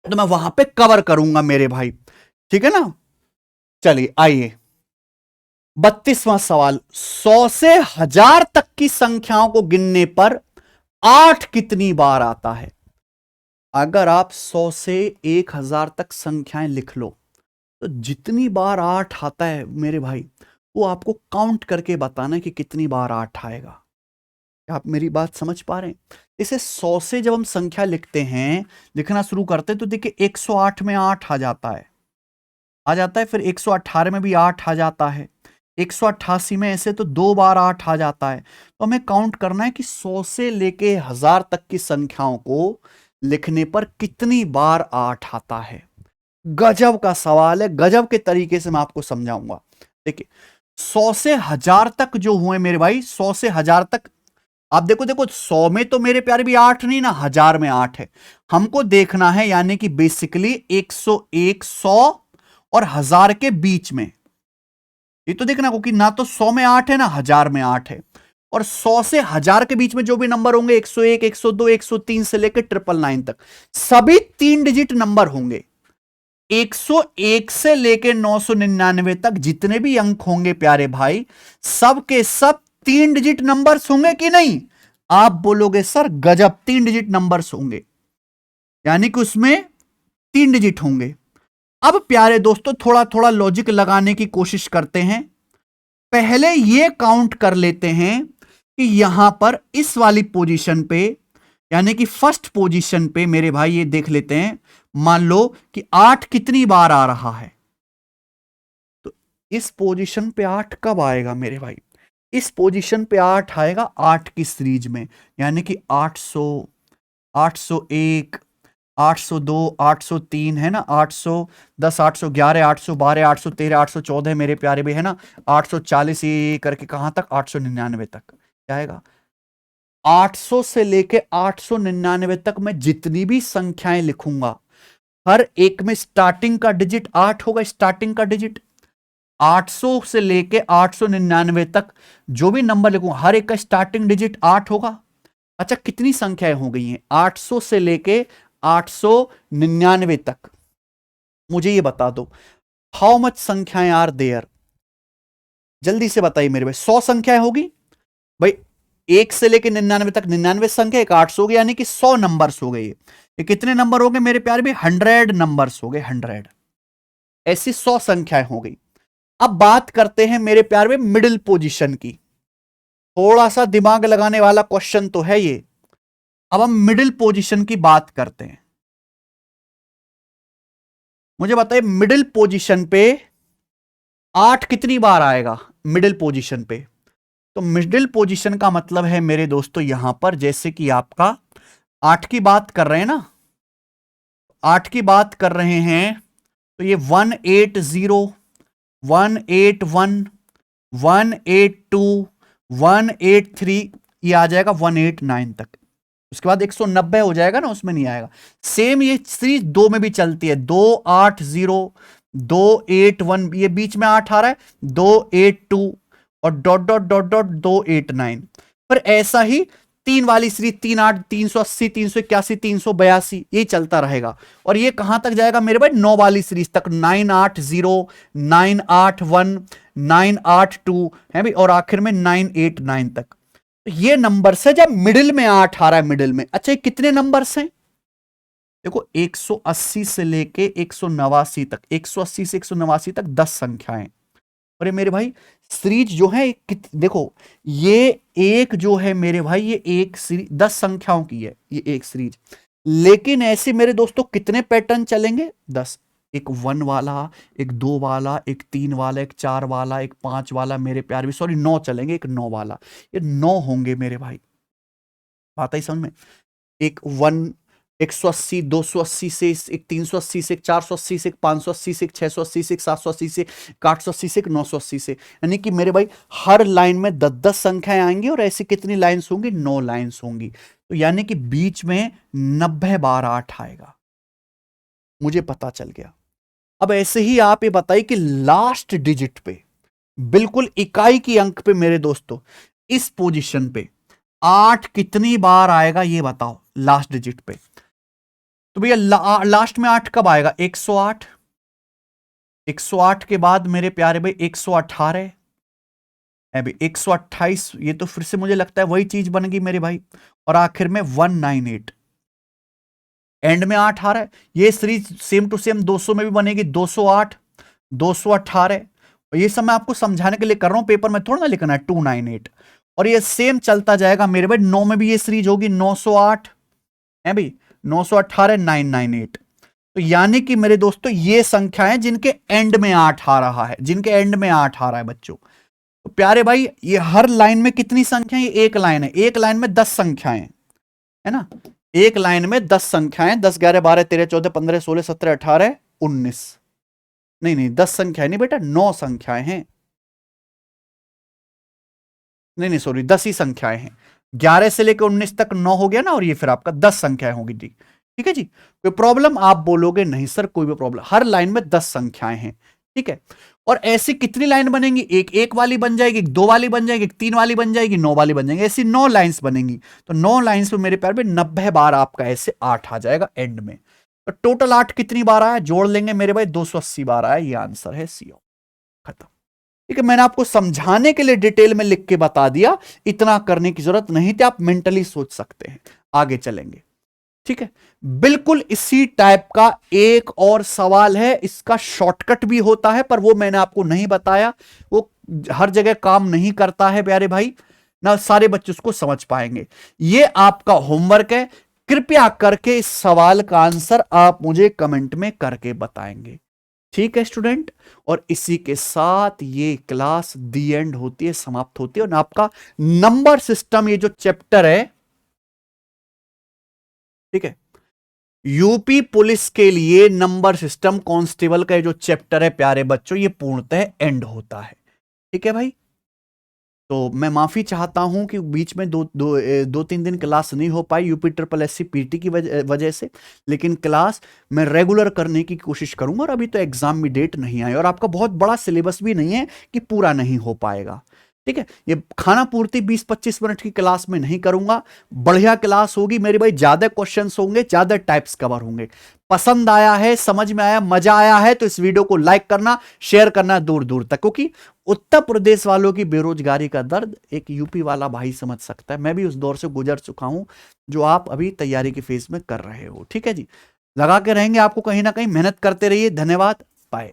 तो मैं वहां पे कवर करूंगा मेरे भाई, ठीक है ना। चलिए आइए, 32वां सवाल, 100 से 1000 तक की संख्याओं को गिनने पर 8 कितनी बार आता है। अगर आप 100 से 1000 तक संख्याएं लिख लो तो जितनी बार 8 आता है मेरे भाई, वो आपको काउंट करके बताना है कि कितनी बार 8 आएगा। आप मेरी बात समझ पा रहे हैं। इसे 100 से जब हम संख्या लिखते हैं, लिखना शुरू करते हैं, तो देखिए 108 में 8 आ जाता है, फिर 118 में भी 8 आ जाता है, 188 में ऐसे तो 2 बार 8 आ जाता है। तो हमें काउंट करना है कि 100 से लेके 1000 तक की संख्याओं को लिखने पर कितनी बार 8 आता है। गजब का सवाल है, गजब के तरीके से मैं आपको समझाऊंगा। देखिए 100 से 1000 तक जो हुए मेरे भाई, 100 से 1000 तक आप देखो 100 में तो मेरे प्यारे भी 8 नहीं ना, 1000 में 8 है। हमको देखना है यानी कि बेसिकली 101, 100 और 1000 के बीच में, ये तो देखना को कि ना तो 100 में 8 है ना 1000 में 8 है। और 100 से 1000 के बीच में जो भी नंबर होंगे, 101, 102, 103 से लेकर 999 तक, सभी 3 डिजिट नंबर होंगे। 101 से लेकर 999 तक जितने भी अंक होंगे प्यारे भाई, सब के सब 3 डिजिट नंबर्स होंगे कि नहीं। आप बोलोगे सर गजब, 3 डिजिट नंबर्स होंगे, यानी कि उसमें 3 डिजिट होंगे। अब प्यारे दोस्तों थोड़ा थोड़ा लॉजिक लगाने की कोशिश करते हैं। पहले यह काउंट कर लेते हैं कि यहां पर इस वाली पोजीशन पे, यानी कि फर्स्ट पोजीशन पे मेरे भाई ये देख लेते हैं, मान लो कि 8 कितनी बार आ रहा है। तो इस पोजीशन पे 8 कब आएगा मेरे भाई, इस पोजीशन पे 8 आएगा 8 की सीरीज में, यानी कि 800, 801, 802, 803 है ना, 810, 811, 812, 813, 814 मेरे प्यारे भी है ना, 840 ये करके कहां तक 899 तक क्या आएगा। 800 से लेके 899 तक मैं जितनी भी संख्याएं लिखूंगा, हर एक में स्टार्टिंग का डिजिट 8 होगा, स्टार्टिंग का डिजिट 800 से लेके 899 तक जो भी नंबर लिखूंगा, हर एक का स्टार्टिंग डिजिट 8 होगा। अच्छा कितनी संख्याएं हो गई हैं 800 से लेके 899 तक, मुझे ये बता दो हाउ मच संख्याएं आर देयर, जल्दी से बताइए मेरे भाई। 100 संख्याएं होगी भाई, 1 से लेके 99 तक 99 संख्या, एक 800 हो गया, यानी कि 100 नंबर्स हो गए। ये कितने नंबर हो गए मेरे प्यारे भी, 100 नंबर्स हो गए, 100 ऐसी 100 संख्याएं हो गई। अब बात करते हैं मेरे प्यार में मिडिल पोजीशन की, थोड़ा सा दिमाग लगाने वाला क्वेश्चन तो है ये। अब हम मिडिल पोजीशन की बात करते हैं। मुझे बताइए मिडिल पोजीशन पे 8 कितनी बार आएगा मिडिल पोजीशन पे। तो मिडिल पोजीशन का मतलब है मेरे दोस्तों यहां पर, जैसे कि आपका 8 की बात कर रहे हैं ना, 8 की बात कर रहे हैं, तो ये 180, 181, 182, 183, ये आ जाएगा 189 तक। उसके बाद 190 हो जाएगा ना, उसमें नहीं आएगा। सेम ये सीरीज 2 में भी चलती है, 280, 281, ये बीच में 8 आ रहा है, 282 और डॉट डॉट डॉट डॉट 289। पर ऐसा ही 3 वाली सीरीज 38, 380, 381, 382 ये चलता रहेगा। और ये कहां तक जाएगा मेरे भाई? 9 वाली सीरीज तक, 980, 981, 982 है भी, और आखिर में 989 तक। तो ये नंबर से जब मिडिल में 8 आ रहा है, मिडिल में, अच्छा ये कितने नंबर्स हैं? देखो 180 से लेके 189 तक, 180 से 189 तक 10 संख्याएं। अरे मेरे भाई सीरीज जो है देखो, ये एक जो है मेरे भाई, ये एक सीरीज 10 संख्याओं की है, ये एक सीरीज। लेकिन ऐसे मेरे दोस्तों कितने पैटर्न चलेंगे? 10। एक 1 वाला, एक 2 वाला, एक 3 वाला, एक 4 वाला, एक 5 वाला, मेरे प्यार भी, सॉरी 9 चलेंगे, एक 9 वाला। ये 9 होंगे मेरे भाई, आता ही समझ में? एक 180, 280 से, एक 380 से, एक 480 से, एक 580 से, एक 680 से, एक 780 से, एक 880 से, एक 980 से। यानी कि मेरे भाई हर लाइन में 10-10 संख्याएं आएंगी, और ऐसी कितनी लाइंस होंगी? 9 लाइंस होंगी। तो यानी कि बीच में 90 बार 8 आएगा, मुझे पता चल गया। अब ऐसे ही आप ये बताइए कि लास्ट डिजिट पे, बिल्कुल इकाई की अंक पे मेरे दोस्तों, इस पोजीशन पे 8 कितनी बार आएगा ये बताओ लास्ट डिजिट पे। तो भैया लास्ट में 8 कब आएगा? 108। 108 के बाद मेरे प्यारे भाई 118 है भाई, 128, ये तो फिर से मुझे लगता है वही चीज बन गई मेरे भाई। और आखिर में 198, एंड में 8 आ रहा है। ये सीरीज सेम टू सेम 200 में भी बनेगी, 208, 218। और ये सब मैं आपको समझाने के लिए कर रहा हूं, पेपर में थोड़ा ना लिखना है। 298, और ये सेम चलता जाएगा मेरे भाई। 9 में भी ये सीरीज होगी, 908 है भाई, 918, 998। तो यानी कि मेरे दोस्तों ये संख्याएं जिनके एंड में 8 आ रहा है, जिनके एंड में 8 आ रहा है बच्चों। तो प्यारे भाई ये हर लाइन में कितनी संख्याएं? ये एक लाइन है, एक लाइन में 10 संख्याएं है ना, एक लाइन में 10 संख्याएं, 10, 11, 12, 13, 14, 15, 16, 17, 18, 19। नहीं 10 संख्याएं नहीं बेटा, 9 संख्याएं हैं। नहीं सॉरी, 10 ही संख्याएं हैं। 11 से लेकर 19 तक 9 हो गया ना, और ये फिर आपका 10 संख्याएं होगी जी। ठीक है जी, कोई प्रॉब्लम? आप बोलोगे नहीं सर कोई भी प्रॉब्लम, हर लाइन में 10 संख्याएं हैं। ठीक है, और ऐसी कितनी लाइन बनेंगी? एक वाली बन जाएगी, एक 2 वाली बन जाएगी, एक 3 वाली बन जाएगी, 9 वाली बन जाएगी, ऐसी 9 लाइंस बनेंगी। तो 9 लाइंस पे मेरे प्यार में 90 बार आपका ऐसे 8 आ जाएगा एंड में। तो टोटल 8 कितनी बार आया? जोड़ लेंगे मेरे भाई, 280 बार आया। ये आंसर है सी। खत्म। ठीक है, मैंने आपको समझाने के लिए डिटेल में लिख के बता दिया, इतना करने की जरूरत नहीं थी, आप मेंटली सोच सकते हैं। आगे चलेंगे। ठीक है, बिल्कुल इसी टाइप का एक और सवाल है, इसका शॉर्टकट भी होता है, पर वो मैंने आपको नहीं बताया, वो हर जगह काम नहीं करता है प्यारे भाई, ना सारे बच्चे उसको समझ पाएंगे। ये आपका होमवर्क है, कृपया करके इस सवाल का आंसर आप मुझे कमेंट में करके बताएंगे। ठीक है स्टूडेंट, और इसी के साथ ये क्लास दी एंड होती है, समाप्त होती है। और आपका नंबर सिस्टम, ये जो चैप्टर है, ठीक है, यूपी पुलिस के लिए नंबर सिस्टम कांस्टेबल का जो चैप्टर है प्यारे बच्चों, ये पूर्णतः एंड होता है। ठीक है भाई, तो मैं माफी चाहता हूं कि बीच में 2-3 दिन क्लास नहीं हो पाई यूपी ट्रिपल एससी पीटी की वजह से, लेकिन क्लास मैं रेगुलर करने की कोशिश करूंगा। और अभी तो एग्जाम में डेट नहीं आई, और आपका बहुत बड़ा सिलेबस भी नहीं है कि पूरा नहीं हो पाएगा। ठीक है, ये खाना पूर्ति 20-25 मिनट की क्लास में नहीं करूंगा, बढ़िया क्लास होगी मेरे भाई, ज्यादा क्वेश्चंस होंगे, ज्यादा टाइप्स कवर होंगे। पसंद आया है, समझ में आया, मजा आया है, तो इस वीडियो को लाइक करना, शेयर करना दूर दूर तक, क्योंकि उत्तर प्रदेश वालों की बेरोजगारी का दर्द एक यूपी वाला भाई समझ सकता है। मैं भी उस दौर से गुजर चुका हूं जो आप अभी तैयारी की फेज में कर रहे हो। ठीक है जी, लगा के रहेंगे आपको, कहीं ना कहीं मेहनत करते रहिए। धन्यवाद, बाय।